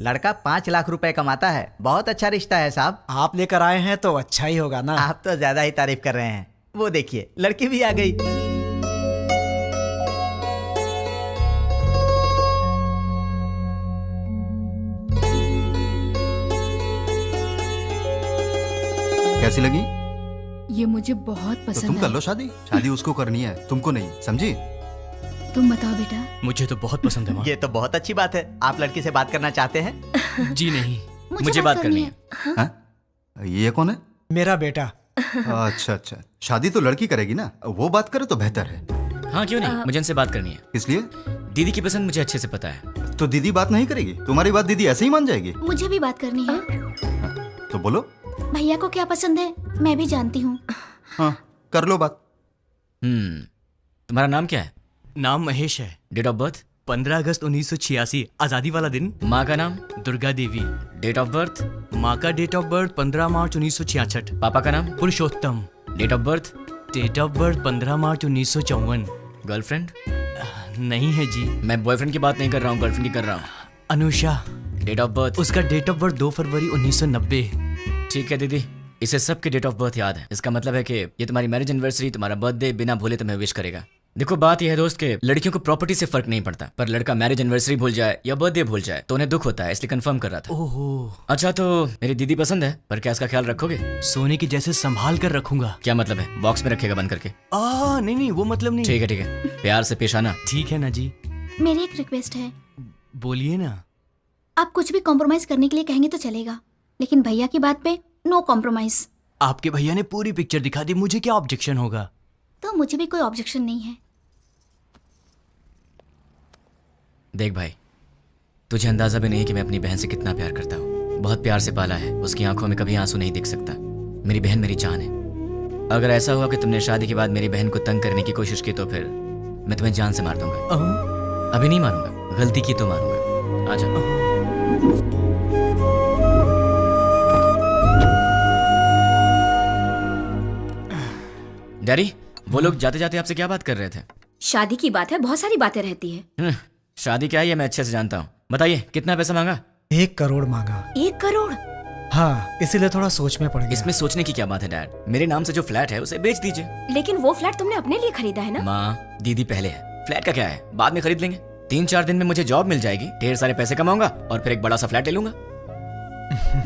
लड़का 5 लाख रुपए कमाता है। बहुत अच्छा रिश्ता है साहब। आप लेकर आए हैं तो अच्छा ही होगा ना। आप तो ज्यादा ही तारीफ कर रहे हैं। वो देखिए लड़की भी आ गई। कैसी लगी? ये मुझे बहुत तो पसंद तुम कर है। लो शादी। शादी उसको करनी है, तुमको नहीं, समझी? तुम बताओ बेटा। मुझे तो बहुत पसंद है माँ। ये तो बहुत अच्छी बात है। आप लड़की से बात करना चाहते हैं? जी नहीं, मुझे बात करनी है। हाँ? ये कौन है? मेरा बेटा। अच्छा अच्छा, शादी तो लड़की करेगी ना, वो बात करे तो बेहतर है। हाँ क्यों नहीं, मुझे इनसे बात करनी है। इसलिए दीदी की पसंद मुझे अच्छे से पता है। तो दीदी बात नहीं करेगी? तुम्हारी बात दीदी ऐसे ही मान जाएगी? मुझे भी बात करनी है। तो बोलो। भैया को क्या पसंद है मैं भी जानती हूँ। हाँ कर लो बात। तुम्हारा नाम क्या है? नाम महेश है। Date of birth? 15 अगस्त 1986, आजादी वाला दिन। माँ का नाम? Durga Devi. Date of birth? माँ का डेट ऑफ बर्थ 15 मार्च 1966। पापा का नाम? Purushottam. Date of birth? Date of birth 15 March 1954। Girlfriend? नहीं है जी। मैं बॉयफ्रेंड की बात नहीं कर रहा हूँ, गर्लफ्रेंड की कर रहा हूँ। अनुषा। Date of birth? उसका डेट ऑफ बर्थ 2 फरवरी 1990। ठीक है दीदी, इसे सबके डेट ऑफ बर्थ याद है। इसका मतलब है कि ये तुम्हारी मैरिज एनिवर्सरी, तुम्हारा बर्थडे बिना भूले तुम्हें विश करेगा। देखो बात यह है दोस्त के लड़कियों को प्रॉपर्टी से फर्क नहीं पड़ता, पर लड़का मैरिज एनिवर्सरी भूल जाए या बर्थडे भूल जाए तो उन्हें दुख होता है, इसलिए कंफर्म कर रहा था। ओहो। अच्छा तो मेरी दीदी पसंद है, पर क्या इसका ख्याल रखोगे? सोने की जैसे संभाल कर रखूंगा। क्या मतलब है? बॉक्स में रखेगा बंद करके? नहीं वो मतलब नहीं। ठीक है, प्यार से पेश आना। ठीक है ना जी। मेरी एक रिक्वेस्ट है। बोलिए ना। आप कुछ भी कॉम्प्रोमाइज करने के लिए कहेंगे तो चलेगा, लेकिन भैया की बात पे नो कॉम्प्रोमाइज। आपके भैया ने पूरी पिक्चर दिखा दी, मुझे क्या ऑब्जेक्शन होगा? तो मुझे भी कोई ऑब्जेक्शन नहीं है। देख भाई, तुझे अंदाजा भी नहीं कि मैं अपनी बहन से कितना प्यार करता हूँ। बहुत प्यार से पाला है, उसकी आंखों में कभी आंसू नहीं दिख सकता। मेरी बहन मेरी जान है। अगर ऐसा हुआ कि तुमने शादी के बाद मेरी बहन को तंग करने की कोशिश की तो फिर मैं तुम्हें जान से मार दूंगा। अभी नहीं मारूंगा, गलती की तो मारूंगा। आजा। डैडी, वो लोग जाते जाते आपसे क्या बात कर रहे थे? शादी की बात है, बहुत सारी बातें रहती है। शादी क्या है ये मैं अच्छे से जानता हूँ। बताइए कितना पैसा मांगा? 1 करोड़ मांगा। 1 करोड़? हाँ, इसीलिए थोड़ा सोच में पड़ गया। इसमें सोचने की क्या बात है डैड? मेरे नाम से जो फ्लैट है उसे बेच दीजिए। लेकिन वो फ्लैट तुमने अपने लिए खरीदा है ना? माँ दीदी पहले है, फ्लैट का क्या है, बाद में खरीद लेंगे। 3-4 दिन में मुझे जॉब मिल जाएगी, ढेर सारे पैसे कमाऊंगा और फिर एक बड़ा सा फ्लैट ले लूंगा।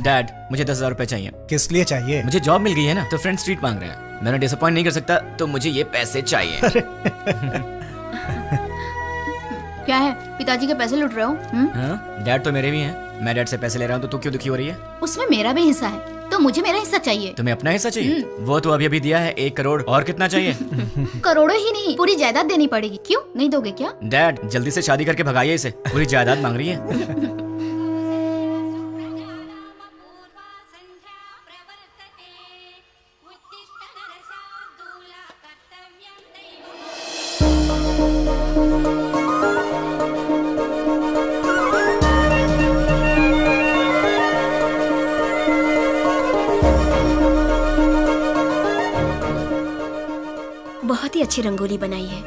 डैड मुझे 10,000 रुपए चाहिए। किस लिए चाहिए? मुझे जॉब मिल गई है ना, तो फ्रेंड स्ट्रीट मांग रहे हैं। मैं डिसअपॉइंट नहीं कर सकता, तो मुझे ये पैसे चाहिए। क्या है, पिताजी के पैसे लूट रहे हो? हाँ, डैड तो मेरे भी हैं। मैं डैड से पैसे ले रहा हूँ तो तू क्यों दुखी हो रही है? उसमें मेरा भी हिस्सा है, तो मुझे मेरा हिस्सा चाहिए। तुम्हें अपना हिस्सा चाहिए? वो तो अभी अभी दिया है 1 करोड़, और कितना चाहिए? करोड़ों ही नहीं, पूरी जायदाद देनी पड़ेगी। क्यों नहीं दोगे क्या? डैड जल्दी से शादी करके भगाइए इसे, पूरी जायदाद मांग रही है। बहुत ही अच्छी रंगोली बनाई है।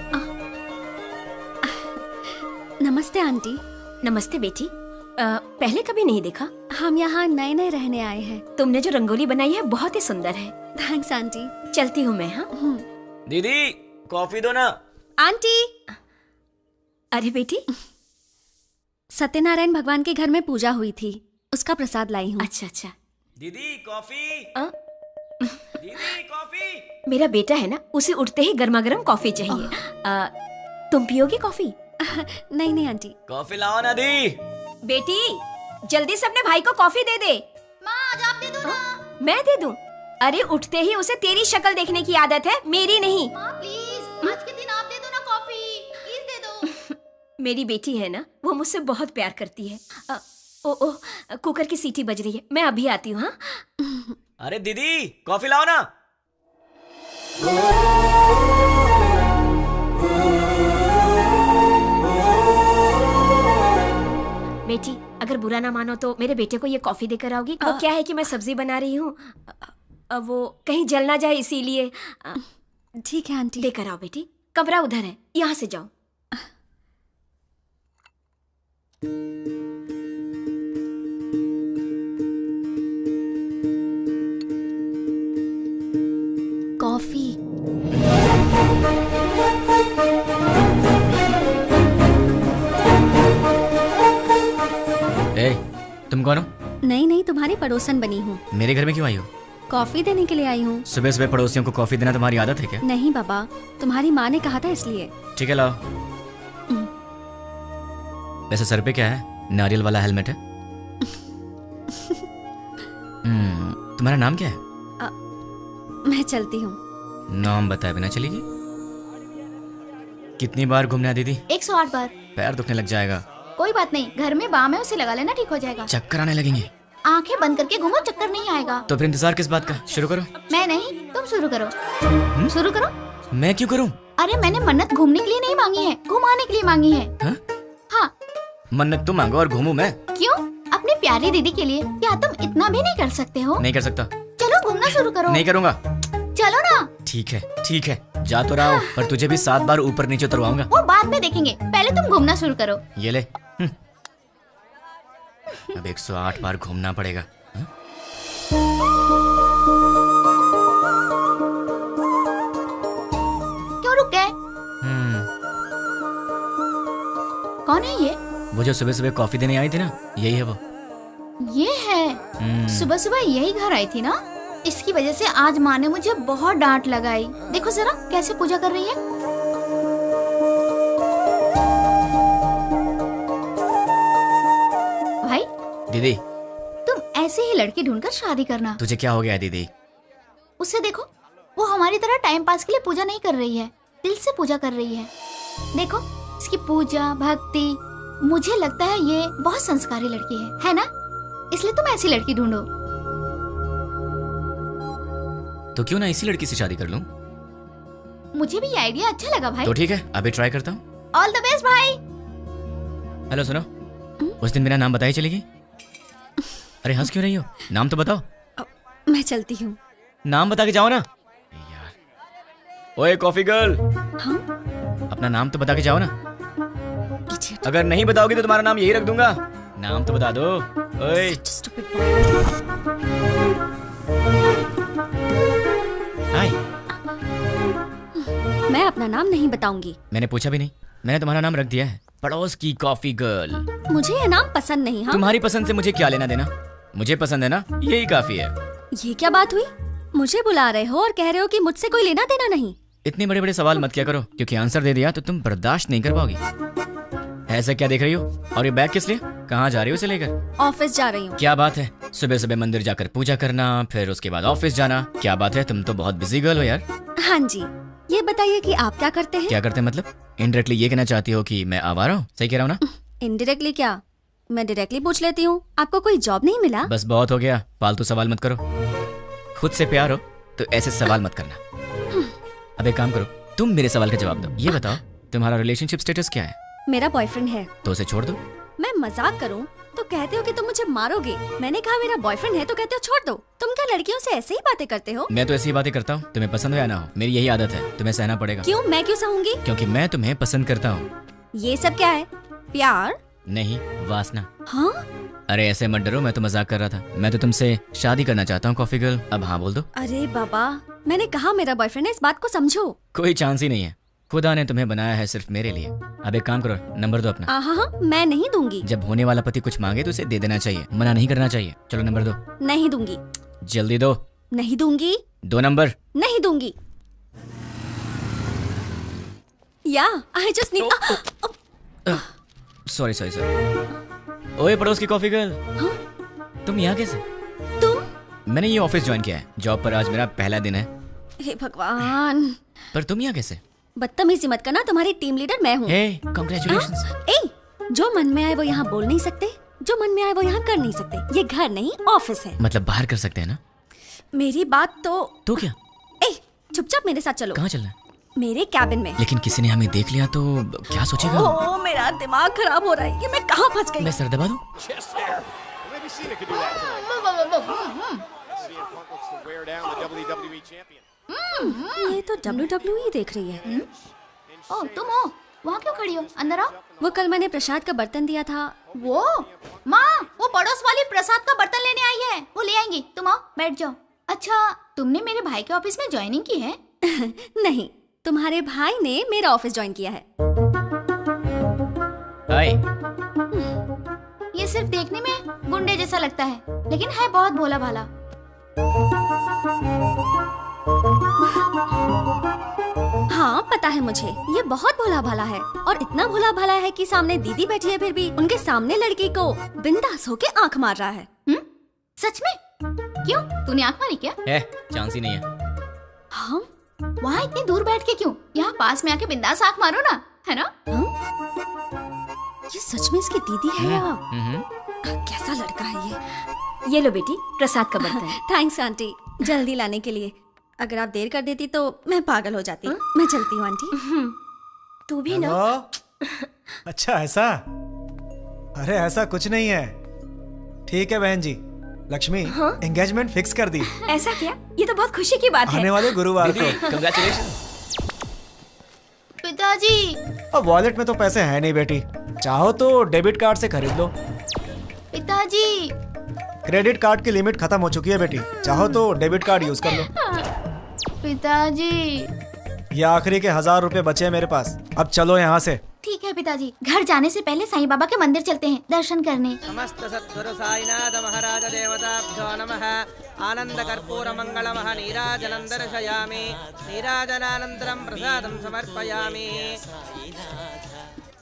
नमस्ते आंटी। नमस्ते बेटी। पहले कभी नहीं देखा। हम यहाँ नए नए रहने आए हैं। तुमने जो रंगोली बनाई है बहुत ही सुंदर है। Thanks aunty. चलती हूँ मैं। हाँ दीदी कॉफी दो ना। आंटी। अरे बेटी, सत्यनारायण भगवान के घर में पूजा हुई थी, उसका प्रसाद लाई हूँ। अच्छा अच्छा। दीदी कॉफी। दीदी कॉफी। मेरा बेटा है ना, उसे उठते ही गर्मा गर्म कॉफी चाहिए। तुम पियोगी कॉफी? नहीं नहीं आंटी। कॉफी लाओ ना दी। बेटी जल्दी से अपने भाई को कॉफी दे दे। माँ आज आप दे दो ना। मैं दे दूं? अरे उठते ही उसे तेरी शक्ल देखने की आदत है, मेरी नहीं। माँ प्लीज आज के दिन आप दे दो ना कॉफी, प्लीज दे दो। मेरी बेटी है ना, वो मुझसे बहुत प्यार करती है। ओ कुकर की सीटी बज रही है, मैं अभी आती हूँ। हाँ अरे दीदी कॉफी लाओ ना। बेटी अगर बुरा ना मानो तो मेरे बेटे को ये कॉफी देकर आओगी? वो क्या है कि मैं सब्जी बना रही हूँ, वो कहीं जल ना जाए इसीलिए। ठीक है आंटी। देकर आओ बेटी। कमरा उधर है, यहाँ से जाओ। तुम कौन हो? नहीं नहीं, तुम्हारी पड़ोसन बनी हूँ। मेरे घर में क्यों आई हो? कॉफी देने के लिए आई हूँ। सुबह सुबह पड़ोसियों को कॉफी देना तुम्हारी आदत है क्या? नहीं बाबा, तुम्हारी माँ ने कहा था इसलिए। ठीक है, लाओ। वैसे सर पे क्या है? नारियल वाला हेलमेट है? तुम्हारा नाम क्या है? मैं चलती हूँ। नाम बताए बिना चलेगी? कितनी बार घूमना है दीदी? 108 बार। पैर दुखने लग जाएगा। कोई बात नहीं, घर में बाम है, उसे लगा लेना, ठीक हो जाएगा। चक्कर आने लगेंगे। आंखें बंद करके घूमो, चक्कर नहीं आएगा। तो फिर इंतजार किस बात का? शुरू करो। मैं नहीं, तुम शुरू करो। शुरू करो। मैं क्यों करूं? अरे मैंने मन्नत घूमने के लिए नहीं मांगी है, घुमाने के लिए मांगी है। हाँ? हाँ। मन्नत तुम मांगो और घूमूं मैं? क्यों? अपनी प्यारी दीदी के लिए। क्या तुम इतना भी नहीं कर सकते हो? नहीं कर सकता। चलो घूमना शुरू करो। नहीं करूंगा। चलो ना। ठीक है, ठीक है, जा तो रहा हूं, पर तुझे भी 7 बार ऊपर नीचे उतरवाऊंगा। वो बाद में देखेंगे, पहले तुम घूमना शुरू करो। ये ले। अब 108 बार घूमना पड़ेगा। क्यों रुक गए? कौन है ये? वो जो सुबह सुबह कॉफी देने आई थी ना, यही है वो। ये है। सुबह सुबह यही घर आई थी ना, इसकी वजह से आज माँ ने मुझे बहुत डांट लगाई। देखो जरा कैसे पूजा कर रही है। भाई दीदी, तुम ऐसे ही लड़की ढूंढकर शादी करना। तुझे क्या हो गया दीदी? उसे देखो, वो हमारी तरह टाइम पास के लिए पूजा नहीं कर रही है, दिल से पूजा कर रही है। देखो इसकी पूजा भक्ति, मुझे लगता है ये बहुत संस्कारी लड़की है ना? इसलिए तुम ऐसी लड़की ढूंढो। तो क्यों ना इसी लड़की से शादी कर लूं? मुझे भी ये आइडिया अच्छा लगा भाई। तो ठीक है, अभी ट्राई करता हूँ। ऑल द बेस्ट भाई। हेलो, सुनो, उस दिन मेरा नाम बताई चलेगी? अरे हंस क्यों रही हो? नाम तो बताओ। मैं चलती हूँ। नाम बता के जाओ ना यार। ओए कॉफी गर्ल, हाँ? अपना नाम तो बता के जाओ ना। Idiot. अगर नहीं बताओगी तो तुम्हारा नाम यही रख दूंगा। नाम तो बता दो। ओए Such a stupid boy. हाय। मैं अपना नाम नहीं बताऊंगी। मैंने पूछा भी नहीं, मैंने तुम्हारा नाम रख दिया है, पड़ोस की कॉफी गर्ल। मुझे ये नाम पसंद नहीं। हाँ? तुम्हारी पसंद से मुझे क्या लेना देना? मुझे पसंद है ना, यही काफी है। ये क्या बात हुई? मुझे बुला रहे हो और कह रहे हो कि मुझसे कोई लेना देना नहीं। इतने बड़े बड़े सवाल मत किया करो, क्योंकि आंसर दे दिया तो तुम बर्दाश्त नहीं कर पाओगी। ऐसा क्या देख रही हो? और ये बैग किस लिए? कहाँ जा रही हो इसे लेकर? ऑफिस जा रही हूँ। क्या बात है, सुबह सुबह मंदिर जाकर पूजा करना, फिर उसके बाद ऑफिस जाना। क्या बात है, तुम तो बहुत बिजी गर्ल हो यार। हाँ जी, ये बताइए कि आप क्या करते हैं? क्या करते हैं मतलब? इनडायरेक्टली ये कहना चाहती हो कि मैं आवारा हूँ? सही कह रहा हूँ ना? इनडायरेक्टली क्या? मैं डायरेक्टली पूछ लेती हूँ, आपको कोई जॉब नहीं मिला? बस बहुत हो गया, फालतू सवाल मत करो। खुद से प्यार हो तो ऐसे सवाल मत करना। अब एक काम करो, तुम मेरे सवाल का जवाब दो। ये बताओ, तुम्हारा रिलेशनशिप स्टेटस क्या है? मेरा बॉयफ्रेंड है। तो उसे छोड़ दो। मैं मजाक करूं तो कहते हो कि तुम मुझे मारोगे। मैंने कहा मेरा बॉयफ्रेंड है तो कहते हो छोड़ दो। तुम क्या लड़कियों से ऐसे ही बातें करते हो? मैं तो ऐसी ही बातें करता हूँ, तुम्हें पसंद हो या ना हो, मेरी यही आदत है, तुम्हें सहना पड़ेगा। क्यों? मैं क्यों सहूंगी? क्योंकि मैं तुम्हें पसंद करता हूँ। ये सब क्या है? प्यार? नहीं, वासना। हाँ? अरे ऐसे मत डरो, मैं तो मजाक कर रहा था। मैं तो तुमसे शादी करना चाहता हूँ कॉफी गर्ल, अब हाँ बोल दो। अरे बाबा, मैंने कहा मेरा बॉयफ्रेंड है, इस बात को समझो। कोई चांस ही नहीं है, खुदा ने तुम्हें बनाया है सिर्फ मेरे लिए। अब एक काम करो, नंबर दो अपना। हाँ, मैं नहीं दूंगी। जब होने वाला पति कुछ मांगे तो उसे दे देना चाहिए, मना नहीं करना चाहिए। चलो नंबर दो। नहीं दूंगी। जल्दी दो। नहीं दूंगी। 2 नंबर। नहीं दूंगी। या I just need. Sorry sorry sorry. ओए पड़ोस की कॉफी गर्ल, तुम यहाँ कैसे? तुम? मैंने ये ऑफिस ज्वाइन किया है, जॉब पर आज मेरा पहला दिन है। हे भगवान, पर तुम यहाँ कैसे? बदतमीजी मत करना, तुम्हारी टीम लीडर मैं हूँ। हे कांग्रेचुलेशंस। ए, जो मन में आए वो यहाँ बोल नहीं सकते, जो मन में आए वो यहाँ कर नहीं सकते। ये घर नहीं ऑफिस है। मतलब बाहर कर सकते हैं ना? मेरी बात तो क्या? ए, चुपचाप मेरे साथ चलो। कहाँ चलना है? मेरे कैबिन में। लेकिन किसी ने हमें देख लिया तो क्या सोचेगा? ओ, मेरा दिमाग खराब हो रहा है, ये मैं कहाँ फंस गई? मैं सर दबा दूं? ये तो WWE देख रही है। ओ तुम हो, वहाँ क्यों खड़ी हो? अंदर आओ। वो कल मैंने प्रसाद का बर्तन दिया था। वो माँ, वो पड़ोस वाली प्रसाद का बर्तन लेने आई है, वो ले आएंगी। तुम आओ, बैठ जाओ। अच्छा, तुमने मेरे भाई के ऑफिस में ज्वाइनिंग की है? नहीं, तुम्हारे भाई ने मेरा ऑफिस ज्वाइन किया है। हाय। ये सिर्फ देखने में गुंडे जैसा लगता है, लेकिन है बहुत भोला भाला। हाँ पता है मुझे, ये बहुत भोला भाला है और इतना भोला भाला है कि सामने दीदी बैठी है फिर भी उनके सामने लड़की को बिंदास होके आंख मार रहा है। सच में? क्यों, तूने आंख मारी क्या? है, चांस ही नहीं है। हाँ? वहाँ इतनी दूर बैठ के क्यों? यहाँ पास में आके बिंदास आंख मारो ना, है ना? ये सच में इसकी दीदी है या हम्म। कैसा लड़का है ये? ये लो बेटी, प्रसाद का बर्तन। थैंक्स आंटी, जल्दी लाने के लिए। अगर आप देर कर देती तो मैं पागल हो जाती। मैं चलती हूँ आंटी। तू भी ना। हेलो? अच्छा ऐसा? अरे ऐसा कुछ नहीं है। ठीक है बहन जी, लक्ष्मी एंगेजमेंट फिक्स कर दी। ऐसा क्या? ये तो बहुत खुशी की बात है। आने वाले गुरुवार को। कंग्रेचुलेशन। पिताजी। अब वॉलेट में तो पैसे हैं नहीं बेटी, चाहो तो डेबिट कार्ड से खरीद लो। पिताजी। क्रेडिट कार्ड की लिमिट खत्म हो चुकी है बेटी, चाहो तो डेबिट कार्ड यूज कर लो। पिताजी। ये आखिरी के 1000 रुपए बचे हैं मेरे पास, अब चलो यहाँ से। ठीक है पिताजी, घर जाने से पहले साईं बाबा के मंदिर चलते हैं दर्शन करने। समस्त सद्गुरु साईनाथ महाराज देवताभ्यो नमः। आनंद कर्पूर मंगलमः नीराजनं दर्शयामि। नीराजनानन्तरं प्रसादं समर्पयामि।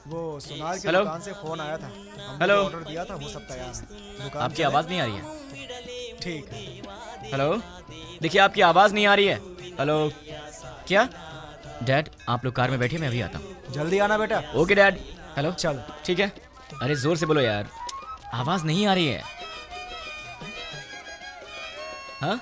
वो सोनार की हेलो? दुकान से फोन आया था, हमने हेलो? ऑर्डर दिया था, वो सब तैयार। दुकान आपकी आवाज़ नहीं आ रही है। ठीक है। हेलो, देखिए आपकी आवाज़ नहीं आ रही है। हेलो, क्या? डैड आप लोग कार में बैठिए, मैं अभी आता हूँ। जल्दी आना बेटा। Okay dad. हेलो, चल। ठीक है। अरे जोर से बोलो यार, आवाज़ नहीं आ रही है। हाँ?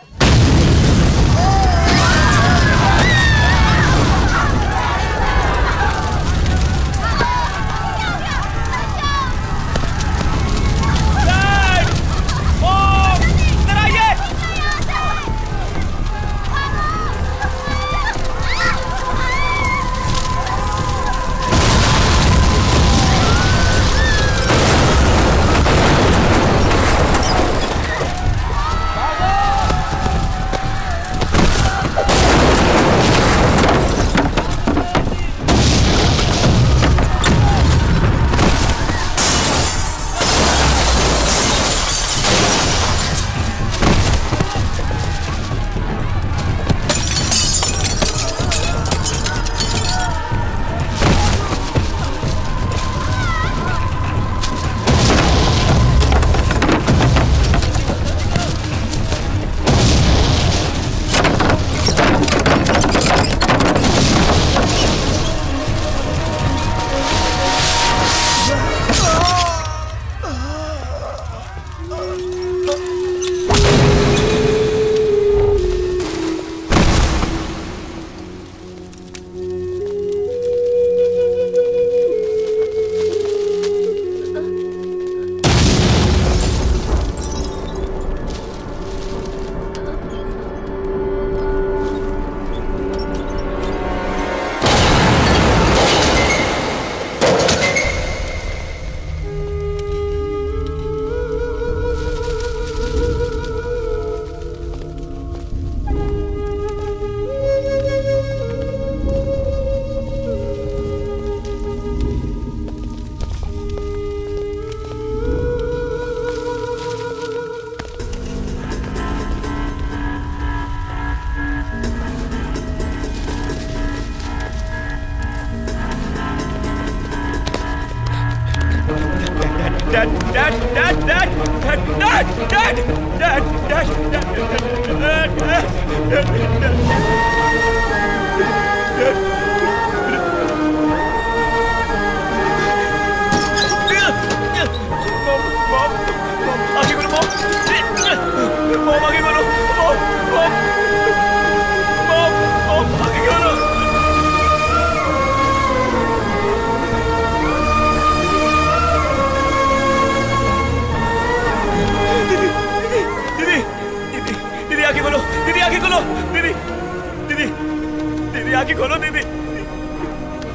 आंखें खोलो दीदी।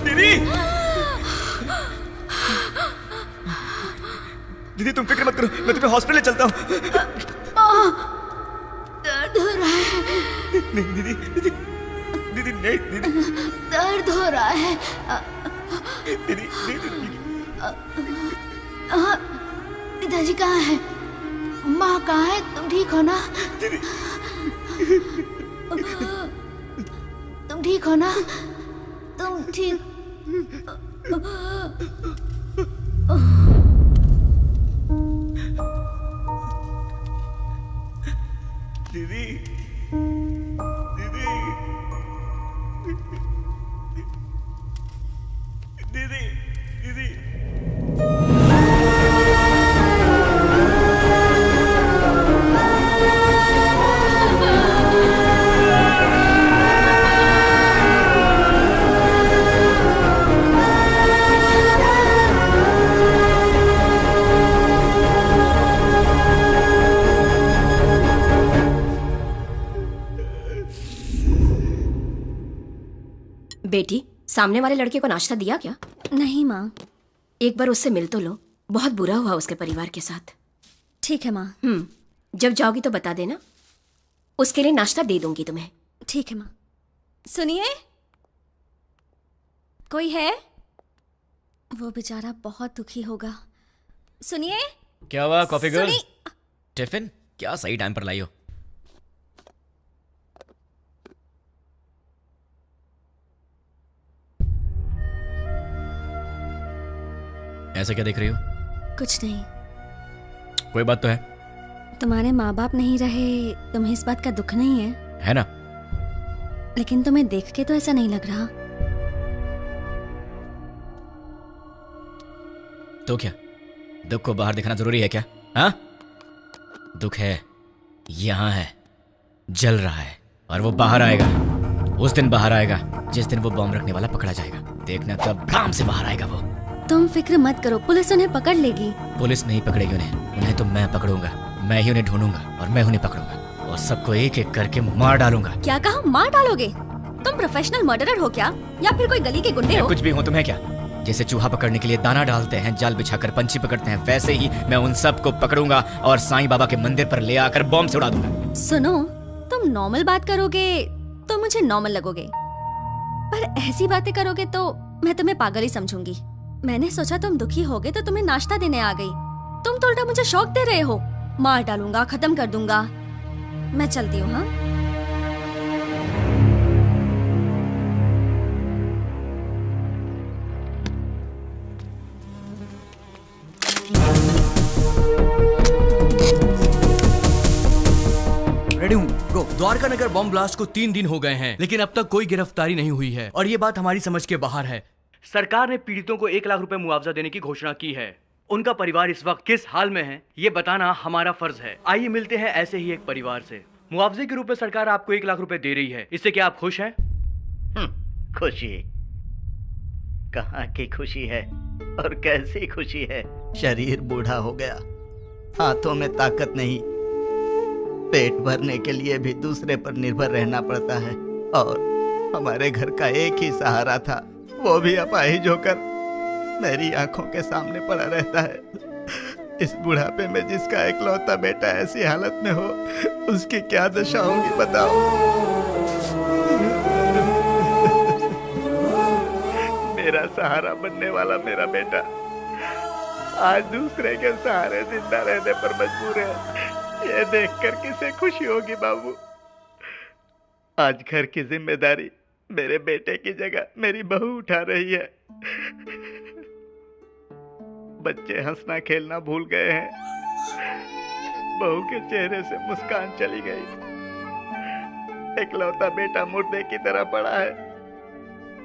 दीदी दीदी तुम फिक्र मत करो, मैं तुम्हें हॉस्पिटल चलता हूँ। दर्द हो रहा है। नहीं दीदी दीदी दीदी नहीं दीदी दर्द हो रहा है। दीदी दीदी पिताजी कहाँ है? माँ कहाँ है? तुम ठीक हो ना? तुम ठीक हो ना? तुम ठीक? दीदी, दीदी, दीदी, दीदी। बेटी, सामने वाले लड़के को नाश्ता दिया क्या? नहीं माँ। एक बार उससे मिल तो लो, बहुत बुरा हुआ उसके परिवार के साथ। ठीक है माँ। जब जाओगी तो बता देना, उसके लिए नाश्ता दे दूंगी तुम्हें। ठीक है माँ। सुनिए, कोई है? वो बेचारा बहुत दुखी होगा। सुनिए। क्या हुआ कॉफी गर्ल? सुनी- टिफिन क्या सही टाइम पर लाई हो। ऐसा क्या देख रही हो? कुछ नहीं। कोई बात तो है? तुम्हारे माँ बाप नहीं रहे, तुम्हें इस बात का दुख नहीं है? है ना? लेकिन तुम्हें देख के तो ऐसा नहीं लग रहा। तो क्या दुख को बाहर दिखाना जरूरी है क्या? हाँ, दुख है, यहां है, जल रहा है, और वो बाहर आएगा। उस दिन बाहर आएगा जिस दिन वो बॉम्ब रखने वाला पकड़ा जाएगा। देखना कब भ्राम से बाहर आएगा वो। तुम फिक्र मत करो, पुलिस उन्हें पकड़ लेगी। पुलिस नहीं पकड़ेगी उन्हें तो मैं पकड़ूंगा। मैं ही उन्हें ढूंढूंगा और मैं उन्हें पकड़ूंगा और सबको एक एक करके मार डालूंगा। क्या कहा? मार डालोगे? तुम प्रोफेशनल मर्डरर हो क्या, या फिर कोई गली के गुंडे हो? कुछ भी हूँ, तुम्हें क्या? जैसे चूहा पकड़ने के लिए दाना डालते हैं, जाल बिछाकर पंछी पकड़ते हैं, वैसे ही मैं उन सबको पकड़ूंगा और साईं बाबा के मंदिर पर ले आकर बॉम्ब से उड़ा दूंगा। सुनो, तुम नॉर्मल बात करोगे तो मुझे नॉर्मल लगोगे, पर ऐसी बातें करोगे तो मैं तुम्हें पागल ही समझूंगी। मैंने सोचा तुम दुखी होगे तो तुम्हें नाश्ता देने आ गई, तुम तो उल्टा मुझे शौक दे रहे हो। मार डालूंगा, खत्म कर दूंगा। मैं चलती हूँ। हाँ, रेडी हूँ, गो। द्वारका नगर बॉम्ब ब्लास्ट को 3 दिन हो गए हैं, लेकिन अब तक कोई गिरफ्तारी नहीं हुई है और ये बात हमारी समझ के बाहर है। सरकार ने पीड़ितों को 1 लाख रुपए मुआवजा देने की घोषणा की है। उनका परिवार इस वक्त किस हाल में है, ये बताना हमारा फर्ज है। आइए मिलते हैं ऐसे ही एक परिवार से। मुआवजे के रूप में सरकार आपको 1 लाख रुपए दे रही है, इससे क्या आप खुश हैं? खुशी कहाँ की खुशी है और कैसी खुशी है। शरीर बूढ़ा हो गया, हाथों में ताकत नहीं, पेट भरने के लिए भी दूसरे पर निर्भर रहना पड़ता है। और हमारे घर का एक ही सहारा था, वो भी अपाहिज होकर मेरी आंखों के सामने पड़ा रहता है। इस बुढ़ापे में जिसका इकलौता बेटा ऐसी हालत में हो, उसकी क्या दशा होगी बताओ। मेरा सहारा बनने वाला मेरा बेटा आज दूसरे के सहारे जिंदा रहने पर मजबूर है। ये देखकर किसे खुशी होगी बाबू। आज घर की जिम्मेदारी मेरे बेटे की जगह मेरी बहू उठा रही है। बच्चे हंसना खेलना भूल गए हैं, बहू के चेहरे से मुस्कान चली गई। इकलौता बेटा मुर्दे की तरह पड़ा है,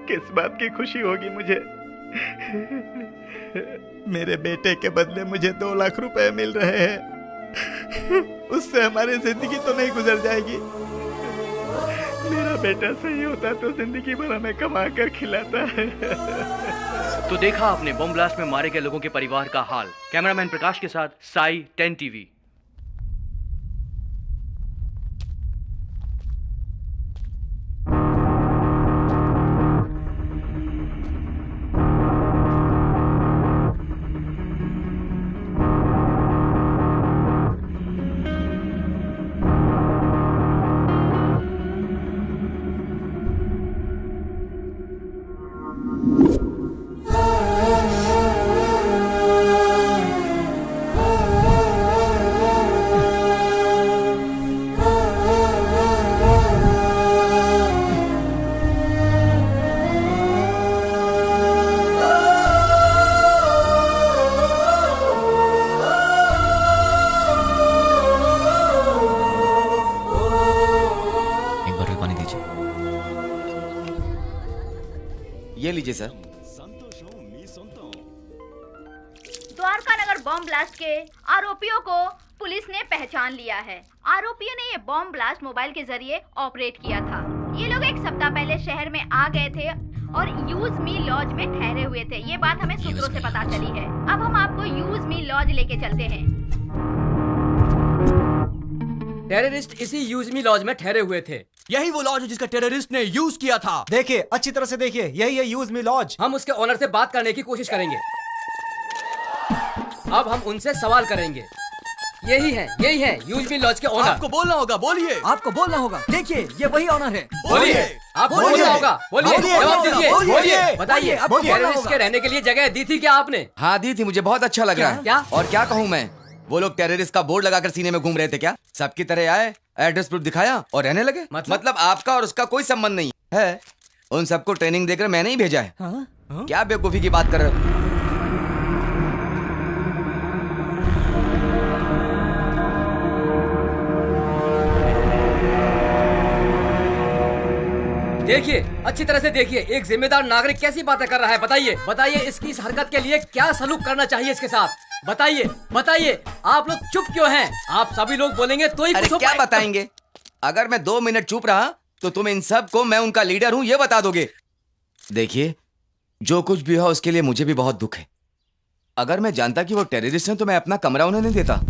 किस बात की खुशी होगी मुझे। मेरे बेटे के बदले मुझे 2 लाख रुपए मिल रहे हैं, उससे हमारी जिंदगी तो नहीं गुजर जाएगी। मेरा बेटा सही होता तो जिंदगी भर हमें कमा कर खिलाता है। तो देखा आपने बॉम्ब ब्लास्ट में मारे गए लोगों के परिवार का हाल। कैमरामैन प्रकाश के साथ साई 10 टीवी। ले लीजिए सर। द्वारका नगर बॉम्ब ब्लास्ट के आरोपियों को पुलिस ने पहचान लिया है। आरोपियों ने ये बॉम्ब ब्लास्ट मोबाइल के जरिए ऑपरेट किया था। ये लोग एक सप्ताह पहले शहर में आ गए थे और यूज मी लॉज में ठहरे हुए थे। ये बात हमें सूत्रों से पता चली है। अब हम आपको यूज मी लॉज लेके चलते हैं। टेररिस्ट इसी यूज मी लॉज में ठहरे हुए थे। यही वो लॉज है जिसका टेररिस्ट ने यूज किया था। देखिए, अच्छी तरह से देखिए, यही है यूज मी लॉज। हम उसके ओनर से बात करने की कोशिश करेंगे। अब हम उनसे सवाल करेंगे। यही है यूज मी लॉज के ओनर। आपको बोलना होगा, बोलिए। आपको बोलना होगा। देखिए, ये वही ओनर है। बोलिए। आपको बोलना होगा, बोलिए। जवाब दीजिए, बोलिए। बताइए, टेररिस्ट के रहने के लिए जगह दी थी क्या आपने? हाँ दी थी, मुझे बहुत अच्छा लग रहा है। क्या? और क्या कहूँ मैं, वो लोग टेररिस्ट का बोर्ड लगाकर सीने में घूम रहे थे क्या? सबकी तरह आए, एड्रेस प्रूफ दिखाया और रहने लगे। मतलब आपका और उसका कोई संबंध नहीं है। उन सबको ट्रेनिंग देकर मैंने ही भेजा है। क्या बेवकूफी की बात कर रहे हो? देखिए, अच्छी तरह से देखिए, एक जिम्मेदार नागरिक कैसी बातें कर रहा है। बताइए इसकी इस हरकत के लिए क्या सलूक करना चाहिए इसके साथ। बताइए, आप लोग चुप क्यों हैं? आप सभी लोग बोलेंगे तो ही कुछ हो क्या पाएगा। बताएंगे? अगर मैं 2 मिनट चुप रहा तो तुम इन सब को मैं उनका लीडर हूं ये बता दोगे। देखिए, जो कुछ भी हो उसके लिए मुझे भी बहुत दुख है। अगर मैं जानता कि वो टेररिस्ट हैं तो मैं अपना कमरा उन्हें नहीं देता।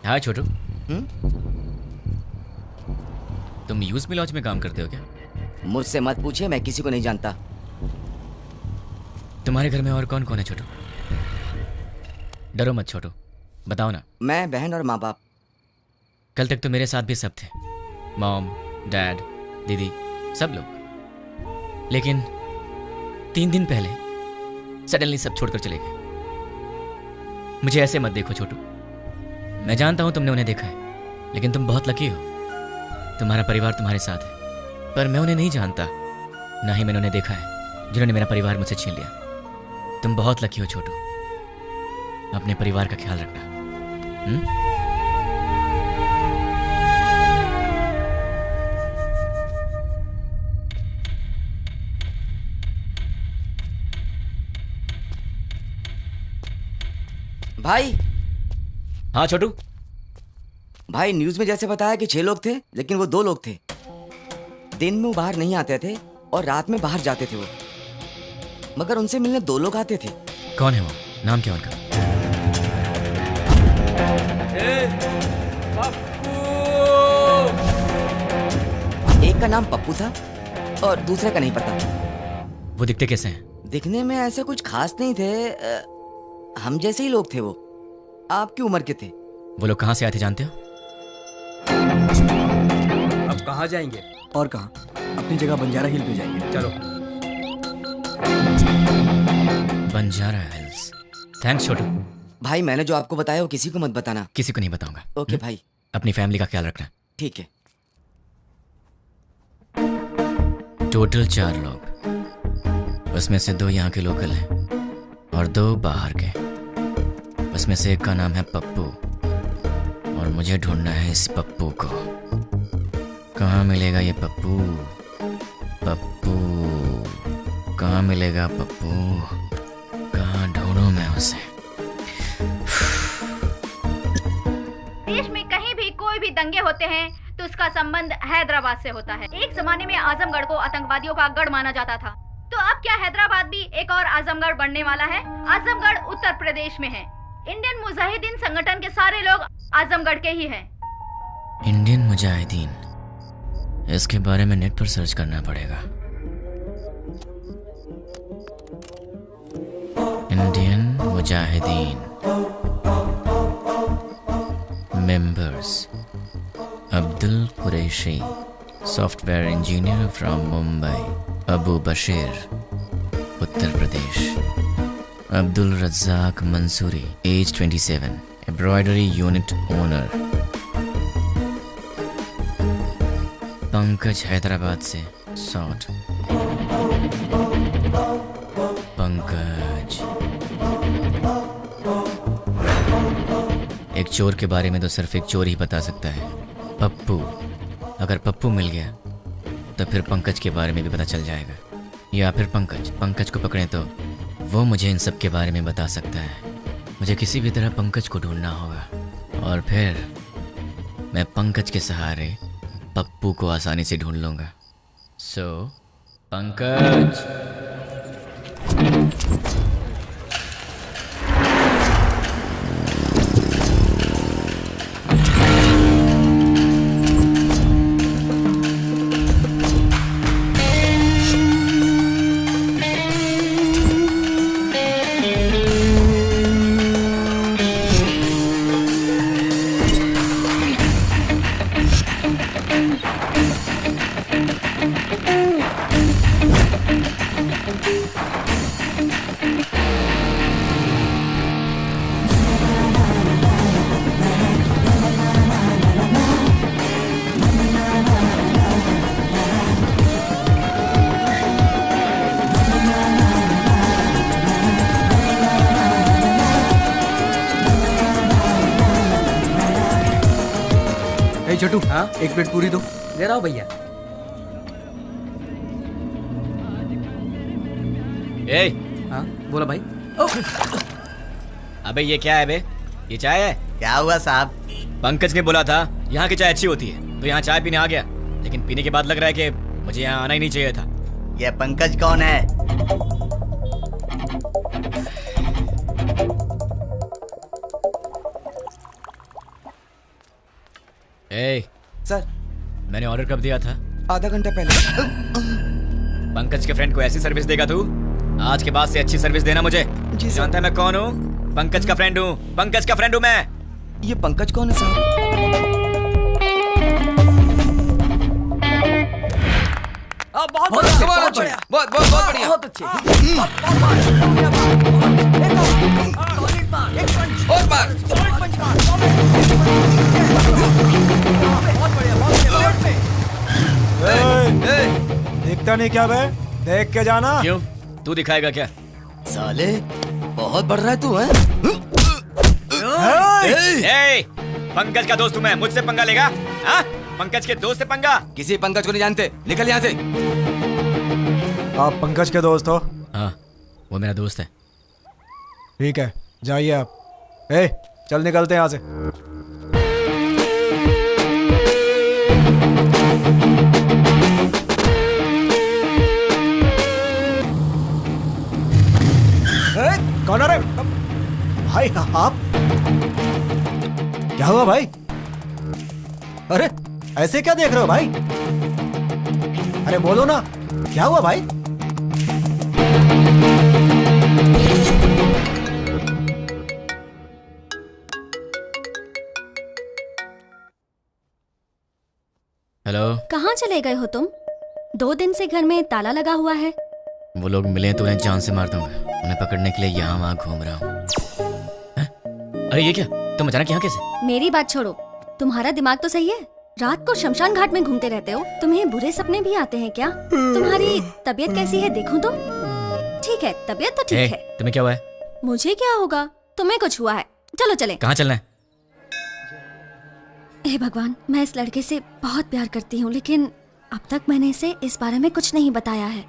हाँ छोटू, तुम यूज मी लॉज में काम करते हो क्या? मुझसे मत पूछिए, मैं किसी को नहीं जानता। तुम्हारे घर में और कौन कौन है छोटू? डरो मत छोटू, बताओ ना। मैं, बहन और माँ बाप। कल तक तो मेरे साथ भी सब थे, मॉम, डैड, दीदी, सब लोग। लेकिन 3 दिन पहले सडनली सब छोड़कर चले गए। मुझे ऐसे मत देखो छोटू, मैं जानता हूं तुमने उन्हें देखा है, लेकिन तुम बहुत लकी हो, तुम्हारा परिवार तुम्हारे साथ है। पर मैं उन्हें नहीं जानता, ना ही मैंने उन्हें देखा है जिन्होंने मेरा परिवार मुझसे छीन लिया। तुम बहुत लकी हो छोटू, अपने परिवार का ख्याल रखना। भाई। हाँ छोटू। भाई, न्यूज में जैसे बताया कि 6 लोग थे, लेकिन वो 2 लोग थे। दिन में वो बाहर नहीं आते थे और रात में बाहर जाते थे वो, मगर उनसे मिलने 2 लोग आते थे। कौन है वो? नाम क्या उनका? एक का नाम पप्पू था और दूसरे का नहीं पता। वो दिखते कैसे हैं? दिखने में ऐसे कुछ खास नहीं थे, हम जैसे ही लोग थे वो, आपकी उम्र के थे। वो लोग कहाँ से आए थे जानते हो? अब कहाँ जाएंगे? और कहाँ? अपनी जगह बंजारा हिल पे जाएंगे। चलो। बंजारा हिल्स। थैंक्स छोटू। भाई, मैंने जो आपको बताया वो किसी को मत बताना। किसी को नहीं बताऊंगा। ओके भाई। अपनी फैमिली का ख्याल रखना। ठीक है। टोटल 4 लोग, उसमें से 2 यहाँ के लोकल हैं और 2 बाहर के। उसमें से एक का नाम है पप्पू और मुझे ढूंढना है इस पप्पू को। कहाँ मिलेगा ये पप्पू? पप्पू कहाँ मिलेगा? पप्पू कहाँ ढूंढूं मैं उसे? देश में कहीं भी कोई भी दंगे होते हैं तो उसका संबंध हैदराबाद से होता है। एक जमाने में आजमगढ़ को आतंकवादियों का गढ़ माना जाता था, तो अब क्या हैदराबाद भी एक और आजमगढ़ बनने वाला है? आजमगढ़ उत्तर प्रदेश में है। इंडियन मुजाहिदीन संगठन के सारे लोग आजमगढ़ के ही हैं। इंडियन मुजाहिदीन, इसके बारे में नेट पर सर्च करना पड़ेगा। Indian Mujahideen members: Abdul Qureshi, software engineer from Mumbai, Abu Bashir, Uttar Pradesh, Abdul Razaq Mansuri, age 27, embroidery unit owner. Pankaj Hyderabad से 60। पंकज। एक चोर के बारे में तो सिर्फ एक चोर ही बता सकता है, पप्पू। अगर पप्पू मिल गया तो फिर पंकज के बारे में भी पता चल जाएगा, या फिर पंकज को पकड़ें तो वो मुझे इन सब के बारे में बता सकता है। मुझे किसी भी तरह पंकज को ढूंढना होगा और फिर मैं पंकज के सहारे पप्पू को आसानी से ढूंढ लूंगा। सो पंकज। छोटू, हाँ, एक प्लेट पूरी दो। दे रहा हूँ भैया। ए, हाँ बोला भाई। अबे ये क्या है बे? ये चाय है? क्या हुआ साहब? पंकज ने बोला था यहाँ की चाय अच्छी होती है, तो यहाँ चाय पीने आ गया, लेकिन पीने के बाद लग रहा है कि मुझे यहाँ आना ही नहीं चाहिए था। ये पंकज कौन है? ए, सर मैंने ऑर्डर कब दिया था? आधा घंटा पहले। पंकज के फ्रेंड को ऐसी सर्विस देगा तू? आज के बाद से अच्छी सर्विस देना मुझे। जी सर। जानता है मैं कौन हूँ? पंकज का फ्रेंड हूँ। पंकज का फ्रेंड हूँ मैं। ये पंकज कौन है साहब? बहुत अच्छे, बहुत बढ़िया, बहुत बहुत बहुत बढ़िया, बहुत अच्छे। और बार। दिखता नहीं क्या बे? देख के जाना। क्यों? तू दिखाएगा क्या? साले बहुत बढ़ रहा है तू, है? ए, पंकज का दोस्त हूँ मैं, मुझसे पंगा लेगा? हाँ? पंकज के दोस्त से पंगा? किसी पंकज को नहीं जानते, निकल यहाँ से। आप पंकज के दोस्त हो? हाँ, वो मेरा दोस्त है। ठीक है, जाइए आप। ए, चल निकलते हैं यहाँ से। कौन है रे? भाई आप? क्या हुआ भाई? अरे ऐसे क्या देख रहे हो भाई? अरे बोलो ना, क्या हुआ भाई? हेलो। कहाँ चले गए हो तुम? 2 दिन से घर में ताला लगा हुआ है। वो लोग मिले तो उन्हें जान से मार दूंगा। उन्हें पकड़ने के लिए यहाँ वहाँ घूम रहा हूँ। अरे ये क्या? तुम अचानक यहाँ कैसे? मेरी बात छोड़ो, तुम्हारा दिमाग तो सही है? रात को शमशान घाट में घूमते रहते हो। तुम्हें बुरे सपने भी आते हैं क्या? तुम्हारी तबीयत कैसी है देखूं तो? ठीक है, तबीयत तो ठीक है। तुम्हें क्या हुआ है? मुझे क्या होगा? तुम्हें कुछ हुआ है। चलो चले। कहाँ चलना है? हे भगवान, मैं इस लड़के से बहुत प्यार करती हूँ, लेकिन अब तक मैंने इसे इस बारे में कुछ नहीं बताया है।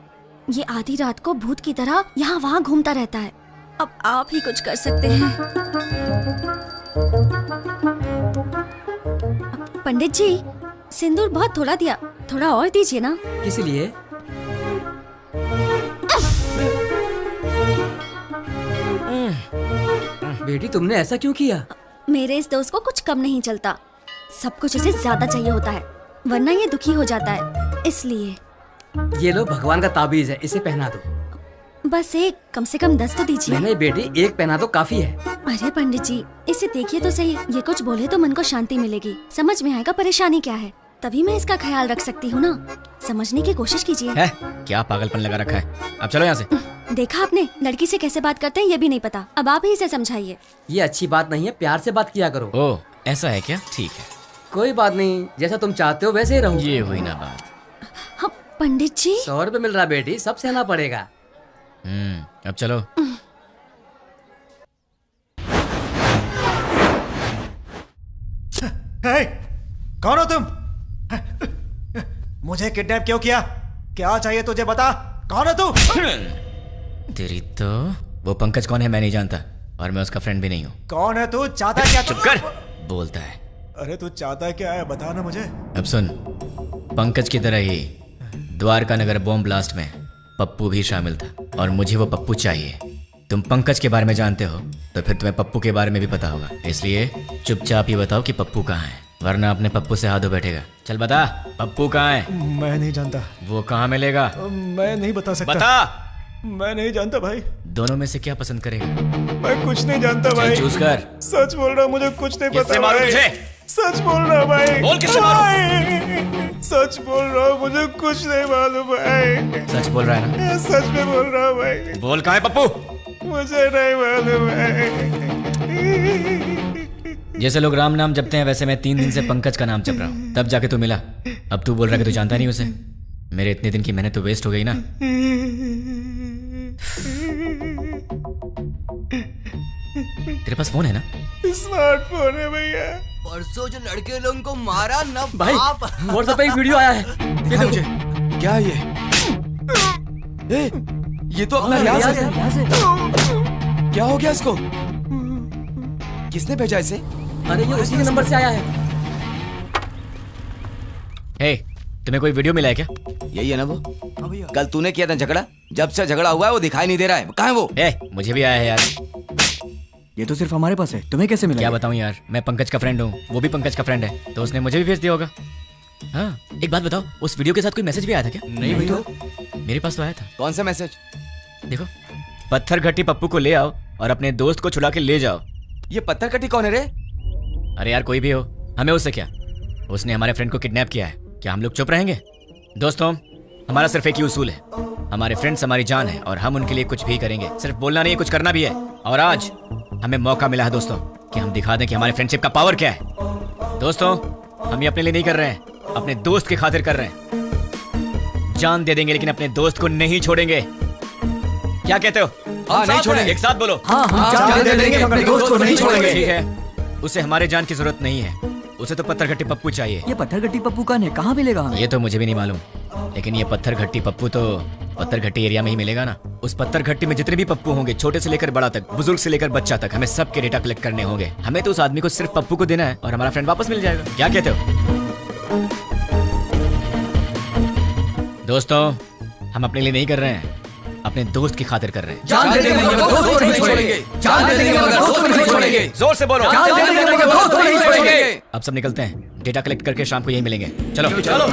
ये आधी रात को भूत की तरह यहाँ वहाँ घूमता रहता है। अब आप ही कुछ कर सकते हैं। पंडित जी, सिंदूर बहुत थोड़ा दिया, थोड़ा और दीजिए ना। किस लिए? बेटी तुमने ऐसा क्यों किया? मेरे इस दोस्त को कुछ कम नहीं चलता, सब कुछ इसे ज्यादा चाहिए होता है, वरना ये दुखी हो जाता है, इसलिए। ये लो भगवान का ताबीज है, इसे पहना दो। बस एक, कम से कम 10 तो दीजिए। नहीं बेटी, एक पहना तो काफी है। अरे पंडित जी, इसे देखिए तो सही, ये कुछ बोले तो मन को शांति मिलेगी, समझ में आएगा परेशानी क्या है। तभी मैं इसका ख्याल रख सकती हूँ ना। समझने की कोशिश कीजिए। है क्या पागलपन लगा रखा है? अब चलो यहाँ से। देखा आपने, लड़की से कैसे बात करते हैं ये भी नहीं पता। अब आप ही इसे समझाइए। ये अच्छी बात नहीं है, प्यार से बात किया करो। ओह ऐसा है क्या? ठीक है, कोई बात नहीं, जैसा तुम चाहते हो वैसे ही रहूँ। ये हुई ना बात। हाँ, पंडित जी 100 रुपए मिल रहा बेटी, सब सहना पड़ेगा। अब चलो। हे, कौन हो तुम? मुझे किडनैप क्यों किया? क्या चाहिए तुझे, बता। कौन है तू? तेरी तो वो पंकज कौन है मैं नहीं जानता, और मैं उसका फ्रेंड भी नहीं हूँ। कौन है तू? चाहता क्या? चुप कर, बोलता है। अरे तू चाहता क्या है, बता ना मुझे। अब सुन, पंकज की तरह ही द्वारका नगर बॉम्ब ब्लास्ट में पप्पू भी शामिल था, और मुझे वो पप्पू चाहिए। तुम पंकज के बारे में जानते हो तो फिर तुम्हें पप्पू के बारे में भी पता होगा, इसलिए चुपचाप ही बताओ कि पप्पू कहाँ है, वरना अपने पप्पू से हाथ धो बैठेगा। चल बता, पप्पू कहाँ है? मैं नहीं जानता। वो कहाँ मिलेगा? मैं नहीं बता सकता। बता। मैं नहीं जानता भाई। दोनों में से क्या पसंद करेगा? मैं कुछ नहीं जानता भाई। चूज कर। सच बोल रहा, मुझे कुछ नहीं पता मारो भाई। तुझे? सच बोल रहा भाई। बोल किससे मारो? सच बोल रहा हूँ, मुझे कुछ नहीं मालूम भाई। सच बोल रहा है ना? सच में बोल रहा हूँ भाई। बोल कहाँ है पप्पू? मुझे नहीं मालूम है। जैसे लोग राम नाम जपते हैं वैसे मैं 3 दिन से पंकज का नाम जप रहा हूँ, तब जाके तू मिला। अब तू बोल रहा है कि तू जानता नहीं उसे। मेरे इतने दिन की मेहनत तो वेस्ट हो गई ना। तेरे पास फोन है ना? स्मार्टफोन है भैया। परसों जो लड़के लोगों को मारा ना भाई व्हाट्सएप पे एक वीडियो आया है, ये देखो। क्या ये? ये तो अपना रियाज है। क्या हो गया इसको? किसने भेजा इसे? अरे ये उसी के नंबर से आया है। हे, तुम्हें कोई वीडियो मिला है क्या? यही है ना वो? कल तूने किया था झगड़ा, जब से झगड़ा हुआ है वो दिखाई नहीं दे रहा है। कहाँ है वो? मुझे भी आया है यार। ये तो सिर्फ हमारे पास है, तुम्हें कैसे मिला? क्या बताऊं यार, मैं पंकज का फ्रेंड हूँ, वो भी पंकज का फ्रेंड है, तो उसने मुझे भी भेज दिया होगा। हाँ, एक बात बताओ, उस वीडियो के साथ कोई मैसेज भी आया था क्या? नहीं भाई। तो मेरे पास तो आया था। कौन सा मैसेज? देखो, पत्थर घट्टी पप्पू को ले आओ और अपने दोस्त को छुड़ा के ले जाओ। ये पत्थर घट्टी कौन है रे? अरे यार कोई भी हो, हमें उससे क्या? उसने हमारे फ्रेंड को किडनैप किया है, क्या हम लोग चुप रहेंगे? दोस्तों, हमारा सिर्फ एक ही उसूल है, हमारे फ्रेंड्स हमारी जान है और हम उनके लिए कुछ भी करेंगे। सिर्फ बोलना नहीं, कुछ करना भी है। और आज हमें मौका मिला है दोस्तों कि हम दिखा दें कि हमारे फ्रेंडशिप का पावर क्या है। दोस्तों, हम ये अपने लिए नहीं कर रहे हैं, अपने दोस्त की खातिर कर रहे हैं। जान दे देंगे लेकिन अपने दोस्त को नहीं छोड़ेंगे। क्या कहते हो? हाँ, नहीं छोड़ेंगे। एक साथ बोलो। हाँ, हम जान दे देंगे मगर दोस्त को नहीं छोड़ेंगे। ठीक है, उसे हमारे जान की जरूरत नहीं है, उसे तो पत्थर घट्टी पप्पू चाहिए। ये पत्थर घट्टी पप्पू कौन है, कहाँ मिलेगा हमें? ये तो मुझे भी नहीं मालूम, लेकिन ये पत्थर घट्टी पप्पू तो पत्थर घट्टी एरिया में ही मिलेगा ना। उस पत्थर घट्टी में जितने भी पप्पू होंगे, छोटे से लेकर बड़ा तक, बुजुर्ग से लेकर बच्चा तक, हमें सबके डेटा कलेक्ट करने होंगे। हमें तो उस आदमी को सिर्फ पप्पू को देना है और हमारा फ्रेंड वापस मिल जाएगा। क्या कहते हो दोस्तों? हम अपने लिए नहीं कर रहे हैं, अपने दोस्त की खातिर कर रहे हैं। जान दे देंगे मगर दोस्त को नहीं छोड़ेंगे। जान दे देंगे मगर दोस्त को नहीं छोड़ेंगे। जोर से बोलो। जान दे देंगे मगर दोस्त को नहीं छोड़ेंगे। अब सब निकलते हैं, डेटा कलेक्ट करके शाम को यही मिलेंगे। चलो चलो।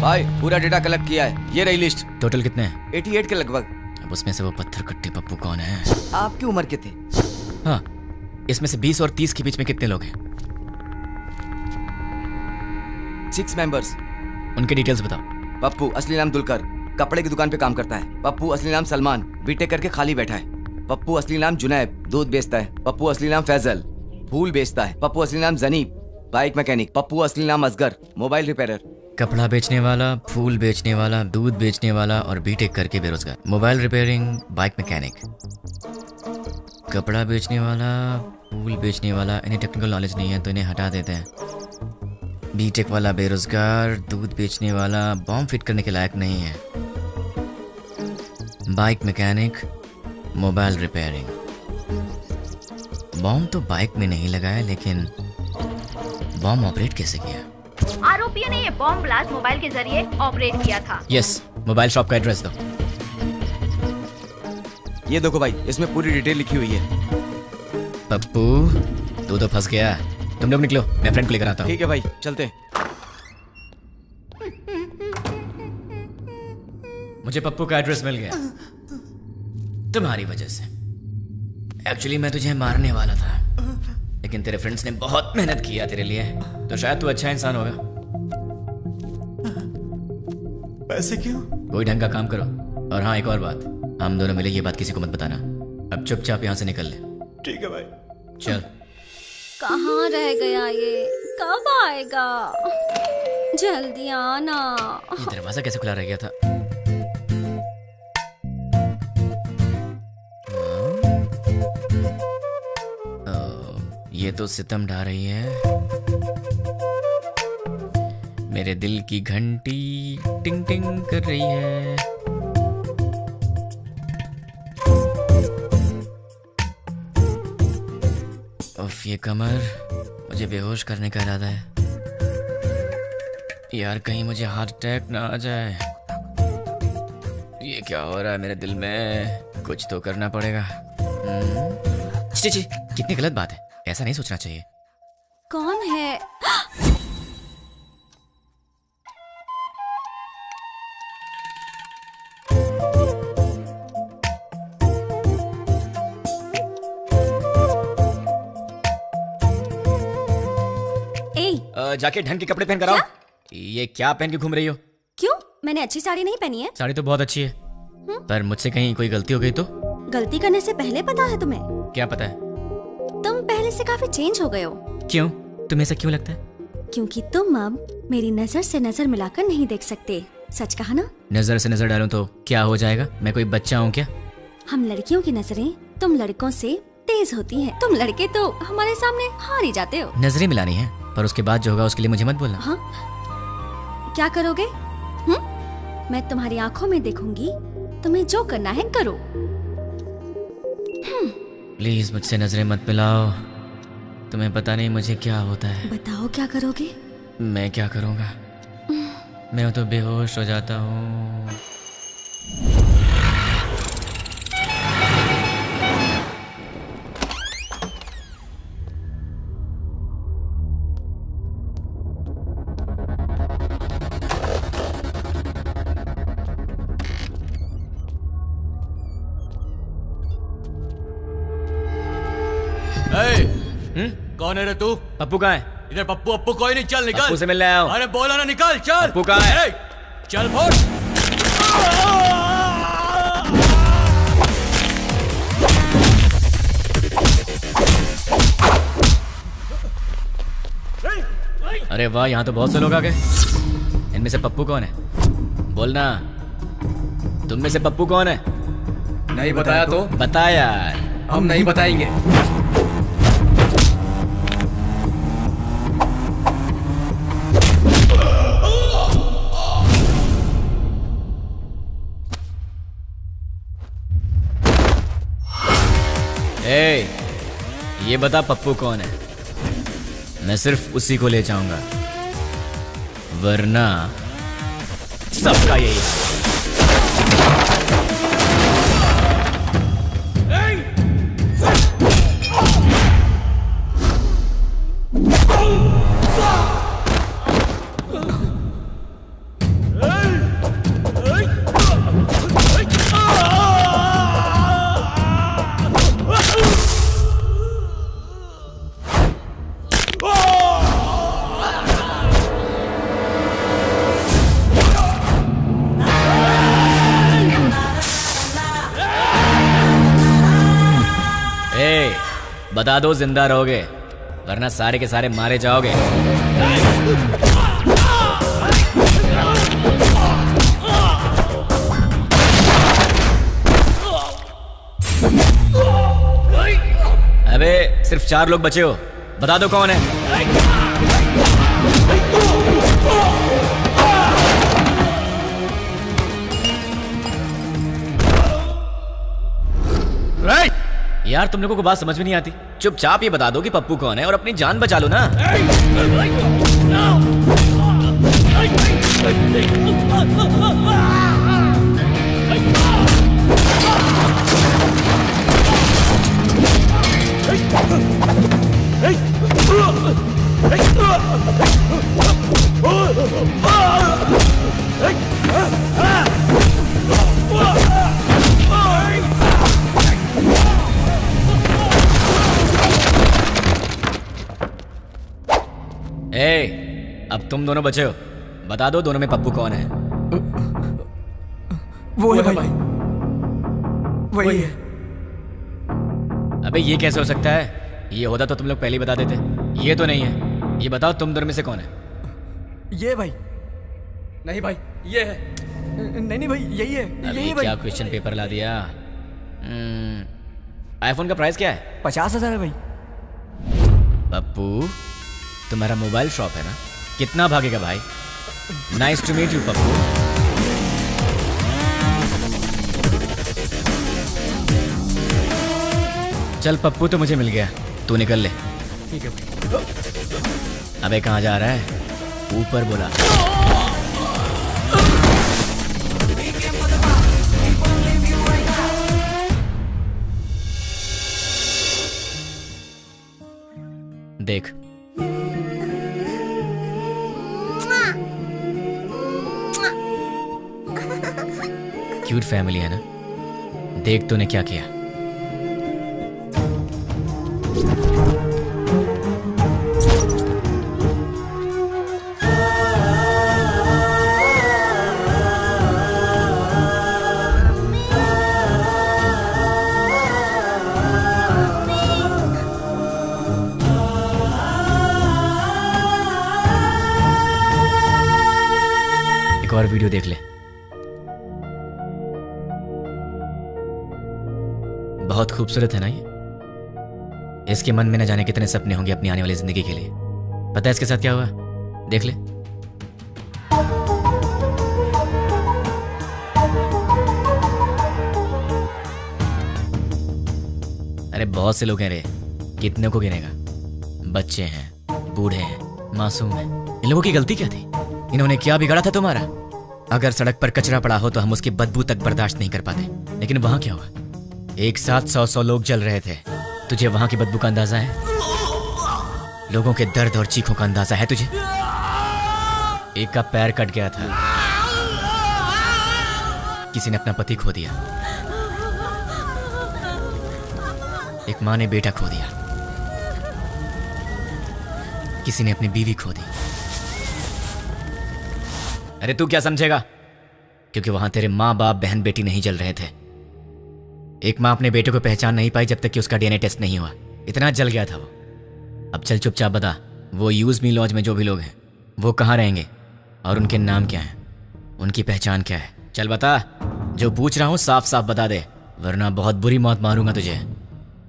भाई पूरा डेटा कलेक्ट किया है, ये रही लिस्ट। टोटल कितने हैं? 88 के लगभग। अब उसमें से वो पत्थर घट्टी पप्पू कौन है? आपकी उम्र के थे? हाँ, इसमें से 20 और 30 के बीच में कितने लोग हैं? 6 मेंबर्स। उनके डिटेल्स बताओ। पप्पू असली नाम दुलकर, कपड़े की दुकान पे काम करता है। पप्पू असली नाम सलमान, बीटेक करके खाली बैठा है। पप्पू असली नाम जुनैब, दूध बेचता है। पप्पू असली नाम फैजल, फूल बेचता है। पप्पू असली नाम जनीब, बाइक मैकेनिक। पप्पू असली नाम असगर, मोबाइल रिपेयरर। कपड़ा बेचने वाला, फूल बेचने वाला, दूध बेचने वाला और बीटेक करके बेरोजगार। Mobile repairing, bike mechanic. कपड़ा बेचने वाला, फूल बेचने वाला, इन्हें टेक्निकल नॉलेज नहीं है तो इन्हें हटा देते हैं। बीटेक वाला बेरोजगार, दूध बेचने वाला बॉम्ब फिट करने के लायक नहीं है। Bike mechanic, mobile repairing. Bomb तो बाइक में नहीं लगाया, लेकिन बॉम्ब ऑपरेट कैसे किया? आरोपी ने ये बॉम्ब ब्लास्ट मोबाइल के जरिए ऑपरेट किया था। यस, मोबाइल शॉप का एड्रेस दो। ये देखो भाई, इसमें पूरी डिटेल लिखी हुई है। पप्पू, तू तो फंस गया। तुम लोग निकलो, मैं फ्रेंड को लेकर आता हूँ। ठीक है भाई, चलते हैं। मुझे पप्पू का एड्रेस मिल गया तुम्हारी वजह से। एक्चुअली मैं तुझे मारने वाला था, लेकिन तेरे फ्रेंड्स ने बहुत मेहनत किया तेरे लिए, तो शायद तू अच्छा इंसान होगा। ऐसे क्यों? कोई ढंग का काम करो। और हाँ, एक और बात, हम दोनों मिले ये बात किसी को मत बताना। अब चुपचाप यहाँ से निकल ले। ठीक है भाई। चल। कहाँ रह गया ये? कब आएगा? जल्दी आना। ये दरवाजा कैसे खुला रह गया था? ये तो सितम ढा रही है। मेरे दिल की घंटी टिंग टिंग कर रही है। उफ, ये कमर, मुझे बेहोश करने का इरादा है। यार कहीं मुझे हार्ट अटैक ना आ जाए। ये क्या हो रहा है मेरे दिल में? कुछ तो करना पड़ेगा। छी, कितनी गलत बात है, ऐसा नहीं सोचना चाहिए। कौन है? जाके ढंग के कपड़े पहन कर आओ। ये क्या पहन के घूम रही हो? क्यों? मैंने अच्छी साड़ी नहीं पहनी है। साड़ी तो बहुत अच्छी है, पर मुझसे कहीं कोई गलती हो गई तो? गलती करने से पहले पता है तुम्हें? क्या पता है? तुम पहले से काफी चेंज हो गए हो। क्यों? तुम्हें ऐसा क्यों लगता है? क्योंकि तुम अब मेरी नजर से नजर मिलाकर नहीं देख सकते। सच कहा ना? नजर से नजर डालूं तो क्या हो जाएगा? मैं कोई बच्चा हूँ क्या? हम लड़कियों की नजरें तुम लड़कों से तेज होती हैं। तुम लड़के तो हमारे सामने हार ही जाते हो। नजरें मिलानी है, पर उसके बाद जो होगा उसके लिए मुझे मत बोलना। हाँ? क्या करोगे? मैं तुम्हारी आंखों में देखूंगी, तुम्हें जो करना है करो। प्लीज मुझसे नजरें मत मिलाओ। तुम्हें पता नहीं मुझे क्या होता है। बताओ क्या करोगे? मैं क्या करूँगा? मैं तो बेहोश हो जाता हूँ। कौन है रे तू? पप्पू कहाँ है? इधर पप्पू अप्पू कोई नहीं, चल निकल। पप्पू से मिलने आया हूँ। अरे बोला ना निकल, चल। पप्पू कहाँ है? चल फोड़। अरे वाह, यहाँ तो बहुत से लोग आ गए। इनमें से पप्पू कौन है? बोलना। तुम में से पप्पू कौन है? नहीं बताया तो? बता यार। हम नहीं बताएंगे। ये बता पप्पू कौन है? मैं सिर्फ उसी को ले जाऊंगा, वरना सबका यही है। बता दो जिंदा रहोगे, वरना सारे के सारे मारे जाओगे। अबे सिर्फ 4 लोग बचे हो, बता दो कौन है? यार तुम लोगों को बात समझ में नहीं आती। चुपचाप ये बता दो कि पप्पू कौन है और अपनी जान बचा लो ना। Hey! अब तुम दोनों बचे हो, बता दो दोनों में पप्पू कौन है? वो है भाई, वही है। अबे ये कैसे हो सकता है? ये होता तो तुम लोग पहले ही बता देते। ये तो नहीं है। ये बताओ तुम दोनों में से कौन है? ये भाई। नहीं भाई, ये है। नहीं भाई, यही है, अभी यही है भाई। क्या क्वेश्चन पेपर ला दिया? आईफोन का प्राइस क्या है? 50,000 है भाई। पप्पू, तुम्हारा मोबाइल शॉप है ना? कितना भागेगा भाई? Nice to meet you Pappu. चल पप्पू तो मुझे मिल गया, तू निकल ले। ठीक है भाई। अबे कहाँ जा रहा है? ऊपर बोला। देख, क्यूट फैमिली है ना? देख तूने क्या किया। एक और वीडियो देख ले। बहुत खूबसूरत है ना ये? इसके मन में न जाने कितने सपने होंगे अपनी आने वाली जिंदगी के लिए। पता है इसके साथ क्या हुआ? देख ले। अरे बहुत से लोग हैं रे, कितने को गिनेगा? बच्चे हैं, बूढ़े हैं, मासूम हैं। इन लोगों की गलती क्या थी? इन्होंने क्या बिगाड़ा था तुम्हारा? अगर सड़क पर कचरा पड़ा हो तो हम उसकी बदबू तक बर्दाश्त नहीं कर पाते, लेकिन वहां क्या हुआ? एक साथ 100 लोग जल रहे थे। तुझे वहां की बदबू का अंदाजा है? लोगों के दर्द और चीखों का अंदाजा है तुझे? एक का पैर कट गया था, किसी ने अपना पति खो दिया, एक माँ ने बेटा खो दिया, किसी ने अपनी बीवी खो दी। अरे तू क्या समझेगा? क्योंकि वहां तेरे माँ बाप बहन बेटी नहीं जल रहे थे। एक माँ अपने बेटे को पहचान नहीं पाई जब तक कि उसका डीएनए टेस्ट नहीं हुआ। इतना जल गया था वो। अब चल चुपचाप बता, वो यूज मी लॉज में जो भी लोग हैं वो कहाँ रहेंगे और उनके नाम क्या हैं, उनकी पहचान क्या है? चल बता। जो पूछ रहा हूँ साफ साफ बता दे, वरना बहुत बुरी मौत मारूंगा तुझे।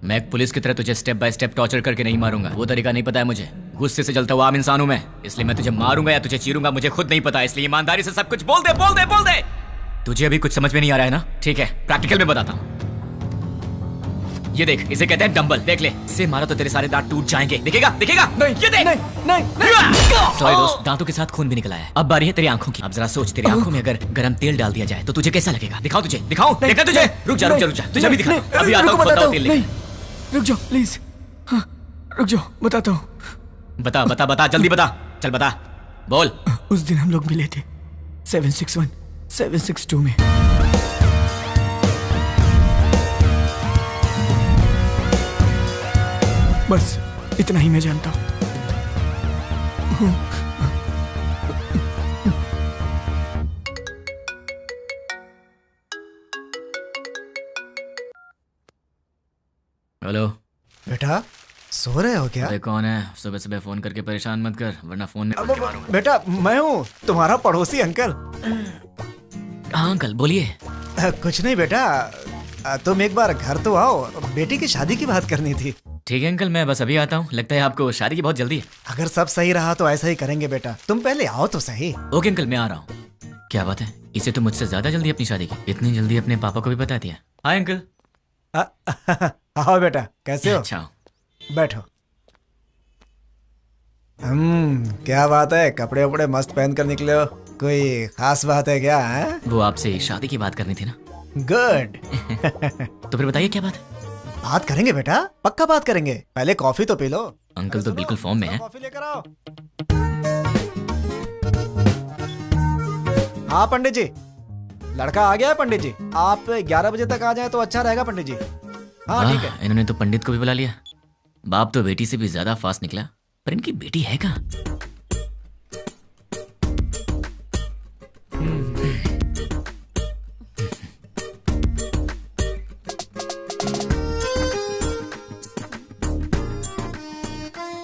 मैं एक पुलिस की तरह तुझे स्टेप बाय स्टेप टॉर्चर करके नहीं मारूंगा, वो तरीका नहीं पता है मुझे। गुस्से से जलता हुआ आम इंसान हूं मैं, इसलिए मैं तुझे मारूंगा या तुझे चीरूंगा मुझे खुद नहीं पता। इसलिए ईमानदारी से सब कुछ बोल दे, बोल दे, बोल दे। तुझे अभी कुछ समझ में नहीं आ रहा है ना? ठीक है, प्रैक्टिकल में बताता हूँ। ये देख, इसे कहते हैं डंबल। देख ले, इससे मारा तो तेरे सारे दांत टूट जाएंगे। दिखेगा? दिखेगा? नहीं, ये देख। नहीं। सॉरी दोस्त, दांतों के साथ खून भी निकला है। अब बारी है तेरी आंखों की। अब जरा सोच, तेरी आंखों में अगर गरम तेल डाल दिया जाए तो तुझे कैसा लगेगा? दिखाओ तुझे, दिखाओ। देखा तुझे? रुक जा, रुक जा, रुक जा, तुझे भी दिखा। अभी आता हूँ, बताओ तेल लेके। रुक जाओ प्लीज। हाँ, रुक जाओ, बताता हूँ। बता बता बता, जल्दी बता। चल बता, बोल। उस दिन हम लोग मिले थे 761 762 में। बस इतना ही मैं जानता हूँ। हेलो बेटा, सो रहे हो क्या? अरे कौन है? सुबह सुबह फोन करके परेशान मत कर, वरना फोन में मारूंगा। बेटा मैं हूँ, तुम्हारा पड़ोसी अंकल। हाँ अंकल, बोलिए। कुछ नहीं बेटा, तुम एक बार घर तो आओ, बेटी की शादी की बात करनी थी। ठीक है अंकल, मैं बस अभी आता हूँ। लगता है आपको शादी की बहुत जल्दी है। अगर सब सही रहा तो ऐसा ही करेंगे बेटा, तुम पहले आओ तो सही। ओके अंकल, मैं आ रहा हूँ। क्या बात है, इसे तो मुझसे ज्यादा जल्दी अपनी शादी की। इतनी जल्दी अपने पापा को भी बता दिया। Hi uncle. आओ बेटा, कैसे हो? अच्छा, बैठो। क्या बात है, कपड़े वपड़े मस्त पहन कर निकले हो, कोई खास बात है क्या? है? वो आपसे शादी की बात करनी थी ना। गुड। तो फिर बताइए क्या बात है? बात करेंगे बेटा, पक्का बात करेंगे। पहले कॉफी तो पी लो। अंकल तो बिल्कुल फॉर्म में है। कॉफी लेकर आओ। हाँ पंडित जी, लड़का आ गया है पंडित जी। आप 11 बजे तक आ जाए तो अच्छा रहेगा पंडित जी। हाँ ठीक है। इन्होंने तो पंडित को भी बुला लिया। बाप तो बेटी से भी ज्यादा फास्ट निकला, पर इनकी बेटी है कहाँ?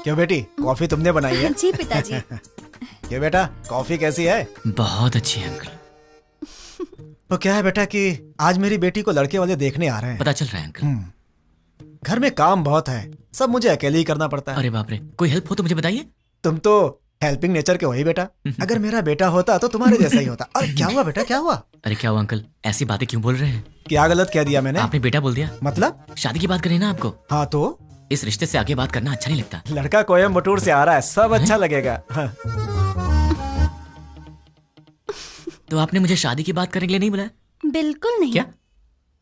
क्यों बेटी, कॉफी तुमने बनाई है? जी पिताजी। क्यों बेटा, कॉफी कैसी है? बहुत अच्छी है अंकल। तो क्या है बेटा कि आज मेरी बेटी को लड़के वाले देखने आ रहे हैं। पता चल रहा है अंकल। घर में काम बहुत है, सब मुझे अकेले ही करना पड़ता है। अरे बाप रे, कोई हेल्प हो तो मुझे बताइए। तुम तो हेल्पिंग नेचर के हो ही बेटा। अगर मेरा बेटा होता तो तुम्हारे जैसा ही होता। अरे क्या हुआ बेटा, क्या हुआ? अरे क्या हुआ अंकल, ऐसी बातें क्यों बोल रहे हैं? क्या गलत कह दिया मैंने? आपने बेटा बोल दिया। मतलब? शादी की बात करें ना आपको। हाँ तो इस रिश्ते से आगे बात करना अच्छा नहीं लगता। लड़का कोयम्बटूर से आ रहा है, सब अच्छा लगेगा। हाँ। तो आपने मुझे शादी की बात करने के लिए नहीं बुलाया? बिल्कुल नहीं। क्या?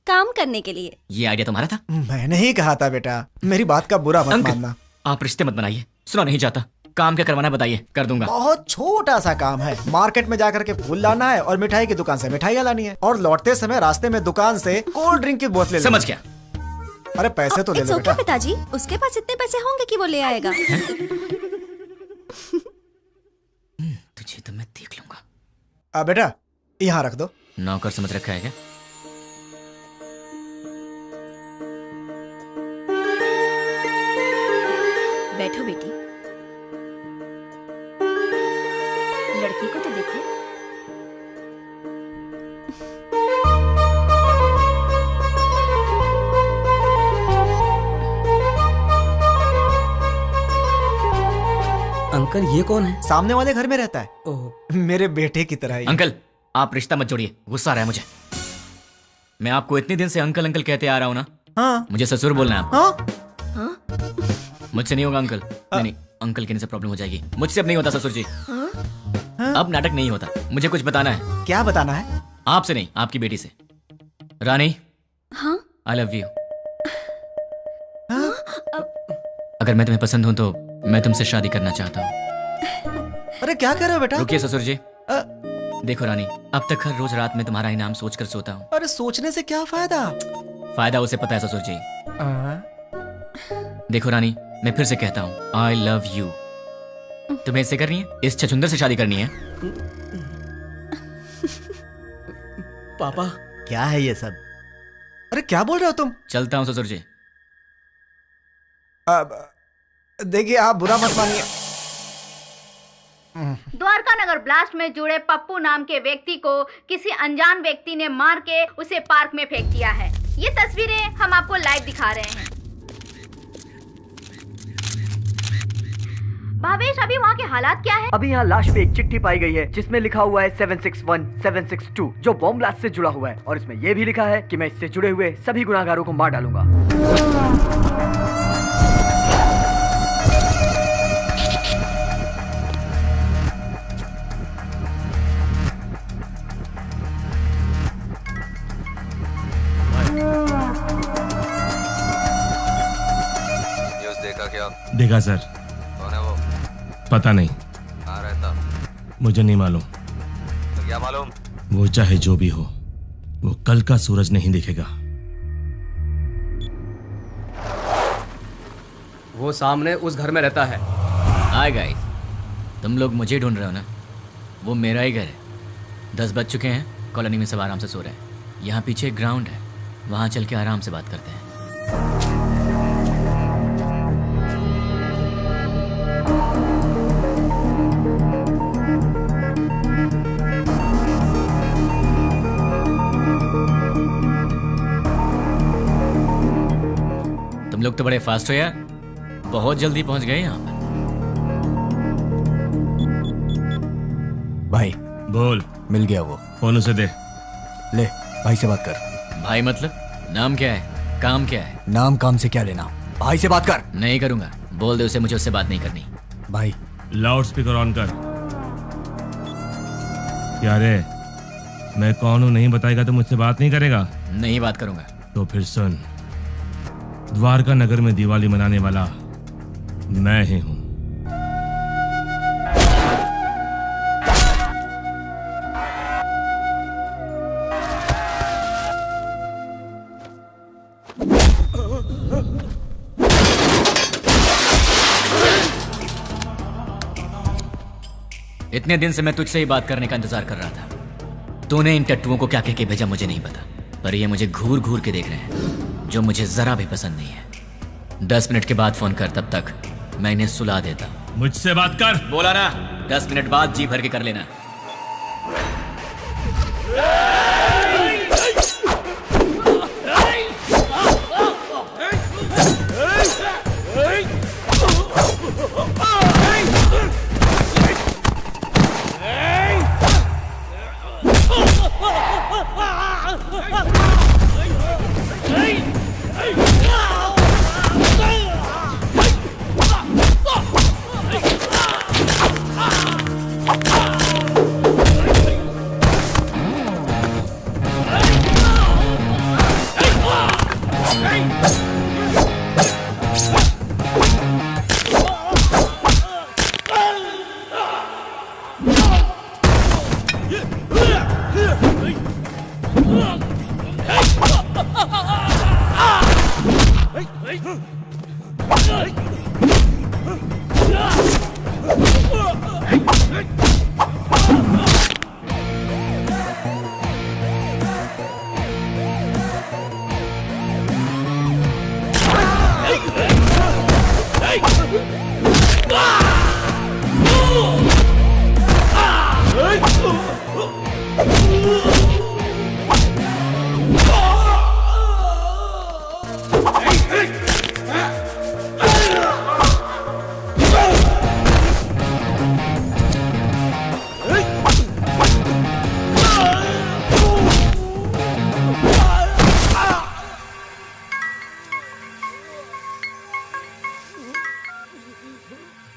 काम करने के लिए। ये आइडिया तुम्हारा था? मैंने ही कहा था बेटा, मेरी बात का बुरा मत मानना। आप रिश्ते मत बनाइए, सुना नहीं चाहता। काम क्या करवाना बताइए, कर दूंगा। बहुत छोटा सा काम है, मार्केट में जाकर के फूल लाना है और मिठाई की दुकान से मिठाइयाँ लानी है, और लौटते समय रास्ते में दुकान से कोल्ड ड्रिंक की बोतलें। समझ गया। अरे पैसे तो ले लो बेटा। पिताजी, उसके पास इतने पैसे होंगे कि वो ले आएगा। तुझे तो मैं देख लूंगा। अब बेटा यहाँ रख दो। नौकर समझ रखा है क्या? बैठो बेटी। लड़की को तो देखो। अंकल ये कौन है? सामने वाले घर में रहता है। ओह, मेरे बेटे की तरह ही। अंकल आप रिश्ता मत जोड़िए, गुस्सा आ रहा है मुझे। मैं आपको इतने दिन से अंकल अंकल कहते आ रहा हूँ ना। हाँ। मुझे ससुर बोलना है आपको। हाँ? मुझसे नहीं होगा अंकल। नहीं, अंकल कहने से प्रॉब्लम हो जाएगी। मुझसे अब नहीं होता ससुर जी। अब नाटक नहीं होता, मुझे कुछ बताना है। क्या बताना है? आपसे नहीं, आपकी बेटी से। रानी। हाँ? I love you. अगर मैं तुम्हें पसंद हूं तो मैं तुमसे शादी करना चाहता हूँ। अरे क्या कर रहे हो बेटा? रुकिए ससुर जी। देखो रानी, अब तक हर रोज रात में तुम्हारा ही नाम सोच कर सोता हूँ। अरे सोचने से क्या फायदा? फायदा उसे पता है ससुर जी। देखो रानी, मैं फिर से कहता हूँ, आई लव यू। तुम्हें इससे करनी है? इस छछुंदर से शादी करनी है? पापा क्या है ये सब? अरे क्या बोल रहे हो तुम? चलता हूँ ससुर जी। देखिए आप बुरा मत मानिए। द्वारका नगर ब्लास्ट में जुड़े पप्पू नाम के व्यक्ति को किसी अनजान व्यक्ति ने मार के उसे पार्क में फेंक दिया है। ये तस्वीरें हम आपको लाइव दिखा रहे हैं। भावेश, अभी वहाँ के हालात क्या है? अभी यहाँ लाश पे एक चिट्ठी पाई गई है जिसमें लिखा हुआ है 761 762 जो बॉम्ब ब्लास्ट से जुड़ा हुआ है, और इसमें यह भी लिखा है कि मैं इससे जुड़े हुए सभी गुनाहगारों को मार डालूंगा। न्यूज़ देखा क्या? देखा सर। कौन है वो? पता नहीं, कहाँ रहता? मुझे नहीं मालूम। तो क्या मालूम? वो चाहे जो भी हो, वो कल का सूरज नहीं दिखेगा। वो सामने उस घर में रहता है। हाय गाइस, तुम लोग मुझे ढूंढ रहे हो ना? वो मेरा ही घर है। 10 बज चुके हैं, कॉलोनी में सब आराम से सो रहे हैं। यहाँ पीछे एक ग्राउंड है, वहाँ चल के आराम से बात करते हैं। तुम लोग तो बड़े फास्ट हो यार, बहुत जल्दी पहुंच गए यहाँ पर। भाई बोल। मिल गया वो। फोन उसे दे। ले भाई से बात कर। भाई मतलब? नाम क्या है, काम क्या है? नाम काम से क्या लेना, भाई से बात कर। नहीं करूंगा, बोल दे उसे मुझे उससे बात नहीं करनी। भाई लाउड स्पीकर ऑन कर। क्या रे, मैं कौन हूँ नहीं बताएगा तो मुझसे बात नहीं करेगा? नहीं बात करूंगा। तो फिर सुन, द्वारका नगर में दिवाली मनाने वाला मैं ही हूँ। इतने दिन से मैं तुझसे ही बात करने का इंतजार कर रहा था। तूने इन टट्टुओं को क्या कह के भेजा मुझे नहीं पता, पर ये मुझे घूर घूर के देख रहे हैं, जो मुझे जरा भी पसंद नहीं है। 10 मिनट के बाद फोन कर, तब तक मैं इन्हें सुला देता। मुझसे बात कर। बोला ना, 10 मिनट बाद जी भर के कर लेना।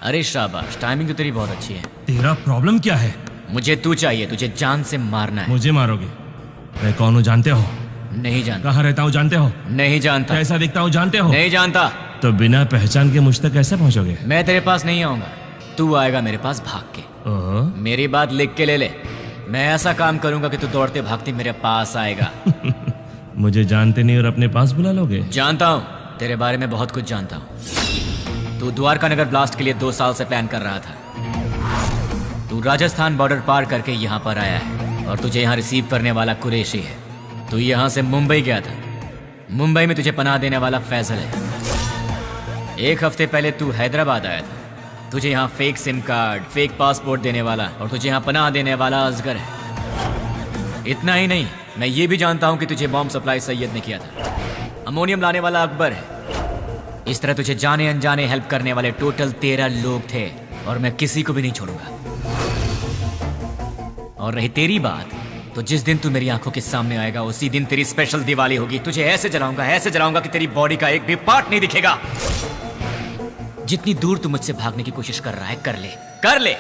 अरे शाबाश, टाइमिंग तो तेरी बहुत अच्छी है। तेरा प्रॉब्लम क्या है? मुझे तू चाहिए, तुझे जान से मारना है। मुझे मारोगे? मैं कौन हूँ जानते हो? नहीं जानता। कहाँ रहता हूँ जानते हो? नहीं जानता। कैसा दिखता हूँ जानते हो? नहीं जानता। तो बिना पहचान के मुझ तक कैसे पहुँचोगे? मैं तेरे पास नहीं आऊंगा, तू आएगा मेरे पास भाग के। मेरी बात लिख के ले ले। मैं ऐसा काम करूंगा कि तू दौड़ते भागते मेरे पास आएगा। मुझे जानते नहीं और अपने पास बुला लोगे? जानता हूँ, तेरे बारे में बहुत कुछ जानता हूँ। तू द्वारका नगर ब्लास्ट के लिए 2 साल से प्लान कर रहा था। तू राजस्थान बॉर्डर पार करके यहाँ पर आया है और तुझे यहाँ रिसीव करने वाला कुरैशी है। तू यहाँ से मुंबई गया था। मुंबई में तुझे पनाह देने वाला फैजल है। 1 हफ्ते पहले तू हैदराबाद आया था। तुझे यहाँ fake SIM card, fake passport देने वाला और तुझे यहाँ पनाह देने वाला असगर है। इतना ही नहीं, मैं ये भी जानता हूँ कि तुझे बॉम्ब सप्लाई सैयद ने किया था। अमोनियम लाने वाला अकबर है। इस तरह तुझे जाने अनजाने हेल्प करने वाले टोटल 13 लोग थे और मैं किसी को भी नहीं छोड़ूंगा। और रही तेरी बात, तो जिस दिन तू मेरी आंखों के सामने आएगा उसी दिन तेरी स्पेशल दिवाली होगी। तुझे ऐसे जलाऊंगा कि तेरी बॉडी का एक भी पार्ट नहीं दिखेगा। जितनी दूर तू मुझसे भागने की कोशिश कर रहा है कर ले,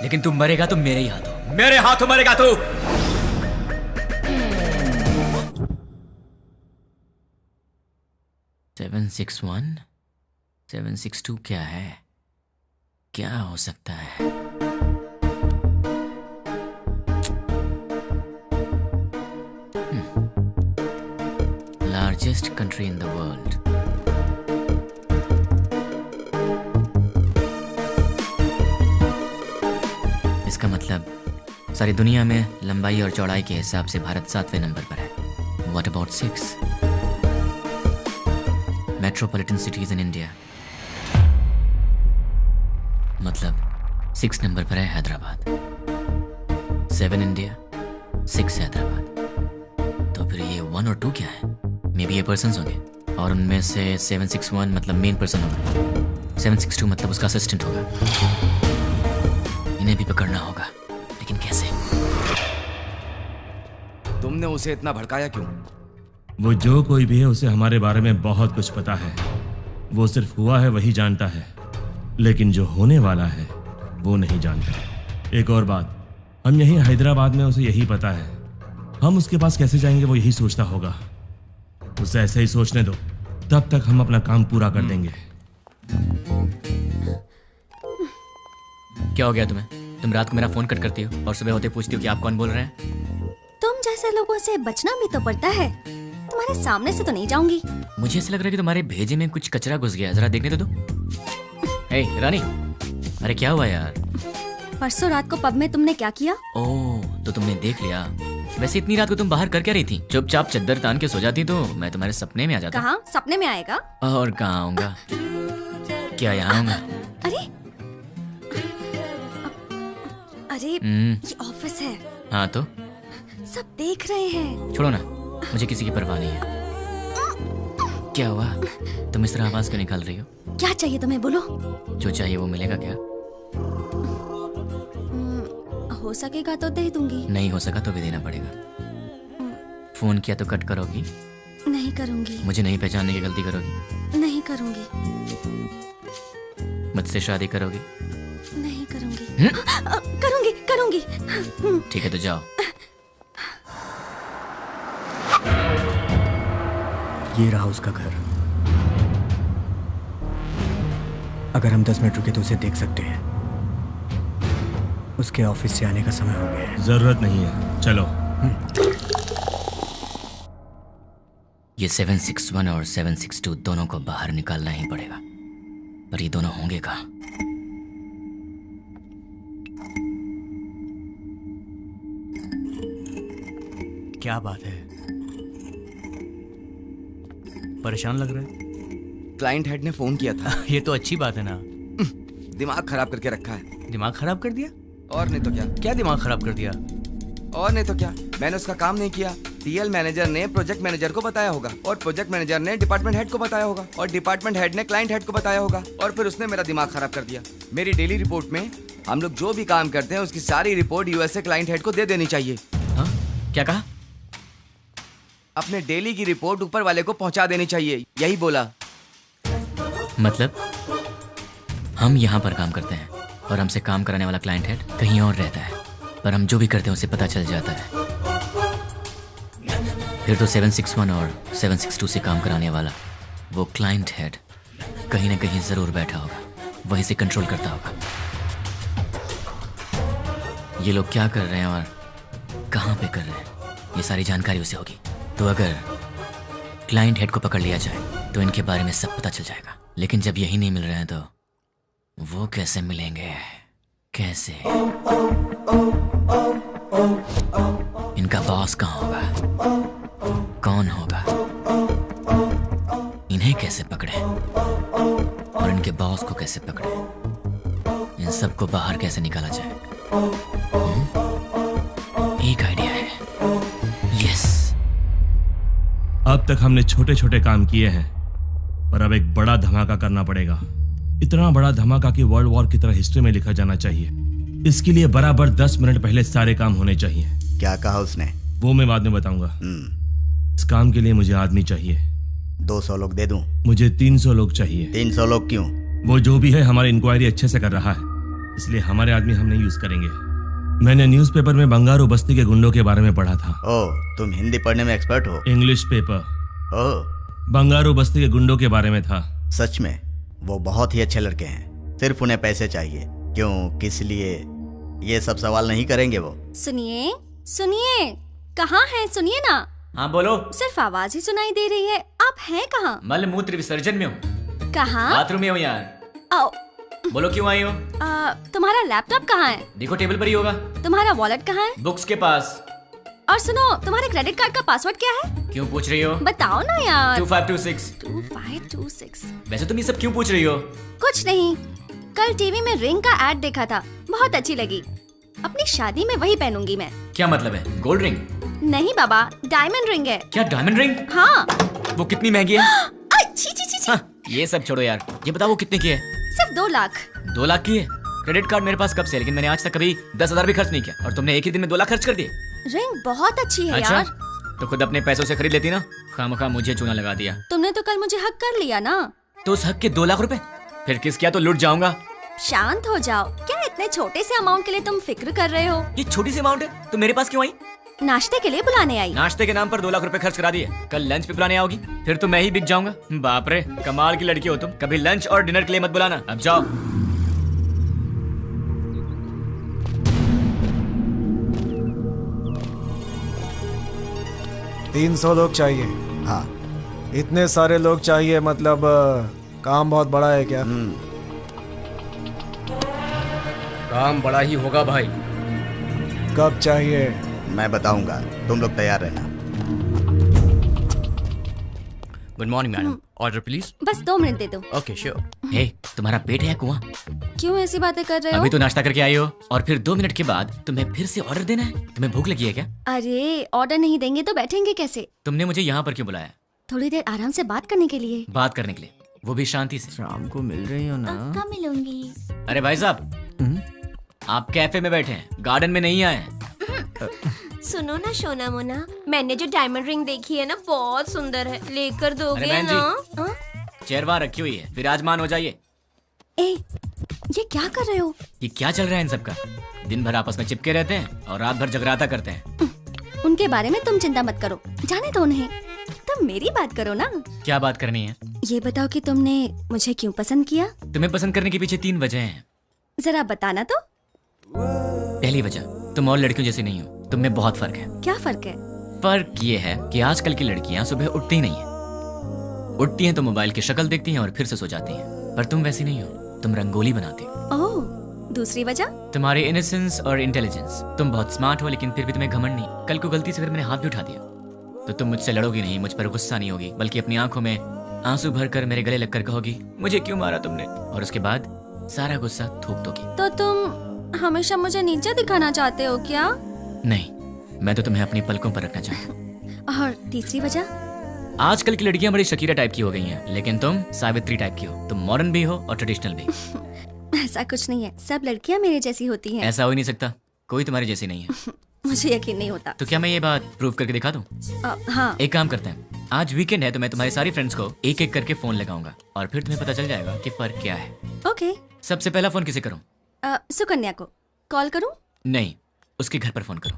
लेकिन तू मरेगा तो मेरे ही हाथों, मेरे हाथों मरेगा तू। सेवन 6-1 762 क्या है? क्या हो सकता है? Largest country in the world. इसका मतलब सारी दुनिया में लंबाई और चौड़ाई के हिसाब से भारत 7वें नंबर पर है। What about 6? Metropolitan cities in India, मतलब 6 नंबर पर है हैदराबाद। 7 इंडिया, 6 हैदराबाद। तो फिर ये 1 और 2 क्या है? मे बी ये पर्सन्स होंगे और उनमें से 761 मतलब मेन पर्सन होगा, 762 मतलब उसका असिस्टेंट होगा। इन्हें भी पकड़ना होगा, लेकिन कैसे? तुमने उसे इतना भड़काया क्यों? वो जो कोई भी है उसे हमारे बारे में बहुत कुछ पता है। वो सिर्फ हुआ है वही जानता है, लेकिन जो होने वाला है वो नहीं जानता। एक और बात, हम यहीं हैदराबाद में उसे यही पता है। हम उसके पास कैसे जाएंगे वो यही सोचता होगा। उसे ऐसे ही सोचने दो, तब तक हम अपना काम पूरा कर देंगे। क्या हो गया तुम्हें? तुम रात को मेरा फोन कट करती हो और सुबह होते पूछती हो कि आप कौन बोल रहे हैं। तुम जैसे लोगों से बचना भी तो पड़ता है। तुम्हारे सामने से तो नहीं जाऊंगी। मुझे ऐसा लग रहा है कि तुम्हारे भेजे में कुछ कचरा घुस गया। जरा देखने दो। हे रानी, अरे क्या हुआ यार? परसों रात को पब में तुमने क्या किया? ओह, तो तुमने देख लिया। वैसे इतनी रात को तुम बाहर कर क्या रही थी? चुपचाप चद्दर तान के सो जाती तो मैं तुम्हारे सपने में आ जाता। कहाँ सपने में आएगा? और कहाँ आऊंगा? क्या यहाँ आऊंगा? अरे अरे हम्म। ये ऑफिस है, हाँ तो सब देख रहे हैं। छोड़ो ना, मुझे किसी की परवाह नहीं है। क्या हुआ? तुम इस तरह आवाज क्यों निकाल रही हो? क्या चाहिए तुम्हें, बोलो। जो चाहिए वो मिलेगा क्या? हो सकेगा तो दे दूंगी, नहीं हो सका तो भी देना पड़ेगा। फोन किया तो कट करोगी? नहीं करूंगी। मुझे नहीं पहचानने की गलती करोगी? नहीं करूंगी। मुझसे शादी करोगी? नहीं करूंगी। करूंगी करूंगी। ठीक है तो जाओ। ये रहा उसका घर। अगर हम 10 मिनट रुके तो उसे देख सकते हैं। उसके ऑफिस से आने का समय हो गया है। जरूरत नहीं है, चलो। ये 761 और 762 दोनों को बाहर निकालना ही पड़ेगा, पर ये दोनों होंगे कहाँ? क्या बात है, परेशान लग रहा है? क्लाइंट हेड ने फोन किया था। ये तो अच्छी बात है ना। दिमाग खराब करके रखा है। दिमाग खराब कर दिया? और नहीं तो क्या। क्या दिमाग खराब कर दिया? और नहीं तो क्या, मैंने उसका काम नहीं किया। टीएल मैनेजर ने प्रोजेक्ट मैनेजर को बताया होगा, और प्रोजेक्ट मैनेजर ने डिपार्टमेंट हेड को बताया होगा, और डिपार्टमेंट हेड ने क्लाइंट हेड को बताया होगा, और फिर उसने मेरा दिमाग खराब कर दिया। मेरी डेली रिपोर्ट में हम लोग जो भी काम करते हैं उसकी सारी रिपोर्ट यूएसए क्लाइंट हेड को दे देनी चाहिए। हाँ? क्या कहा? अपने डेली की रिपोर्ट ऊपर वाले को पहुंचा देनी चाहिए, यही बोला। मतलब हम यहाँ पर काम करते हैं और हमसे काम कराने वाला क्लाइंट हेड कहीं और रहता है, पर हम जो भी करते हैं उसे पता चल जाता है। फिर तो 761 और 762 से काम कराने वाला वो क्लाइंट हेड कहीं ना कहीं जरूर बैठा होगा, वहीं से कंट्रोल करता होगा। ये लोग क्या कर रहे हैं और कहाँ पे कर रहे हैं, ये सारी जानकारी उसे होगी। तो अगर क्लाइंट हेड को पकड़ लिया जाए तो इनके बारे में सब पता चल जाएगा। लेकिन जब यही नहीं मिल रहे हैं तो वो कैसे मिलेंगे? कैसे? इनका बॉस कहाँ होगा? कौन होगा? इन्हें कैसे पकड़े और इनके बॉस को कैसे पकड़े? इन सबको बाहर कैसे निकाला जाए? एक आइडिया है। यस। अब तक हमने छोटे छोटे काम किए हैं, पर अब एक बड़ा धमाका करना पड़ेगा। इतना बड़ा धमाका कि वर्ल्ड वॉर की तरह हिस्ट्री में लिखा जाना चाहिए। इसके लिए बराबर 10 मिनट पहले सारे काम होने चाहिए। क्या कहा उसने? वो मैं बाद में बताऊंगा। इस काम के लिए मुझे आदमी चाहिए। 200 लोग दे दूं? मुझे 300 लोग चाहिए। 300 लोग क्यों? वो जो भी है हमारी इंक्वायरी अच्छे से कर रहा है, इसलिए हमारे आदमी हम नहीं यूज करेंगे। मैंने न्यूज़पेपर में बंगारू बस्ती के गुंडों के बारे में पढ़ा था। ओह, तुम हिंदी पढ़ने में एक्सपर्ट हो? English paper. ओह, बंगारू बस्ती के गुंडों के बारे में था। सच में? वो बहुत ही अच्छे लड़के हैं, सिर्फ उन्हें पैसे चाहिए। क्यों, किस लिए, ये सब सवाल नहीं करेंगे वो। सुनिए सुनिए, कहाँ हैं? सुनिए ना। हाँ बोलो। सिर्फ आवाज ही सुनाई दे रही है, आप हैं कहाँ? मल मूत्र विसर्जन में हूँ। कहाँ? बाथरूम में हूँ यार। आओ। बोलो क्यों आई हो? तुम्हारा लैपटॉप कहाँ है? देखो टेबल पर ही होगा। तुम्हारा वॉलेट कहाँ है? बुक्स के पास। और सुनो, तुम्हारे क्रेडिट कार्ड का पासवर्ड क्या है? क्यों पूछ रही हो? बताओ ना यार। 2526। 2526। वैसे तुम ये सब क्यों पूछ रही हो? कुछ नहीं, कल टीवी में रिंग का एड देखा था, बहुत अच्छी लगी। अपनी शादी में वही पहनूंगी मैं। क्या मतलब है? Gold ring? नहीं बाबा, डायमंड रिंग है। क्या डायमंड रिंग? हाँ। वो कितनी महंगी है? छी छी छी छी। हाँ, ये सब छोड़ो यार, ये बताओ वो कितने की है? सिर्फ 2 लाख। 2 लाख की है? क्रेडिट कार्ड मेरे पास कब से, लेकिन मैंने आज तक कभी 10,000 भी खर्च नहीं किया, और तुमने एक ही दिन में 2 लाख खर्च कर दिए। रिंग बहुत अच्छी है अच्छा? यार। तो खुद अपने पैसों से खरीद लेती ना, खामखा मुझे चूना लगा दिया। तुमने तो कल मुझे हक कर लिया ना। तो उस हक के 2 लाख रुपए फिर किस किया तो लुट जाऊंगा। शांत हो जाओ, क्या इतने छोटे से अमाउंट के लिए तुम फिक्र कर रहे हो? ये छोटी सी अमाउंट है, तो मेरे पास क्यों आई? नाश्ते के लिए बुलाने आई। नाश्ते के नाम पर 2 लाख रुपए खर्च करा दिए, कल लंच पे बुलाने आओगी, फिर तो मैं ही बिक जाऊंगा। बाप रे, कमाल की लड़की हो तुम। कभी लंच और डिनर के लिए मत बुलाना, अब जाओ। तीन 300 लोग चाहिए। हाँ। इतने सारे लोग चाहिए, मतलब काम बहुत बड़ा है क्या? काम बड़ा ही होगा भाई। कब चाहिए? मैं बताऊंगा, तुम लोग तैयार रहना। Good morning madam, order please. बस 2 मिनट दे दो। Okay sure. हे, तुम्हारा पेट है कुआं? क्यों ऐसी बातें कर रहे हो? अभी तो नाश्ता करके आई हो और फिर 2 मिनट के बाद तुम्हें फिर से ऑर्डर देना है? तुम्हें भूख लगी है क्या? अरे ऑर्डर नहीं देंगे तो बैठेंगे कैसे? तुमने मुझे यहाँ पर क्यों बुलाया? थोड़ी देर आराम से बात करने के लिए। बात करने के लिए, वो भी शांति से। शाम को मिल रही हो ना? कब मिलूंगी? अरे भाई साहब, आप कैफे में बैठे हैं, गार्डन में नहीं आए हैं। सुनो ना सोना मोना, मैंने जो डायमंड रिंग देखी है ना बहुत सुंदर है, लेकर दोगे बहन जी, ना? हाँ? चेयर वहाँ रखी हुई है, विराजमान हो जाइए। ए, ये क्या कर रहे हो? ये क्या चल रहा है इन सबका? दिन भर आपस में चिपके रहते हैं और रात भर जगराता करते हैं। उनके बारे में तुम चिंता मत करो, जाने दो उन्हें। तुम मेरी बात करो ना। क्या बात करनी है? ये बताओ कि तुमने मुझे क्यों पसंद किया? तुम्हें पसंद करने के पीछे 3 वजह हैं। जरा बताना तो। पहली वजह, तुम और लड़कियों जैसी नहीं हो, तुम में बहुत फर्क है। क्या फर्क है? फर्क ये है कि आजकल की लड़कियां सुबह उठती ही नहीं है। उठती हैं तो मोबाइल की शक्ल देखती हैं और फिर से सो जाती हैं। पर तुम वैसी नहीं हो, तुम रंगोली बनाती हो। ओह, दूसरी वजह? तुम्हारे इनोसेंस और इंटेलिजेंस। तुम बहुत स्मार्ट हो लेकिन फिर भी तुम्हें घमंड नहीं। कल को गलती से अगर मैंने हाथ भी उठा दिया तो तुम मुझसे लड़ोगी नहीं, मुझ पर गुस्सा नहीं होगी, बल्कि अपनी आंखों में आंसू भरकर मेरे गले लगकर कहोगी मुझे क्यों मारा तुमने, और उसके बाद सारा गुस्सा थूक दोगी। तो तुम हमेशा मुझे नीचे दिखाना चाहते हो क्या? नहीं, मैं तो तुम्हें अपनी पलकों पर रखना चाहता हूँ। और तीसरी वजह? आजकल की लड़कियां बड़ी शकीरा टाइप की हो गई हैं, लेकिन तुम सावित्री टाइप की हो। तुम मॉडर्न भी हो और ट्रेडिशनल भी। ऐसा कुछ नहीं है, सब लड़कियां मेरे जैसी होती हैं। ऐसा हो ही नहीं सकता, कोई तुम्हारी जैसी नहीं है। मुझे यकीन नहीं होता। तो क्या मैं ये बात प्रूव करके दिखा दूं? हाँ। एक काम करते हैं, आज वीकेंड है तो मैं तुम्हारी सारी फ्रेंड्स को एक एक करके फोन लगाऊंगा और फिर तुम्हें पता चल जाएगा कि फर्क क्या है। ओके। सबसे पहला फोन किसे करूं? सुकन्या को कॉल करूं? नहीं, उसके घर पर फोन करो।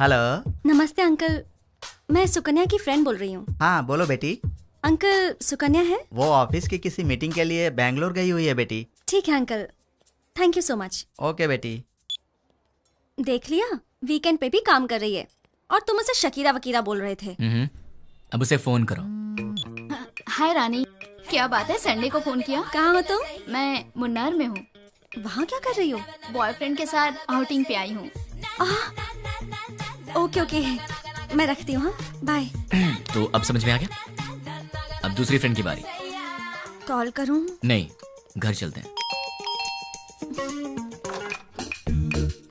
हेलो। नमस्ते अंकल, मैं सुकन्या की फ्रेंड बोल रही हूँ। हाँ बोलो बेटी। अंकल, सुकन्या है? वो ऑफिस की किसी मीटिंग के लिए बैंगलोर गई हुई है बेटी। ठीक है uncle, thank you so much. Okay बेटी। देख लिया, वीकेंड पे भी काम कर रही है और तुम उसे शकीरा वकीरा बोल रहे थे। अब उसे फोन करो। हाय रानी, क्या बात है, संडे को फोन किया? कहाँ हो तुम? मैं मुन्नार में हूँ। वहाँ क्या कर रही हो? बॉयफ्रेंड के साथ आउटिंग पे आई हूँ। ओके ओके, मैं रखती हूँ। हाँ, बाय। तो अब समझ में आ गया? अब दूसरी फ्रेंड की बारी। कॉल करूँ? नहीं, घर चलते हैं।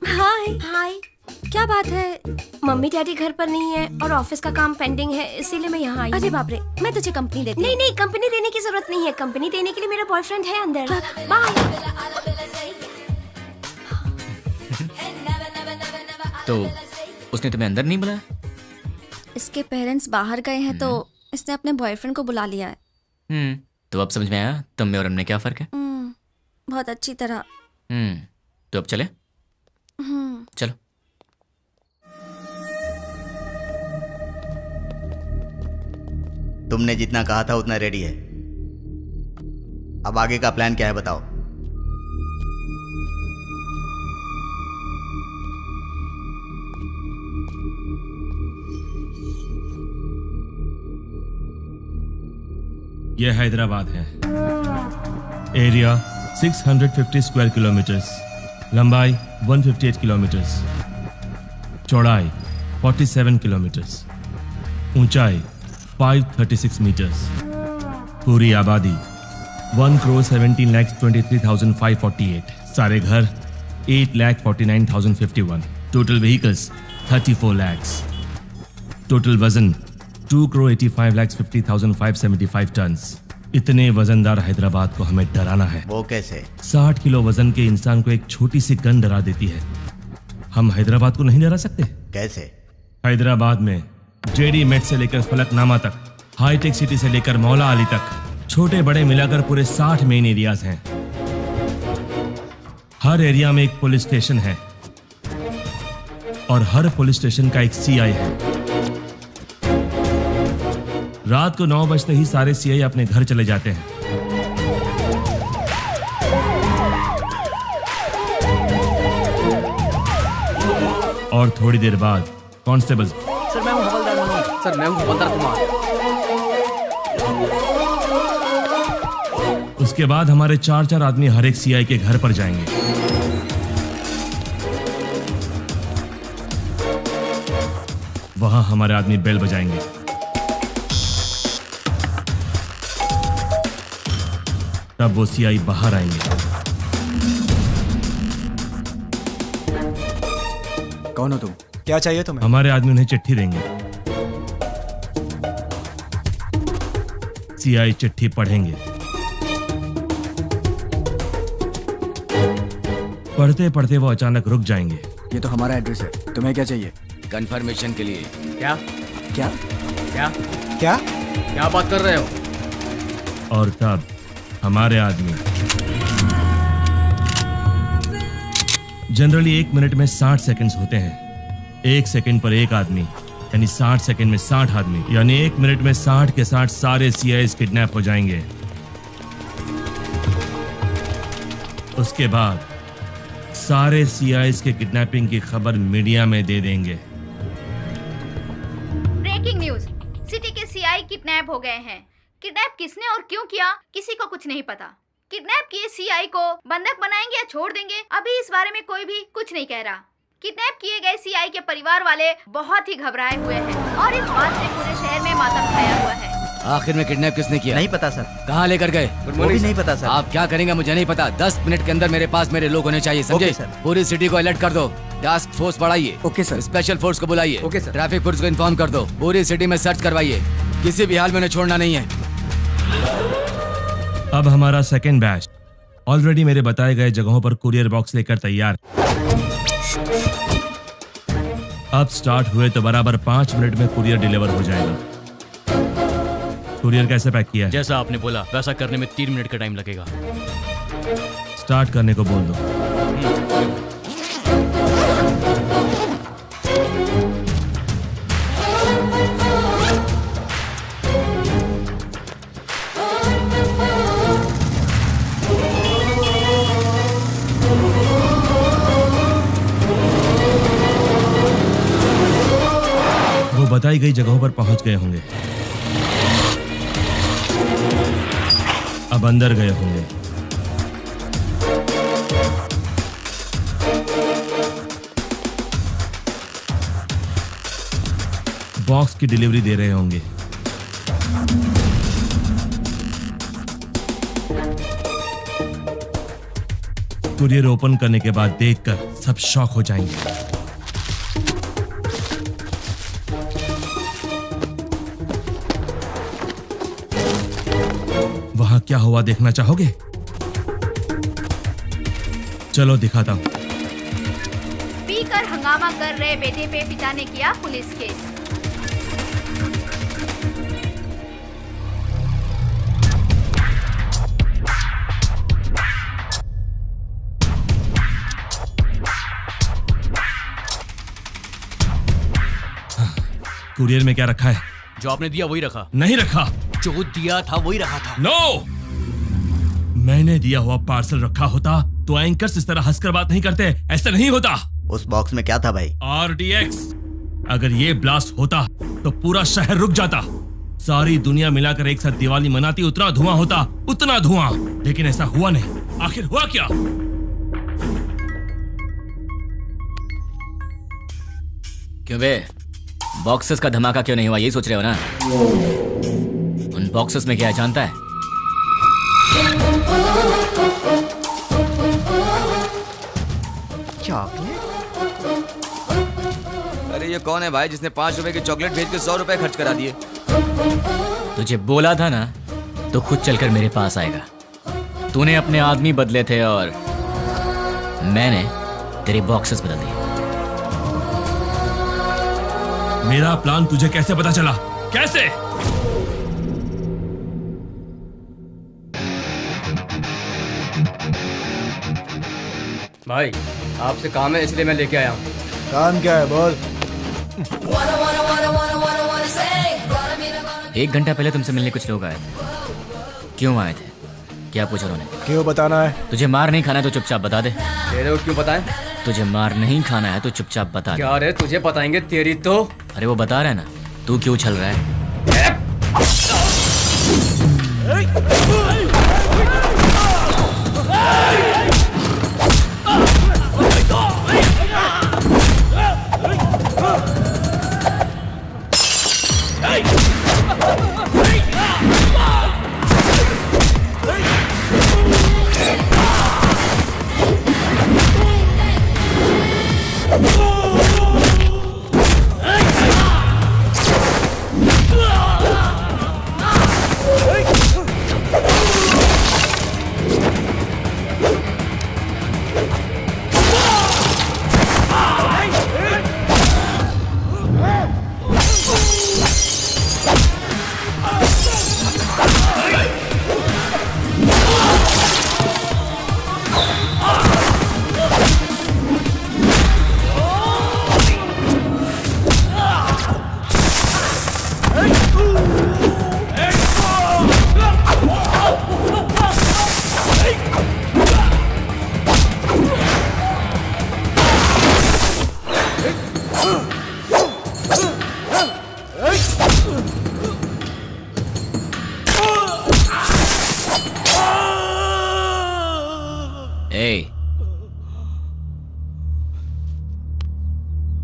हाय। हाय। क्या बात है? मम्मी डैडी घर पर नहीं है और ऑफिस का काम पेंडिंग है, इसीलिए मैं यहाँ आई। अरे बाप रे, मैं तुझे कंपनी देती हूँ। नहीं नहीं, कंपनी देने की जरूरत नहीं है, कंपनी देने के लिए मेरा बॉयफ्रेंड है अंदर। बाय। तो उसने तुम्हें अंदर नहीं बुलाया? इसके पेरेंट्स बाहर गए हैं तो इसने अपने बॉयफ्रेंड को बुला लिया है। तो अब समझ में आया तुम में और हमने क्या फर्क है? बहुत अच्छी तरह। तो अब चले? चलो। तुमने जितना कहा था उतना रेडी है। अब आगे का प्लान क्या है बताओ। यह हैदराबाद है। एरिया 650 स्क्वायर किलोमीटर्स, लंबाई 158 किलोमीटर्स, चौड़ाई 47 किलोमीटर्स, ऊंचाई 536 मीटर्स, पूरी आबादी 1,17,23,548, सारे घर 8,49,051, टोटल व्हीकल्स 34 lakhs, टोटल वजन 2,85,50,575 टन्स। इतने वजनदार हैदराबाद को हमें डराना है। वो कैसे? 60 किलो वजन के इंसान को एक छोटी सी गन डरा देती है। हम हैदराबाद को नहीं डरा सकते? कैसे? हैदराबाद में जेडी मेट से लेकर फलकनामा तक, हाईटेक सिटी से लेकर मौला अली तक, छोटे बड़े मिलाकर पूरे 60 मेन एरियाज हैं। हर एरिया में एक पुलिस स्टेशन है और हर पुलिस स्टेशन का एक सीआई है। रात को 9 बजते ही सारे सीआई अपने घर चले जाते हैं। और थोड़ी देर बाद कांस्टेबल। सर मैं हूं हवलदार मनोज। सर मैं हूं हवलदार कुमार। उसके बाद हमारे 4 आदमी हर एक सीआई के घर पर जाएंगे। वहां हमारे आदमी बेल बजाएंगे। अब वो सीआई बाहर आएंगे। कौन हो तुम? क्या चाहिए तुम्हें? हमारे आदमी उन्हें चिट्ठी देंगे। सीआई चिट्ठी पढ़ेंगे। पढ़ते पढ़ते वो अचानक रुक जाएंगे। ये तो हमारा एड्रेस है, तुम्हें क्या चाहिए? कंफर्मेशन के लिए। क्या क्या क्या क्या क्या बात कर रहे हो? और तब हमारे आदमी जनरली 1 मिनट में 60 सेकंड्स होते हैं। 1 सेकंड पर एक आदमी यानी 60 सेकंड में 60 आदमी, यानी 1 मिनट में 60 के 60 सारे सीआईएस किडनैप हो जाएंगे। उसके बाद सारे सीआईएस के किडनैपिंग की खबर मीडिया में दे देंगे। ब्रेकिंग न्यूज, सिटी के सीआई किडनैप हो गए हैं। किडनैप किसने और क्यों किया किसी को कुछ नहीं पता। किडनैप किए सीआई को बंधक बनाएंगे या छोड़ देंगे, अभी इस बारे में कोई भी कुछ नहीं कह रहा। किडनैप किए गए सीआई के परिवार वाले बहुत ही घबराए हुए हैं और इस बात से पूरे शहर में मातम छाया हुआ है। आखिर में किडनैप किसने किया? नहीं पता सर। कहाँ लेकर गए? वो भी नहीं पता सर। आप क्या करेंगे मुझे नहीं पता। 10 मिनट के अंदर मेरे पास मेरे लोग होने चाहिए, समझे? Okay sir. पूरी सिटी को अलर्ट कर दो। टास्क फोर्स बढ़ाइए। Okay sir. स्पेशल फोर्स को बुलाइए। Okay sir. ट्रैफिक पुलिस को इन्फॉर्म कर दो। पूरी सिटी में सर्च करवाइए, किसी भी हाल में उन्हें छोड़ना नहीं है। अब हमारा सेकेंड बैच ऑलरेडी मेरे बताए गए जगहों पर कुरियर बॉक्स लेकर तैयार। अब स्टार्ट हुए तो बराबर 5 मिनट में कुरियर डिलीवर हो जाएगा। कुरियर कैसे पैक किया है? जैसा आपने बोला वैसा करने में 3 मिनट का टाइम लगेगा। स्टार्ट करने को बोल दो। वो बताई गई जगहों पर पहुंच गए होंगे। अब अंदर गए होंगे। बॉक्स की डिलीवरी दे रहे होंगे। कुरियर ओपन करने के बाद देखकर सब शॉक हो जाएंगे। वहां क्या हुआ देखना चाहोगे? चलो दिखाता हूं। पीकर हंगामा कर रहे बेटे पे पिता ने किया पुलिस केस। कुरियर में क्या रखा है? जो आपने दिया वही रखा। नहीं रखा। जो दिया था वही रखा था। नो! मैंने दिया हुआ पार्सल रखा होता तो एंकर्स इस तरह हंसकर बात नहीं करते, ऐसा नहीं होता। उस बॉक्स में क्या था भाई? RDX। अगर ये ब्लास्ट होता तो पूरा शहर रुक जाता। सारी दुनिया मिलाकर एक साथ दिवाली मनाती, उतना धुआं होता, उतना धुआं। लेकिन ऐसा हुआ नहीं। आखिर हुआ क्या? क्यों बे, बॉक्सेस का धमाका क्यों नहीं हुआ, यही सोच रहे हो ना? उन बॉक्सेस में क्या है जानता है? चॉकलेट? अरे ये कौन है भाई जिसने 5 रुपए की चॉकलेट भेज के 100 रुपए खर्च करा दिए? तुझे बोला था ना तो खुद चलकर मेरे पास आएगा। तूने अपने आदमी बदले थे और मैंने तेरे बॉक्सेस बदल दिए। मेरा प्लान तुझे कैसे पता चला? कैसे? भाई आपसे काम है इसलिए मैं लेके आया हूँ। काम क्या है बोल? 1 घंटा पहले तुमसे मिलने कुछ लोग आए थे। क्यों आए थे? क्या पूछा उन्होंने? क्यों बताना है? तुझे मार नहीं खाना है तो चुपचाप बता दे। तेरे को क्यों बताएं? तुझे मार नहीं खाना है तो चुपचाप बता दे। क्या रे तुझे बताएंगे तेरी तो। अरे वो बता रहा है ना, तू क्यों छल रहा है?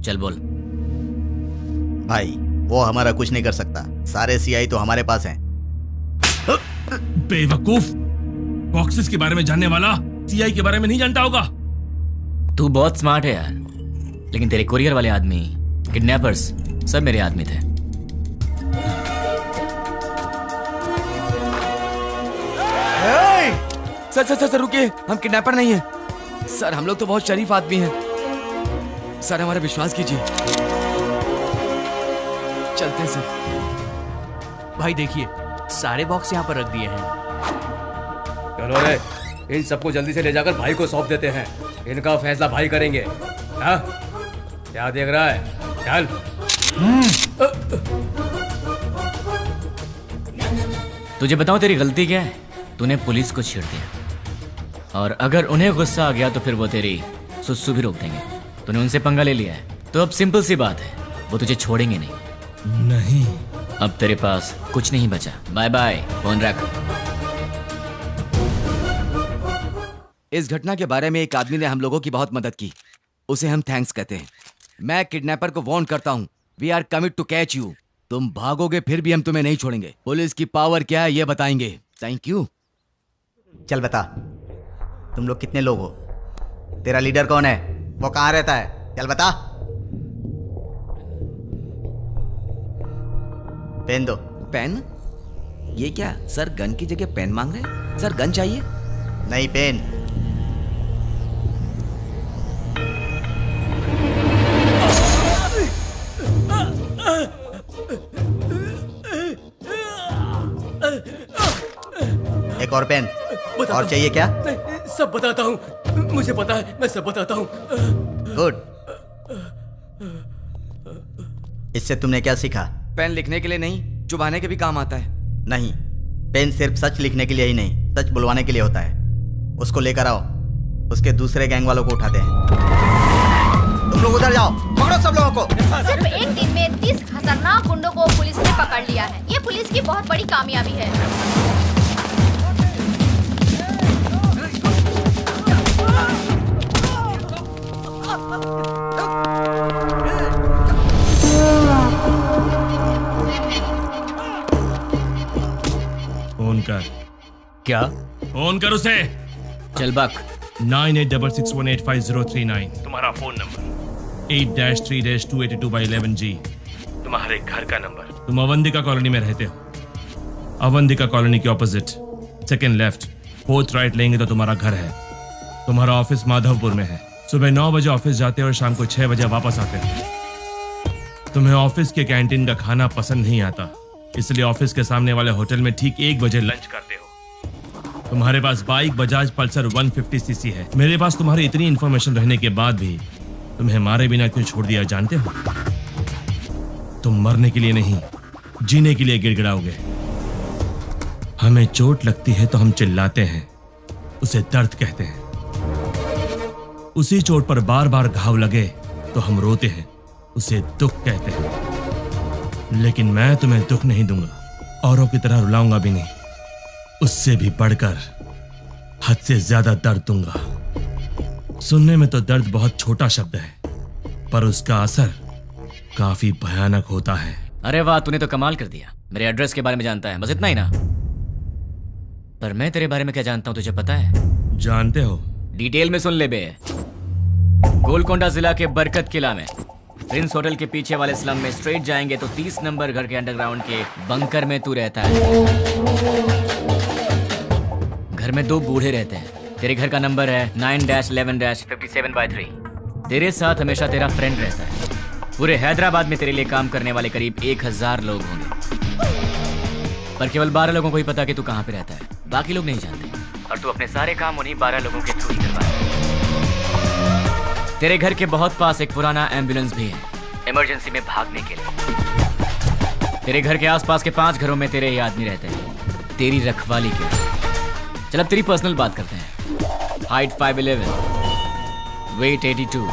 चल बोल। भाई वो हमारा कुछ नहीं कर सकता, सारे सीआई तो हमारे पास हैं। बेवकूफ, बॉक्सेस के बारे में जानने वाला सीआई के बारे में नहीं जानता होगा। तू बहुत स्मार्ट है यार, लेकिन तेरे कुरियर वाले आदमी, किडनैपर्स सब मेरे आदमी थे। सर सर सर रुकिए, हम किडनैपर नहीं हैं सर, हम लोग तो बहुत शरीफ आदमी हैं सर, हमारा विश्वास कीजिए। चलते हैं सर। भाई देखिए, सारे बॉक्स यहाँ पर रख दिए हैं। चलो रे, इन सबको जल्दी से ले जाकर भाई को सौंप देते हैं, इनका फैसला भाई करेंगे। हाँ? क्या देख रहा है? चल। तुझे बताऊं तेरी गलती क्या है? तूने पुलिस को छेड़ दिया, और अगर उन्हें गुस्सा आ गया तो फिर वो तेरी सुसु भी रोक देंगे। तूने उनसे पंगा ले लिया है, तो अब सिंपल सी बात है, वो तुझे छोड़ेंगे नहीं। नहीं, अब तेरे पास कुछ नहीं बचा। बाय बाय, फोन रख। इस घटना के बारे में एक आदमी ने हम लोगों की बहुत मदद की, उसे हम थैंक्स कहते हैं। मैं किडनैपर को वार्न करता हूँ, we are commit to catch you. तुम भागोगे फिर भी हम तुम्हें नहीं छोड़ेंगे। पुलिस की पावर क्या है ये बताएंगे। Thank you. चल बता, तुम लोग कितने लोग हो? तेरा लीडर कौन है? वो कहाँ रहता है? चल बता। पेन दो। पेन? ये क्या सर, गन की जगह पेन मांग रहे हैं? सर गन चाहिए? नहीं, पेन। एक और पेन। और चाहिए क्या? सब बताता हूँ, मुझे पता है, मैं सब बताता हूँ। गुड। इससे तुमने क्या सीखा? पेन लिखने के लिए नहीं, चुभाने के भी काम आता है। नहीं, पेन सिर्फ सच लिखने के लिए ही नहीं, सच बुलवाने के लिए होता है। उसको लेकर आओ, उसके दूसरे गैंग वालों को उठाते हैं। तुम लोग उधर जाओ, पकड़ो सब लोगों को। सिर्फ एक दिन में 30 खतरनाक गुंडों को पुलिस ने पकड़ लिया है। ये पुलिस की बहुत बड़ी कामयाबी है। फोन कर। क्या? फोन कर उसे। चल बक। 9866185039 तुम्हारा फोन नंबर। 8-3-282/11G तुम्हारे घर का नंबर। तुम अवंतिका कॉलोनी में रहते हो। अवंतिका कॉलोनी के opposite, second left, fourth right लेंगे तो तुम्हारा घर है। तुम्हारा ऑफिस माधवपुर में है। सुबह 9 बजे ऑफिस जाते हो और शाम को 6 बजे वापस आते हो। तुम्हें ऑफिस के कैंटीन का खाना पसंद नहीं आता, इसलिए ऑफिस के सामने वाले होटल में ठीक 1 बजे लंच करते हो। तुम्हारे पास बाइक बजाज पल्सर 150cc है। मेरे पास तुम्हारी इतनी इंफॉर्मेशन रहने के बाद भी तुम्हें मारे बिना क्यों छोड़ दिया जानते हो? तुम मरने के लिए नहीं, जीने के लिए गिड़गिड़ाओगे। हमें चोट लगती है तो हम चिल्लाते हैं, उसे दर्द कहते हैं। उसी चोट पर बार बार घाव लगे तो हम रोते हैं, उसे दुख कहते हैं। लेकिन मैं तुम्हें दुख नहीं दूंगा, औरों की तरह रुलाऊंगा भी नहीं। उससे भी बढ़कर हद से ज्यादा दर्द दूंगा। सुनने में तो दर्द बहुत छोटा शब्द है, पर उसका असर काफी भयानक होता है। अरे वाह, तूने तो कमाल कर दिया। मेरे एड्रेस के बारे में जानता है, बस इतना ही ना? पर मैं तेरे बारे में क्या जानता हूं तुझे पता है? जानते हो? डिटेल में सुन ले बे। गोलकोंडा जिला के बरकत किला में प्रिंस होटल के पीछे वाले स्लम में स्ट्रेट जाएंगे तो 30 नंबर घर के अंडरग्राउंड के बंकर में तू रहता है। घर में 2 बूढ़े रहते हैं। तेरे घर का नंबर है 9-11-57/3। तेरे साथ हमेशा तेरा फ्रेंड रहता है। पूरे हैदराबाद में तेरे लिए काम करने वाले करीब 1000 लोग होंगे, पर केवल 12 लोगों को ही पता कि तू कहाँ पे रहता है, बाकी लोग नहीं जानते। और तू अपने सारे काम उन्हीं 12 लोगों के थ्रू ही करवाता है। तेरे घर के बहुत पास एक पुराना एम्बुलेंस भी है, इमरजेंसी में भागने के लिए। तेरे घर के आसपास के 5 घरों में तेरे ही आदमी रहते हैं, तेरी रखवाली के लिए। चल अब तेरी पर्सनल बात करते हैं। Height 5'11", weight 82,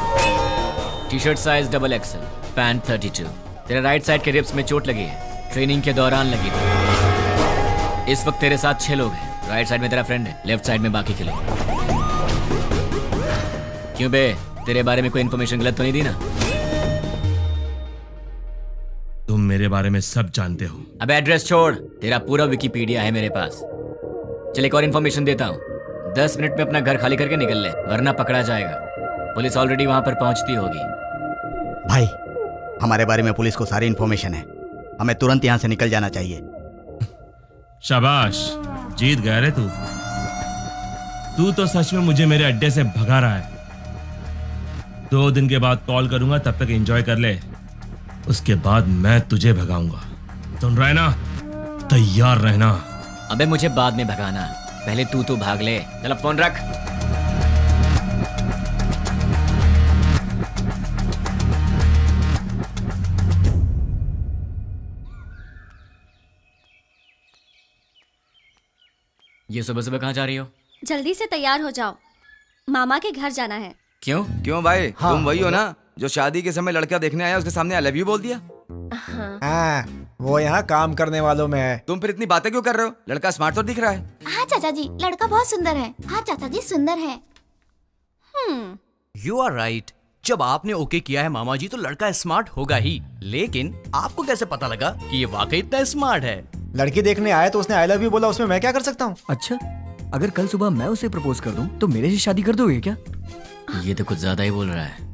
T-shirt size XXL, pant 32। तेरे राइट साइड के रिब्स में चोट लगी है, ट्रेनिंग के दौरान लगी थी। इस वक्त तेरे साथ 6 लोग हैं। राइट साइड में तेरा फ्रेंड है, लेफ्ट साइड में बाकी के लोग। क्यों बे, तेरे बारे में कोई इन्फॉर्मेशन गलत तो नहीं दी ना? तुम मेरे बारे में सब जानते हो। अबे एड्रेस छोड़, तेरा पूरा विकिपीडिया है मेरे पास। चल एक और इन्फॉर्मेशन देता हूँ, 10 मिनट में अपना घर खाली करके निकल ले, वरना पकड़ा जाएगा। पुलिस ऑलरेडी वहां पर पहुंचती होगी। भाई, हमारे बारे में पुलिस को सारी इन्फॉर्मेशन है, हमें तुरंत यहाँ से निकल जाना चाहिए। शाबाश, जीत गया रे तू। तू तो सच में मुझे मेरे अड्डे से भगा रहा है। 2 दिन के बाद कॉल करूंगा, तब तक एंजॉय कर ले, उसके बाद मैं तुझे भगाऊंगा। सुन रहा है ना? तैयार रहना। अबे मुझे बाद में भगाना, पहले तू तो भाग ले। चल अब फोन रख। ये सुबह सुबह कहाँ जा रही हो? जल्दी से तैयार हो जाओ, मामा के घर जाना है। क्यों? क्यों भाई? तुम वही हो ना जो शादी के समय लड़का देखने आया, उसके सामने आई लव यू बोल दिया? वो यहाँ काम करने वालों में है। तुम फिर इतनी बातें क्यों कर रहे हो? लड़का स्मार्ट तो दिख रहा है। हाँ चाचा जी, लड़का बहुत सुंदर है। हाँ चाचा जी, सुंदर है। You are right. जब आपने ओके किया है मामा जी, तो लड़का स्मार्ट होगा ही। लेकिन आपको कैसे पता लगा कि ये वाकई इतना स्मार्ट है? लड़की देखने आए तो उसने आई लव यू बोला, उसमें मैं क्या कर सकता हूँ? अच्छा, अगर कल सुबह मैं उसे प्रपोज कर दूं तो मेरे से शादी कर दोगे क्या? ये तो कुछ ज्यादा ही बोल रहा है।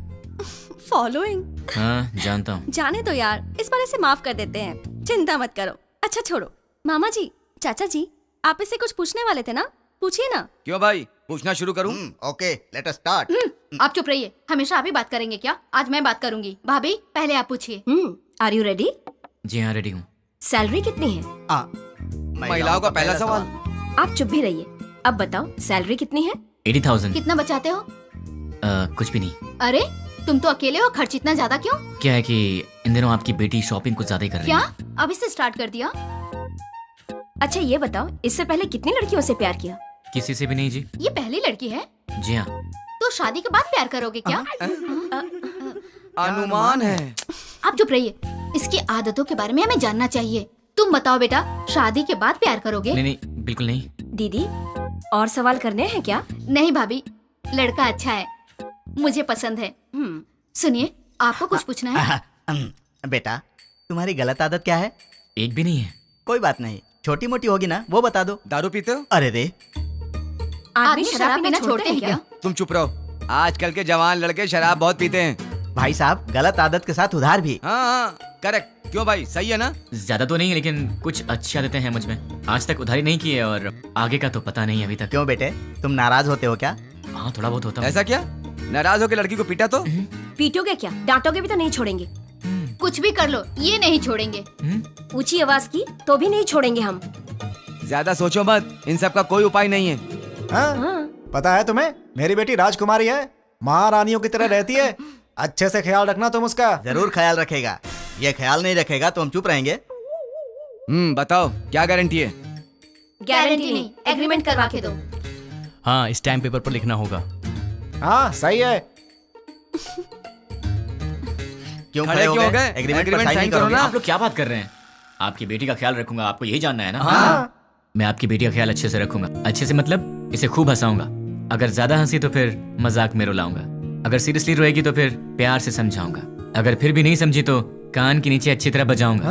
फॉलोइंग। हाँ जानता हूँ। जाने दो यार, इस बार इसे माफ कर देते हैं, चिंता मत करो। अच्छा छोड़ो, मामा जी, चाचा जी, आप इससे कुछ पूछने वाले थे ना, पूछिए ना। क्यों भाई, पूछना शुरू करूं? Okay, let us start. आप चुप रहिए, हमेशा आप ही बात करेंगे क्या? आज मैं बात करूंगी। भाभी पहले आप पूछिए। Are you ready? जी हाँ, रेडी हूँ। सैलरी कितनी है? महिलाओं का पहला सवाल। आप चुप भी रहिए। अब बताओ, सैलरी कितनी है? 80,000। कितना बचाते हो? कुछ भी नहीं। अरे तुम तो अकेले हो, खर्च इतना ज्यादा क्यों? क्या है कि इन दिनों आपकी बेटी शॉपिंग कुछ ज्यादा ही कर रही क्या? है। अभी से स्टार्ट कर दिया? अच्छा ये बताओ, इससे पहले कितनी लड़कियों से प्यार किया? किसी से भी नहीं जी। ये पहली लड़की है? जी हाँ। तो शादी के बाद प्यार करोगे क्या? अनुमान है। आप चुप रहिए, इसकी आदतों के बारे में हमें जानना चाहिए। तुम बताओ बेटा, शादी के बाद प्यार करोगे? नहीं नहीं, बिल्कुल नहीं। दीदी, और सवाल करने हैं क्या? नहीं भाभी, लड़का अच्छा है, मुझे पसंद है। सुनिए, आपको कुछ पूछना है? बेटा, तुम्हारी गलत आदत क्या है? एक भी नहीं है। कोई बात नहीं, छोटी मोटी होगी ना, वो बता दो। दारू पीते हो? अरे रे, आदमी शराब पीना छोड़ते हैं क्या? तुम चुप रहो, आजकल के जवान लड़के शराब बहुत पीते हैं। भाई साहब, गलत आदत के साथ उधार भी। हाँ, करेक्ट। क्यों भाई, सही है ना? ज्यादा तो नहीं, लेकिन कुछ अच्छी आदतें हैं मुझ में। आज तक उधारी नहीं की है और आगे का तो पता नहीं अभी तक। क्यों बेटे, तुम नाराज होते हो क्या? हाँ, थोड़ा बहुत होता है। ऐसा क्या? नाराज होकर लड़की को पीटा तो? पीटोगे क्या? डांटोगे भी तो नहीं छोड़ेंगे। कुछ भी कर लो, ये नहीं छोड़ेंगे। ऊंची आवाज की तो भी नहीं छोड़ेंगे हम। ज्यादा सोचो मत, इन सब का कोई उपाय नहीं है। हाँ? पता है तुम्हें, मेरी बेटी राजकुमारी है, महारानियों की तरह रहती है। अच्छे से ख्याल रखना तुम उसका। जरूर ख्याल रखेगा, ये ख्याल नहीं रखेगा तो हम चुप रहेंगे। बताओ क्या गारंटी है? गारंटी नहीं, एग्रीमेंट करवा के दो। हाँ, स्टैम्प पेपर पर लिखना होगा। हाँ सही है। क्यों खड़े हो गए? एग्रीमेंट पर साइन करो ना। आप लोग क्या बात कर रहे हैं? आपकी बेटी का ख्याल रखूंगा, आपको यही जानना है ना? हाँ। मैं आपकी बेटी का ख्याल अच्छे से रखूंगा। अच्छे से मतलब इसे खूब हंसाऊंगा। अगर ज्यादा हंसी तो फिर मजाक में रुलाऊंगा। अगर सीरियसली रोएगी तो फिर प्यार से समझाऊंगा। अगर फिर भी नहीं समझी तो कान के नीचे अच्छी तरह बजाऊंगा।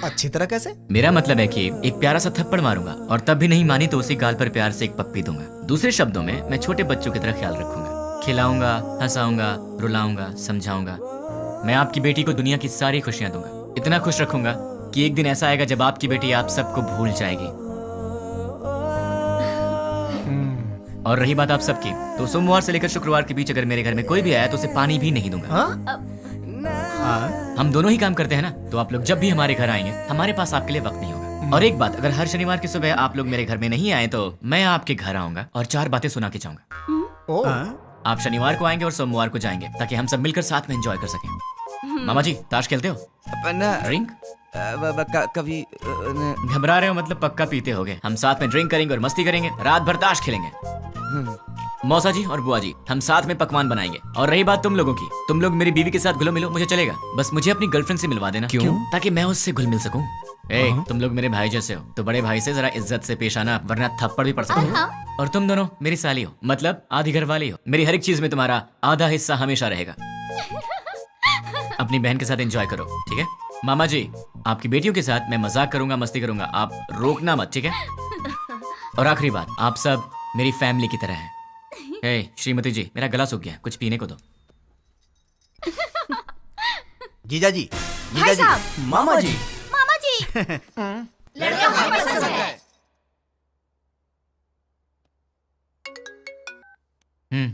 अच्छी तरह कैसे? मेरा मतलब है कि एक प्यारा सा थप्पड़ मारूंगा और तब भी नहीं मानी तो उसी गाल पर प्यार से एक पप्पी दूंगा। दूसरे शब्दों में, मैं छोटे बच्चों की तरह ख्याल रखूंगा, खिलाऊंगा, हंसाऊंगा, रुलाऊंगा, समझाऊंगा। मैं आपकी बेटी को दुनिया की सारी खुशियां दूंगा। इतना खुश रखूंगा कि एक दिन ऐसा आएगा जब आपकी बेटी आप सबको भूल जाएगी। और रही बात आप सबकी, तो सोमवार से लेकर शुक्रवार के बीच अगर मेरे घर में कोई भी आया तो उसे पानी भी नहीं दूंगा। हम दोनों ही काम करते हैं ना, तो आप लोग जब भी हमारे घर आएंगे हमारे पास आपके लिए वक्त नहीं होगा। और एक बात, अगर हर शनिवार की सुबह आप लोग मेरे घर में नहीं आए तो मैं आपके घर आऊंगा और 4 बातें सुना के जाऊंगा। आप शनिवार को आएंगे और सोमवार को जाएंगे ताकि हम सब मिलकर साथ में एंजॉय कर सकें। मामा जी, ताश खेलते हो? ड्रिंक? कभी घबरा रहे हो मतलब पक्का पीते होगे। हम साथ में ड्रिंक करेंगे और मस्ती करेंगे, रात भर ताश खेलेंगे। मौसा जी और बुआ जी, हम साथ में पकवान बनाएंगे। और रही बात तुम लोगों की, तुम लोग मेरी बीवी के साथ घुलो मिलो, मुझे चलेगा, बस मुझे अपनी गर्लफ्रेंड से मिलवा देना। क्यों? ताकि मैं उससे घुल मिल सकूं। तुम लोग मेरे भाई जैसे हो तो बड़े भाई से जरा इज्जत से पेश आना, वरना थप्पड़ भी पड़ सकता है। और तुम दोनों मेरी साली हो, मतलब आधी घर वाली हो। मेरी हर एक चीज में तुम्हारा आधा हिस्सा हमेशा रहेगा। अपनी बहन के साथ एंजॉय करो, ठीक है? मामा जी, आपकी बेटियों के साथ मैं मजाक करूंगा, मस्ती करूंगा, आप रोकना मत, ठीक है? और आखिरी बात, आप सब मेरी फैमिली की तरह हैं। श्रीमती जी, मेरा गला सूख गया, कुछ पीने को दो। जीजा जी, भाई साहब, मामा जी, मामा जी लड़का हमें पसंद है।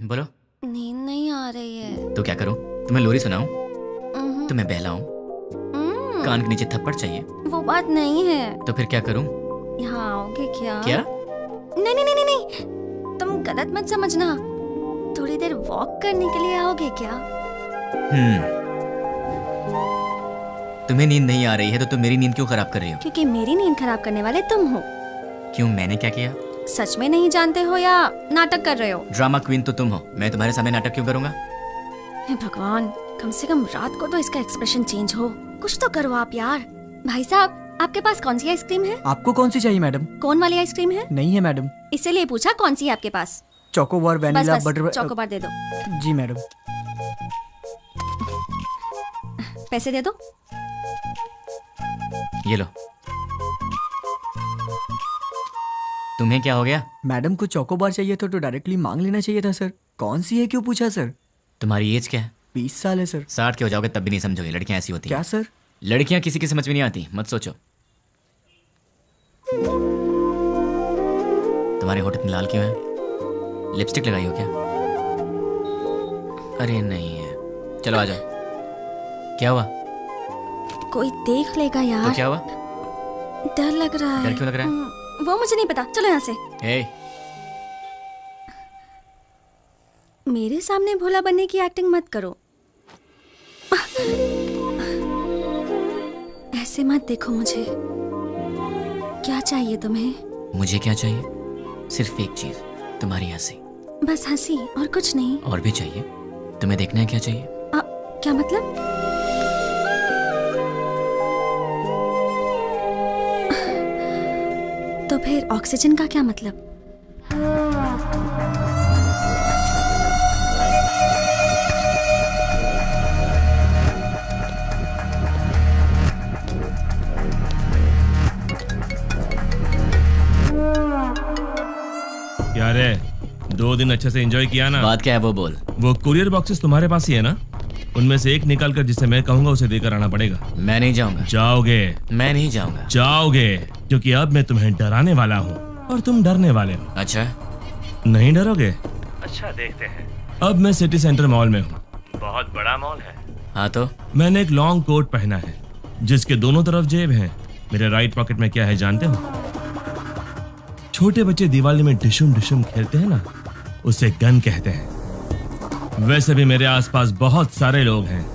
बोलो। नींद नहीं आ रही है। तो क्या करूं? तुम्हें लोरी सुनाऊं? तुम्हें बहलाऊं? कान के नीचे थप्पड़ चाहिए? वो बात नहीं है। तो फिर क्या करूं? यहाँ आओगे क्या? क्या? नहीं नहीं नहीं नहीं, तुम गलत मत समझना। थोड़ी देर वॉक करने के लिए आओगे क्या? तुम्हें नींद नहीं आ रही है तो तुम मेरी नींद क्यों खराब कर रही हो? क्योंकि मेरी नींद खराब करने वाले तुम हो। क्यों, मैंने क्या किया? सच में नहीं जानते हो या नाटक कर रहे हो? ड्रामा क्वीन तो तुम हो, मैं तुम्हारे सामने नाटक क्यों करूंगा? हे भगवान, कम से कम रात को तो इसका एक्सप्रेशन चेंज हो। कुछ तो करो आप यार। भाई साहब, आपके पास कौन सी आइसक्रीम है? आपको कौन सी चाहिए मैडम? कौन वाली आइसक्रीम है? नहीं है मैडम। इसीलिए पूछा कौन सी है आपके पास? चोकोबार, वैनिला, बस बटर। चोकोबार दे दो। जी मैडम। पैसे दे दो। ये लो। तुम्हें क्या हो गया? मैडम को चोकोबार चाहिए था तो डायरेक्टली मांग लेना चाहिए था सर। कौन सी है क्यों पूछा सर? तुम्हारी एज क्या है? 20 साल है सर। 60 के हो जाओगे तब भी नहीं समझोगे, लड़कियां ऐसी होती हैं। क्या सर? लड़कियां किसी की समझ में नहीं आती, मत सोचो। तुम्हारे होठ इतने लाल क्यों है? लिपस्टिक लगाई हो क्या? अरे नहीं है। चलो आ जाओ। क्या हुआ? कोई देख लेगा यार। तो क्या हुआ? डर लग रहा है। डर क्यों लग रहा है? वो मुझे नहीं पता, चलो यहाँ से। मेरे सामने भोला बनने की एक्टिंग मत करो। ऐसे मत देखो मुझे। क्या चाहिए तुम्हें? मुझे क्या चाहिए? सिर्फ एक चीज, तुम्हारी हंसी। बस हंसी और कुछ नहीं? और भी चाहिए। तुम्हें देखना है क्या चाहिए? क्या मतलब? तो फिर ऑक्सीजन का क्या मतलब? क्या रे, 2 दिन अच्छे से एंजॉय किया ना? बात क्या है वो बोल। वो कुरियर बॉक्सेस तुम्हारे पास ही है ना? उनमें से एक निकाल कर जिसे मैं कहूंगा उसे देकर आना पड़ेगा। मैं नहीं जाऊंगा। जाओगे? मैं नहीं जाऊंगा। जाओगे, क्योंकि अब मैं तुम्हें डराने वाला हूँ और तुम डरने वाले हो। अच्छा, नहीं डरोगे? अच्छा, देखते हैं। अब मैं सिटी सेंटर मॉल में हूँ। बहुत बड़ा मॉल है। हाँ तो? मैंने एक लॉन्ग कोट पहना है जिसके दोनों तरफ जेब है। मेरे राइट पॉकेट में क्या है जानते हो? छोटे बच्चे दिवाली में डिशुम डिशुम खेलते हैं ना, उसे गन कहते हैं। वैसे भी मेरे आसपास बहुत सारे लोग हैं।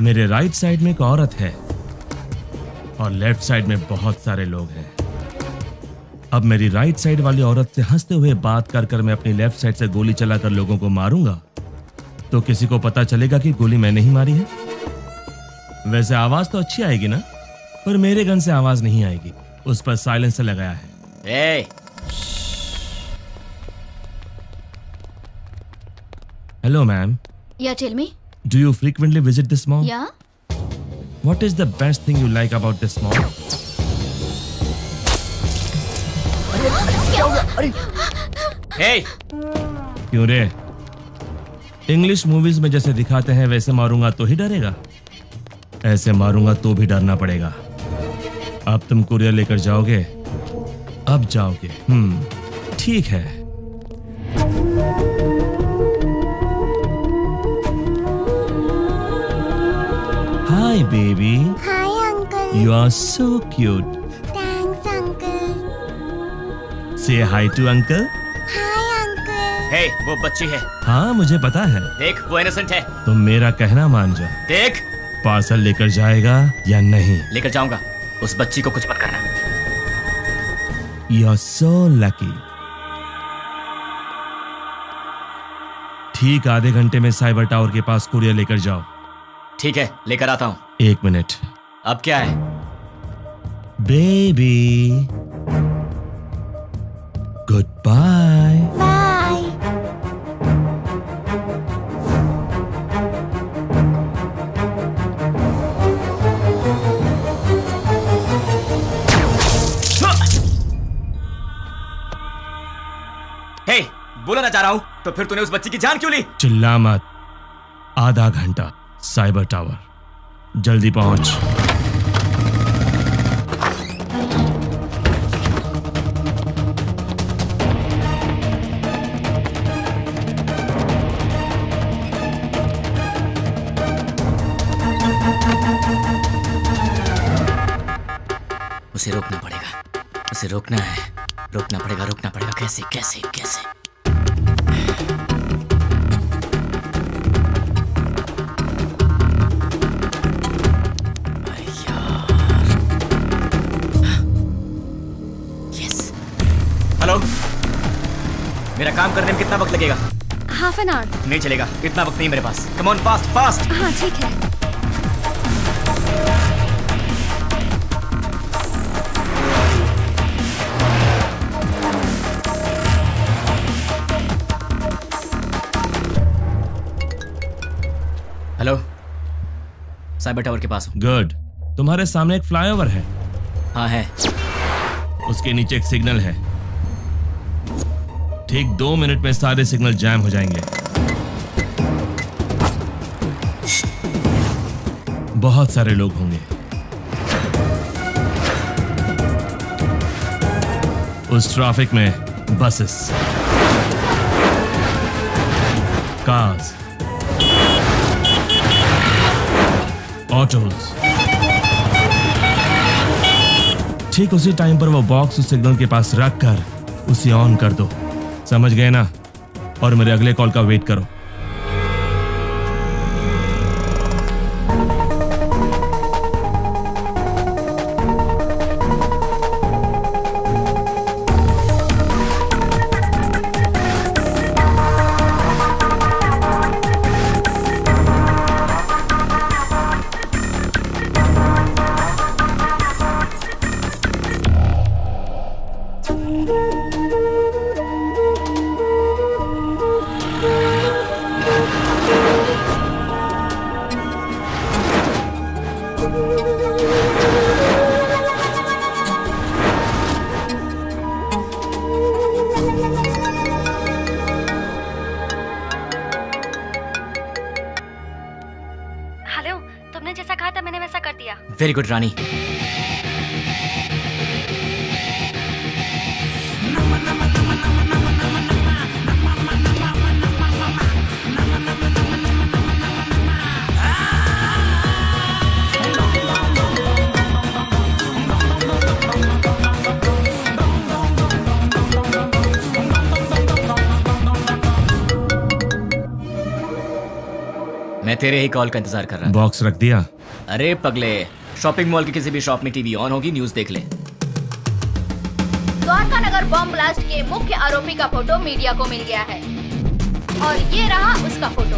मेरे राइट साइड में एक औरत है और लेफ्ट साइड में बहुत सारे लोग हैं। अब मेरी राइट साइड वाली औरत से हंसते हुए बात कर कर मैं अपनी लेफ्ट साइड से गोली चलाकर लोगों को मारूंगा तो किसी को पता चलेगा कि गोली मैंने ही मारी है। वैसे आवाज तो अच्छी आएगी ना, पर मेरे गन से आवाज नहीं आएगी, उस पर साइलेंसर लगाया है। Hello, ma'am. Yeah, tell me. Do you frequently visit this mall? Yeah. What is the best thing you like about this mall? Hey! क्यों रे? इंग्लिश मूवीज में जैसे दिखाते हैं वैसे मारूंगा तो ही डरेगा, ऐसे मारूंगा तो भी डरना पड़ेगा। अब तुम कुरियर लेकर जाओगे? अब जाओगे? ठीक है। Hi, baby. Hi, uncle. You are so cute. Thanks, uncle. Say hi to uncle. Hi, uncle. Hey, वो बच्ची है। हाँ, मुझे पता है। देख, वो इनोसेंट है। तुम मेरा कहना मान जा। देख, पार्सल लेकर जाएगा या नहीं? लेकर जाऊंगा। उस बच्ची को कुछ मत करना। You are so lucky. ठीक आधे घंटे में साइबर टावर के पास कुरियर लेकर जाओ। ठीक है, लेकर आता हूँ। 1 मिनट। अब क्या है? Baby good bye. Bye. Hey, बोलना चाह रहा हूं तो फिर तूने उस बच्ची की जान क्यों ली? चिल्ला मत। आधा घंटा साइबर टावर, जल्दी पहुंच। उसे रोकना पड़ेगा, उसे रोकना है, रोकना पड़ेगा। कैसे कैसे कैसे? यस। हेलो, मेरा काम करने में कितना वक्त लगेगा? Half an hour. नहीं चलेगा, इतना वक्त नहीं मेरे पास। Come on, fast fast. हाँ ठीक है। हेलो, साइबर टावर के पास हूँ। गुड। तुम्हारे सामने एक फ्लाईओवर है। हाँ है। उसके नीचे एक सिग्नल है। ठीक 2 मिनट में सारे सिग्नल जैम हो जाएंगे। बहुत सारे लोग होंगे। उस ट्रैफिक में बसेस, कार्स, ऑटोज। ठीक उसी टाइम पर वो बॉक्स उस सिग्नल के पास रख कर उसे ऑन कर दो। समझ गए ना? और मेरे अगले कॉल का वेट करो। हेलो, तुमने जैसा कहा था मैंने वैसा कर दिया। वेरी गुड रानी। मैं तेरे ही कॉल का इंतजार कर रहा हूं। बॉक्स रख दिया? अरे पगले, शॉपिंग मॉल की किसी भी शॉप में टीवी ऑन होगी, न्यूज़ देख ले। द्वारका नगर बम ब्लास्ट के मुख्य आरोपी का फोटो मीडिया को मिल गया है और ये रहा उसका फोटो।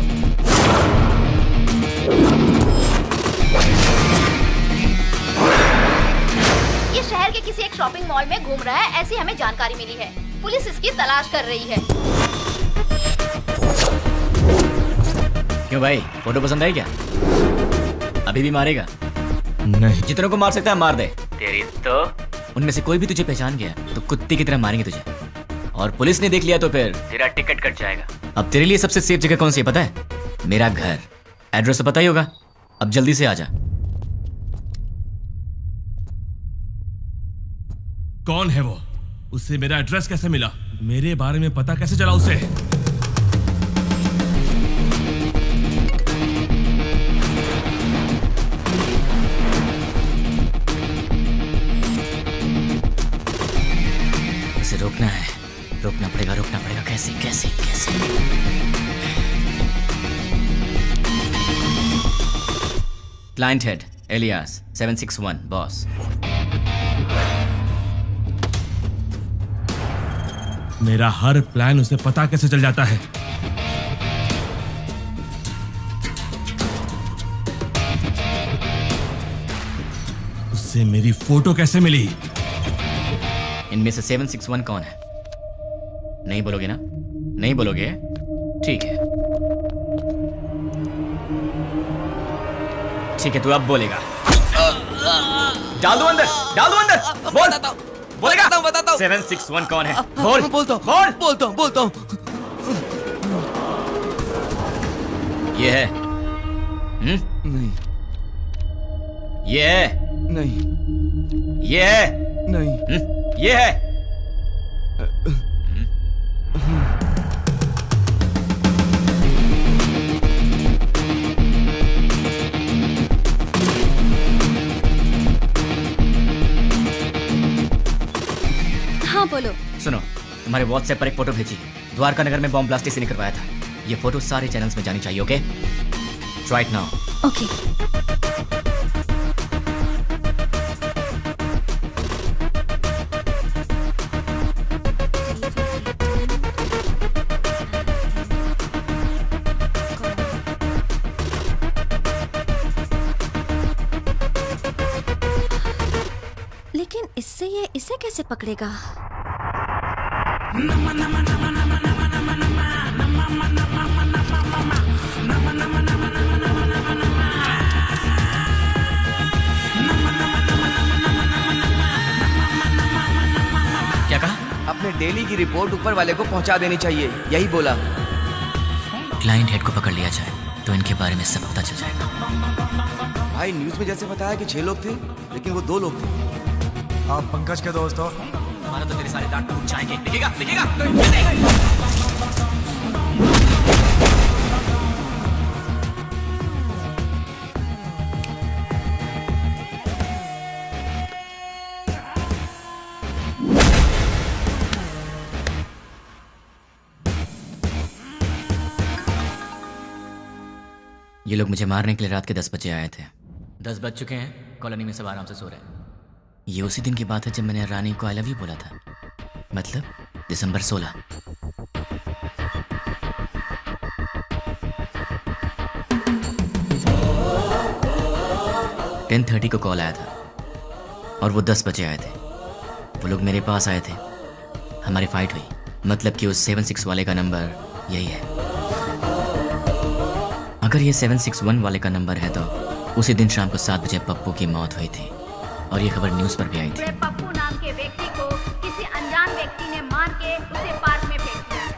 ये शहर के किसी एक शॉपिंग मॉल में घूम रहा है, ऐसी हमें जानकारी मिली है। पुलिस इसकी तलाश कर रही है। क्यों भाई, फोटो पसंद आई क्या? अभी भी मारेगा? नहीं। जितनों को मार सकता है मार दे। तेरी तो उनमें से कोई भी तुझे पहचान गया तो कुत्ते की तरह मारेंगे तुझे, और पुलिस ने देख लिया तो फिर तेरा टिकट कट जाएगा। अब तेरे लिए सबसे सेफ जगह कौन सी है पता है? मेरा घर। एड्रेस तो पता ही होगा। अब जल्दी से आ जा। कौन है वो? उससे मेरा एड्रेस कैसे मिला? मेरे बारे में पता कैसे चला उसे? उसे रोकना है, रोकना पड़ेगा। कैसे कैसे कैसे? Client head alias 761 boss. मेरा हर प्लान उसे पता कैसे चल जाता है? इसे मेरी फोटो कैसे मिली? इनमें से 761 कौन है? नहीं बोलोगे ना? नहीं बोलोगे? ठीक है, ठीक है, तू अब बोलेगा। डाल दो अंदर, डाल दो अंदर। बोल, बोलेगा? बताता हूँ। 761 कौन है? बोल, बोलता हूँ, बोल। बोलता हूँ। ये है? नहीं, ये है? नहीं, ये है? नहीं, ये है? हाँ बोलो। सुनो, तुम्हारे व्हाट्सएप पर एक फोटो भेजी। द्वारका नगर में बॉम्ब ब्लास्ट इसी ने करवाया था। ये फोटो सारे चैनल्स में जानी चाहिए, okay? Try it now. Okay. लेकिन इससे ये इसे कैसे पकड़ेगा? क्या कहा? अपने डेली की रिपोर्ट ऊपर वाले को पहुंचा देनी चाहिए, यही बोला। क्लाइंट हेड को पकड़ लिया जाए तो इनके बारे में सब पता चल जाएगा। भाई न्यूज में जैसे बताया कि 6 लोग थे, लेकिन वो 2 लोग थे। आप पंकज के दोस्त हो? हमारा तो तेरे सारे दांत टूट जाएंगे। लिखेगा, लिखेगा। ये लोग मुझे मारने के लिए रात के 10 बजे आए थे। 10 बज चुके हैं, कॉलोनी में सब आराम से सो रहे हैं। ये उसी दिन की बात है जब मैंने रानी को आई लव यू बोला था, मतलब दिसंबर 16। (10:30) को कॉल आया था और वो 10 बजे आए थे। वो लोग मेरे पास आए थे, हमारी फाइट हुई। मतलब कि उस 76 वाले का नंबर यही है। अगर ये 761 वाले का नंबर है तो उसी दिन शाम को 7 बजे पप्पू की मौत हुई थी और ये खबर न्यूज़ पर भी आई थी। पप्पू नाम के व्यक्ति को किसी अनजान व्यक्ति ने मार के उसे पार्क में फेंक दिया है।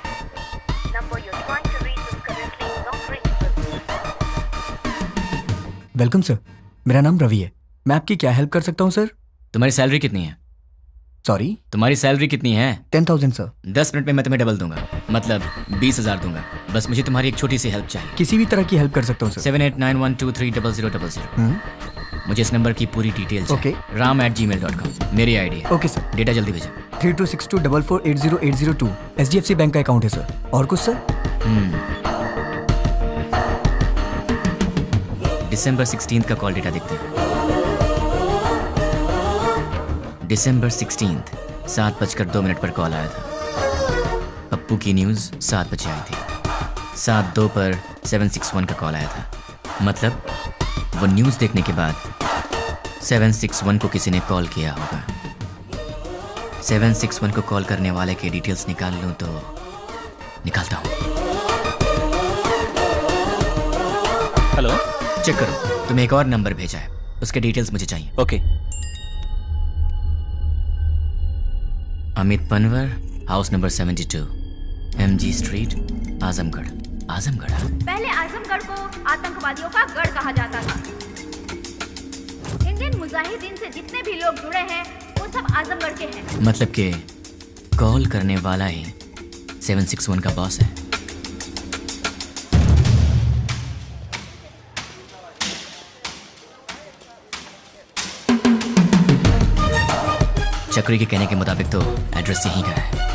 Number you are trying to reach is currently not reachable. Welcome sir, मेरा नाम रवि है। मैं आपकी क्या हेल्प कर सकता हूँ सर? तुम्हारी सैलरी कितनी है? सॉरी? तुम्हारी सैलरी कितनी है? 10,000 सर। 10 मिनट में मैं तुम्हें डबल दूंगा, मतलब 20,000 दूंगा। बस मुझे तुम्हारी एक छोटी सी हेल्प चाहिए। किसी भी तरह की हेल्प कर सकता हूँ सर। 7891230000। मुझे इस नंबर की पूरी डिटेल चाहिए। ram@gmail.com मेरी आईडी है। Okay sir. डेटा जल्दी भेजो। 326244808002 HDFC बैंक का अकाउंट है सर। और कुछ सर? दिसंबर 16 का कॉल डेटा देखते हैं। दिसंबर 16 7:02 पर कॉल आया था। पप्पू की न्यूज़ 7 बजे आई थी। 7:02 पर 761 का कॉल आया था। मतलब वो न्यूज़ देखने के बाद 761 को किसी ने कॉल किया होगा। 761 को कॉल करने वाले के डिटेल्स निकाल लूँ तो निकालता हूँ। हेलो, चेक करो, तुम्हें एक और नंबर भेजा है, उसके डिटेल्स मुझे चाहिए। Okay. Amit Panwar, house number 72, MG street, Azamgarh. Azamgarh? पहले आजमगढ़ को आतंकवादियों का गढ़ कहा जाता था। इंडियन मुजाहिदीन से जितने भी लोग जुड़े हैं वो सब आजमगढ़ के हैं। मतलब कि कॉल करने वाला ही 761 का बॉस है। चक्री के कहने के मुताबिक तो एड्रेस यहीं का है।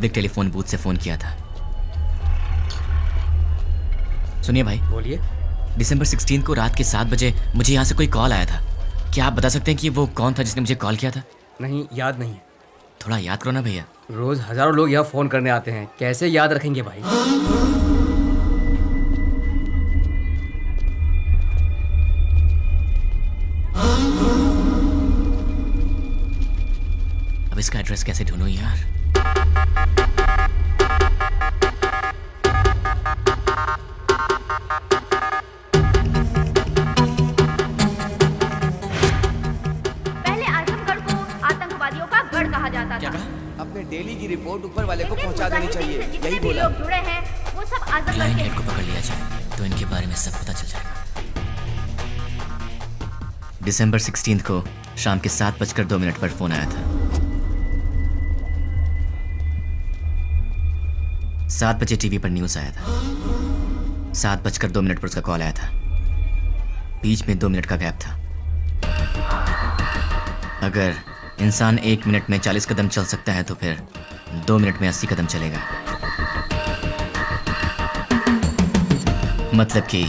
पब्लिक टेलीफोन बूथ से फोन किया था। सुनिए भाई। बोलिए। दिसंबर 16 को रात के 7 बजे मुझे यहाँ से कोई कॉल आया था। क्या आप बता सकते हैं कि वो कौन था जिसने मुझे कॉल किया था? नहीं, याद नहीं है। थोड़ा याद करो ना भैया। रोज हजारों लोग यहाँ फोन करने आते हैं, कैसे याद रखेंगे भाई? अब इसका एड्रेस कैसे ढूंढूं यार? पहले आजमगढ़ को आतंकवादियों का गढ़ कहा जाता था। अपने डेली की रिपोर्ट ऊपर वाले को लेकिन पहुंचा देनी चाहिए, मुजाहिदीन से जितने यही भी बोला। लोग जुड़े हैं वो सब आजमगढ़ क्लाइंट के हेड को हैं। पकड़ लिया जाए तो इनके बारे में सब पता चल जाएगा। दिसंबर 16 को शाम के 7:02 पर फोन आया था। 7 बजे टीवी पर न्यूज आया था। 7:02 पर उसका कॉल आया था। बीच में 2 मिनट का गैप था। अगर इंसान 1 मिनट में 40 कदम चल सकता है तो फिर 2 मिनट में 80 कदम चलेगा। मतलब कि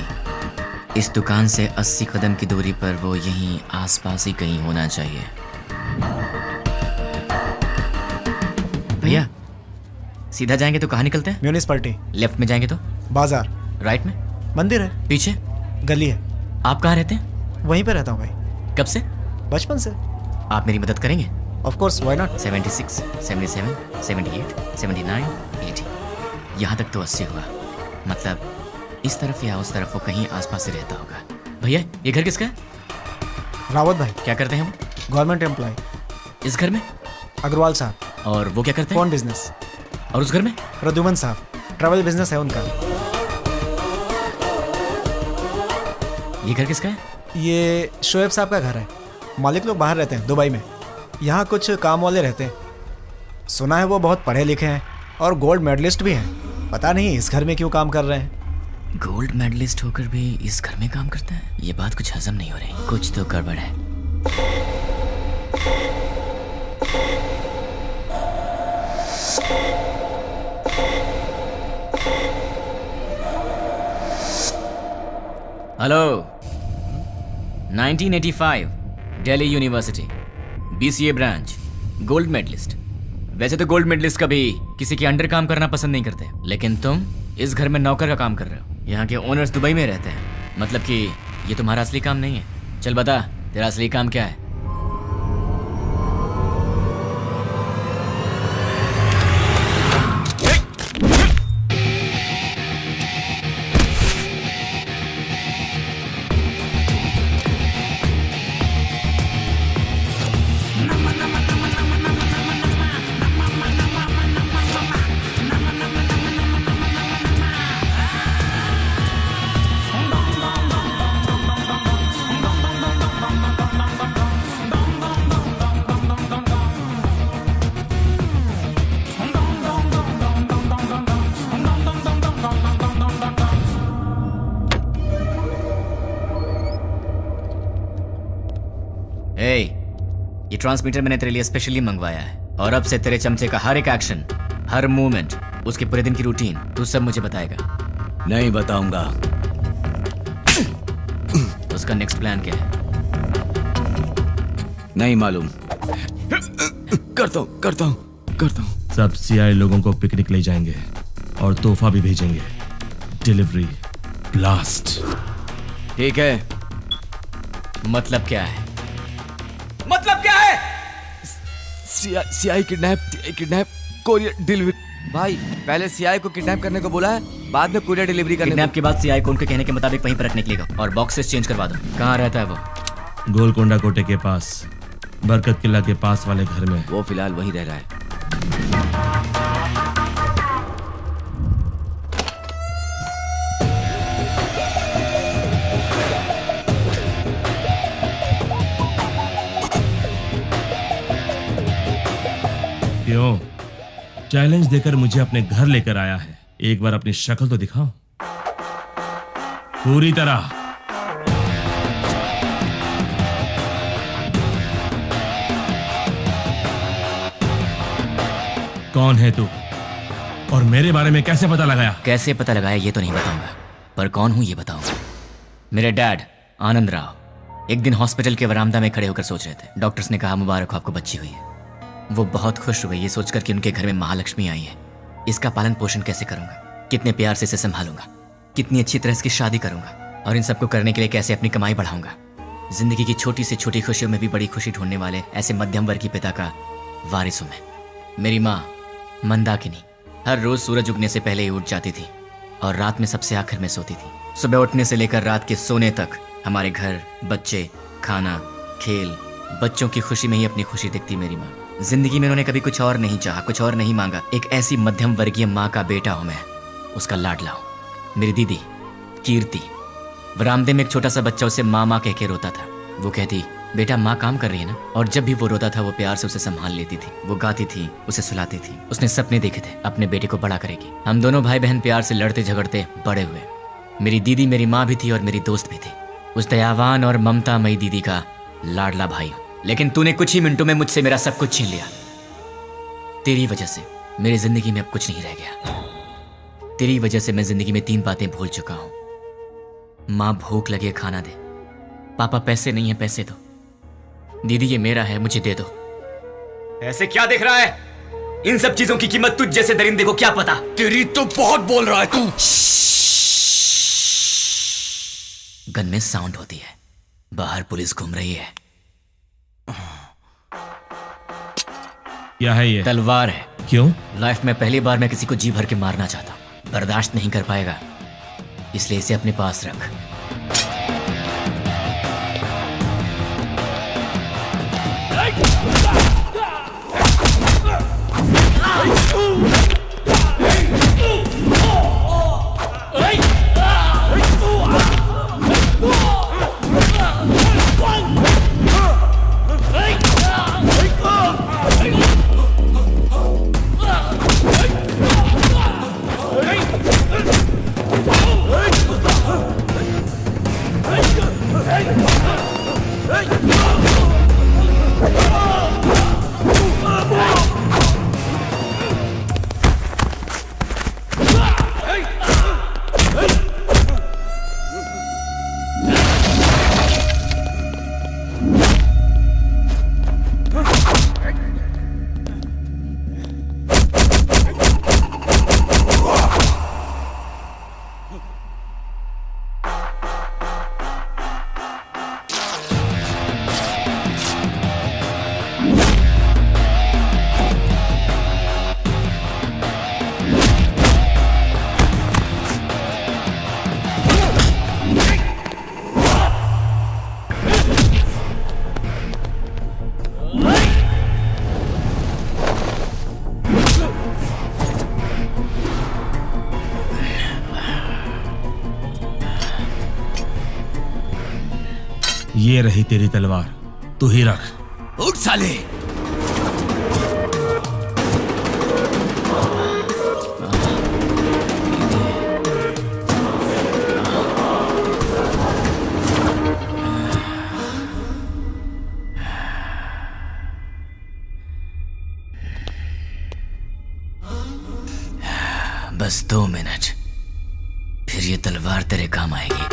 इस दुकान से 80 कदम की दूरी पर वो यहीं आसपास ही कहीं होना चाहिए। भैया सीधा जाएंगे तो कहाँ निकलते हैं? म्यूनिसिपैलिटी। लेफ्ट में जाएंगे तो? बाजार। राइट में? मंदिर है। पीछे? गली है। आप कहाँ रहते हैं? वहीं पे रहता हूँ भाई। कब से? बचपन से। आप मेरी मदद करेंगे? Of course, why not. 76, 77, 78, 79, 80, यहाँ तक तो 80 हुआ। मतलब इस तरफ या उस तरफ वो कहीं आसपास ही रहता होगा। भैया ये घर किसका है? रावत भाई। क्या करते हैं वो? Government employee. इस घर में? अग्रवाल साहब। और वो क्या करते हैं? Phone business. और उस घर में? प्रद्युमन साहब, ट्रैवल बिजनेस है उनका। ये घर किसका है? ये शोएब साहब का घर है। मालिक लोग बाहर रहते हैं, दुबई में। यहाँ कुछ काम वाले रहते हैं। सुना है वो बहुत पढ़े लिखे हैं और गोल्ड मेडलिस्ट भी हैं। पता नहीं इस घर में क्यों काम कर रहे हैं। गोल्ड मेडलिस्ट होकर भी इस घर में काम करता है? ये बात कुछ हजम नहीं हो रही। कुछ तो गड़बड़ है। Hello. 1985 Delhi university BCA branch, gold medalist. वैसे तो गोल्ड मेडलिस्ट कभी किसी के अंडर काम करना पसंद नहीं करते, लेकिन तुम इस घर में नौकर का काम कर रहे हो। यहाँ के ओनर्स दुबई में रहते हैं। मतलब कि ये तुम्हारा असली काम नहीं है। चल बता, तेरा असली काम क्या है? ये ट्रांसमीटर मैंने तेरे लिए स्पेशली मंगवाया है और अब से तेरे चमचे का हर एक एक्शन, हर मूवमेंट, उसके पूरे दिन की रूटीन तू सब मुझे बताएगा। नहीं बताऊंगा। उसका नेक्स्ट प्लान क्या है? नहीं मालूम। करता हूँ। सब सीआई लोगों को पिकनिक ले जाएंगे और तोहफा भी भेजेंगे। Delivery blast. ठीक है। मतलब क्या है? मतलब क्या है? CI kidnap courier delivery. भाई पहले सीआई को किडनैप करने को बोला है, बाद में कोरियर डिलीवरी करने किडनैप के बाद सीआई को उनके कहने के मुताबिक वहीं पर रखने के लिए और बॉक्सेस चेंज करवा दो। कहाँ रहता है वो? गोलकोंडा कोटे के पास, बरकत किला के पास वाले घर में। वो फिलहाल वहीं रह रहा है। क्यों? चैलेंज देकर मुझे अपने घर लेकर आया है। एक बार अपनी शक्ल तो दिखाओ पूरी तरह। कौन है तू? और मेरे बारे में कैसे पता लगाया? कैसे पता लगाया ये तो नहीं बताऊंगा, पर कौन हूं ये बताऊंगा। मेरे डैड आनंद राव एक दिन हॉस्पिटल के वरामदा में खड़े होकर सोच रहे थे। डॉक्टर्स ने कहा मुबारक हो, आपको बच्ची हुई है। वो बहुत खुश हुए ये सोचकर कि उनके घर में महालक्ष्मी आई है। इसका पालन पोषण कैसे करूंगा, कितने प्यार से इसे संभालूंगा, कितनी अच्छी तरह इसकी शादी करूंगा, और इन सबको करने के लिए कैसे अपनी कमाई बढ़ाऊंगा। जिंदगी की छोटी से छोटी खुशियों में भी बड़ी खुशी ढूंढने वाले ऐसे मध्यम वर्ग के पिता का वारिस हूं मैं। मेरी माँ मंदाकिनी हर रोज सूरज उगने से पहले ही उठ जाती थी और रात में सबसे आखिर में सोती थी। सुबह उठने से लेकर रात के सोने तक हमारे घर, बच्चे, खाना, खेल, बच्चों की खुशी में ही अपनी खुशी दिखती मेरी माँ। जिंदगी में उन्होंने कभी कुछ और नहीं चाहा, कुछ और नहीं मांगा। एक ऐसी मध्यम वर्गीय माँ का बेटा हूं मैं, उसका लाडला हूं। मेरी दीदी कीर्ति बरामदे में एक छोटा सा बच्चा उसे माँ माँ कह के रोता था। वो कहती, बेटा माँ काम कर रही है ना। और जब भी वो रोता था वो प्यार से उसे संभाल लेती थी। वो गाती थी, उसे सुलाती थी। उसने सपने देखे थे अपने बेटे को बड़ा करेगी। हम दोनों भाई बहन प्यार से लड़ते झगड़ते बड़े हुए। मेरी दीदी मेरी माँ भी थी और मेरी दोस्त भी थी। उस दयावान और ममतामयी दीदी का लाडला भाई हूं। लेकिन तूने कुछ ही मिनटों में मुझसे मेरा सब कुछ छीन लिया। तेरी वजह से मेरी जिंदगी में अब कुछ नहीं रह गया। तेरी वजह से मैं जिंदगी में 3 बातें भूल चुका हूं। माँ भूख लगे खाना दे, पापा पैसे नहीं है पैसे दो, दीदी ये मेरा है मुझे दे दो। ऐसे क्या देख रहा है? इन सब चीजों की कीमत तुझ जैसे दरिंदे को क्या पता। तेरी तो बहुत बोल रहा है तू। गन में साउंड होती है, बाहर पुलिस घूम रही है। क्या है ये? तलवार है। क्यों? लाइफ में पहली बार मैं किसी को जी भर के मारना चाहता हूं। बर्दाश्त नहीं कर पाएगा, इसलिए इसे अपने पास रख। ये रही तेरी तलवार, तू ही रख। उठ साले। बस 2 मिनट, फिर ये तलवार तेरे काम आएगी।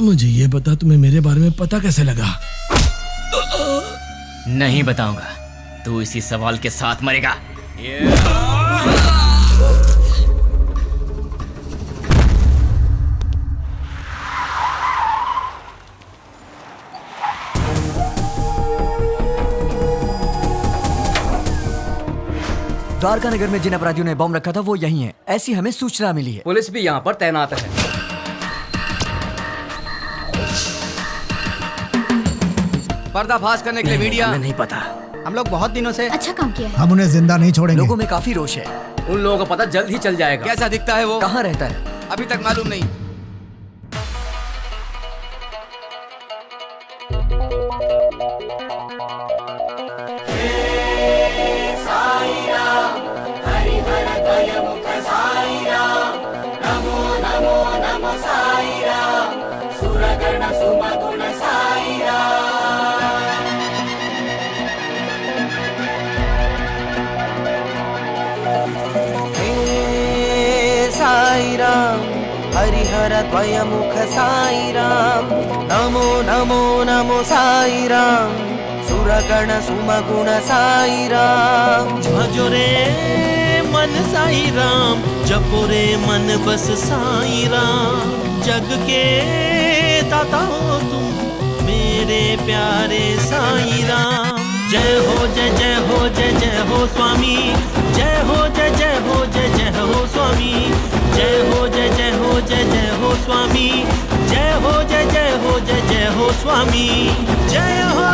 मुझे ये बता, तुम्हें मेरे बारे में पता कैसे लगा? नहीं बताऊंगा, तू इसी सवाल के साथ मरेगा। द्वारका नगर में जिन अपराधियों ने बम रखा था वो यही है, ऐसी हमें सूचना मिली है। पुलिस भी यहाँ पर तैनात है। पर्दाफाश करने के लिए मीडिया। हमें नहीं पता। हम लोग बहुत दिनों से अच्छा काम किया है। हम उन्हें जिंदा नहीं छोड़ेंगे। लोगों में काफी रोष है। उन लोगों को पता जल्द ही चल जाएगा। कैसा दिखता है वो? कहाँ रहता है? अभी तक मालूम नहीं। साईराम हरिहर द्वयमुख साईराम नमो नमो नमो साईराम सुरगण सुमगुण साईराम भजो रे मन साईराम, जपो रे मन बस साईराम। जग के दाता हो तुम मेरे प्यारे साईराम। जय हो जय जय हो जय जय हो स्वामी, जय हो जय जय हो जय जय हो स्वामी, जय हो जय जय हो जय जय हो स्वामी, जय हो जय जय हो जय जय हो स्वामी, जय हो।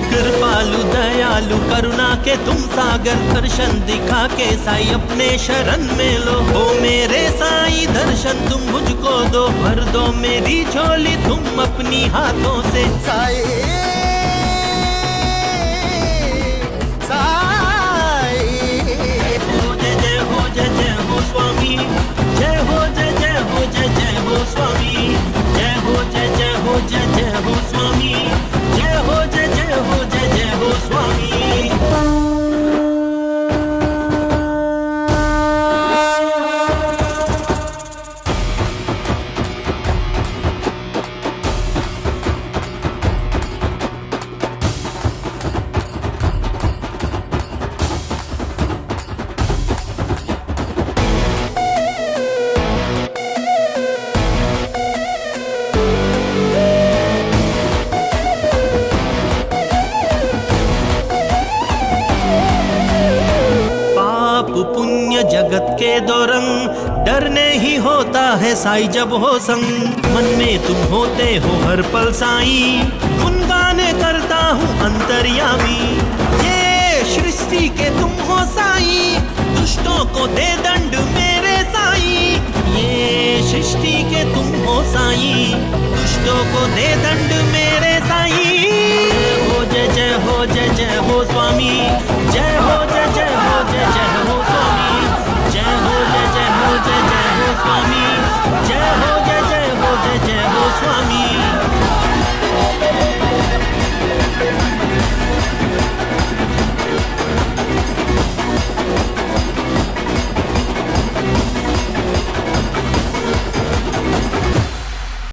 कृपालु दयालु करुणा के तुम सागर, दर्शन दिखा के साई अपने शरण में लो। हो मेरे साई दर्शन तुम मुझको दो, भर दो मेरी झोली तुम अपनी हाथों से। साई स्वामी, जय हो जय जय हो जय जय हो स्वामी, जय हो जय जय हो जय जय हो स्वामी, जय हो जय जय हो जय जय हो स्वामी। जगत के दो रंग, डरने ही होता है साई जब हो संग। मन में तुम होते हो हर पल साई, गुनगाने करता हूँ अंतर्यामी। ये सृष्टि के तुम हो साई, दुष्टों को दे दंड मेरे साई। ये सृष्टि के तुम हो साई, दुष्टों को दे दंड मेरे साई। जय जय हो जय जय हो स्वामी, जय हो जय जय हो जय जय हो स्वामी, जय हो जय जय हो जय जय हो स्वामी, जय हो जय जय हो जय जय हो स्वामी।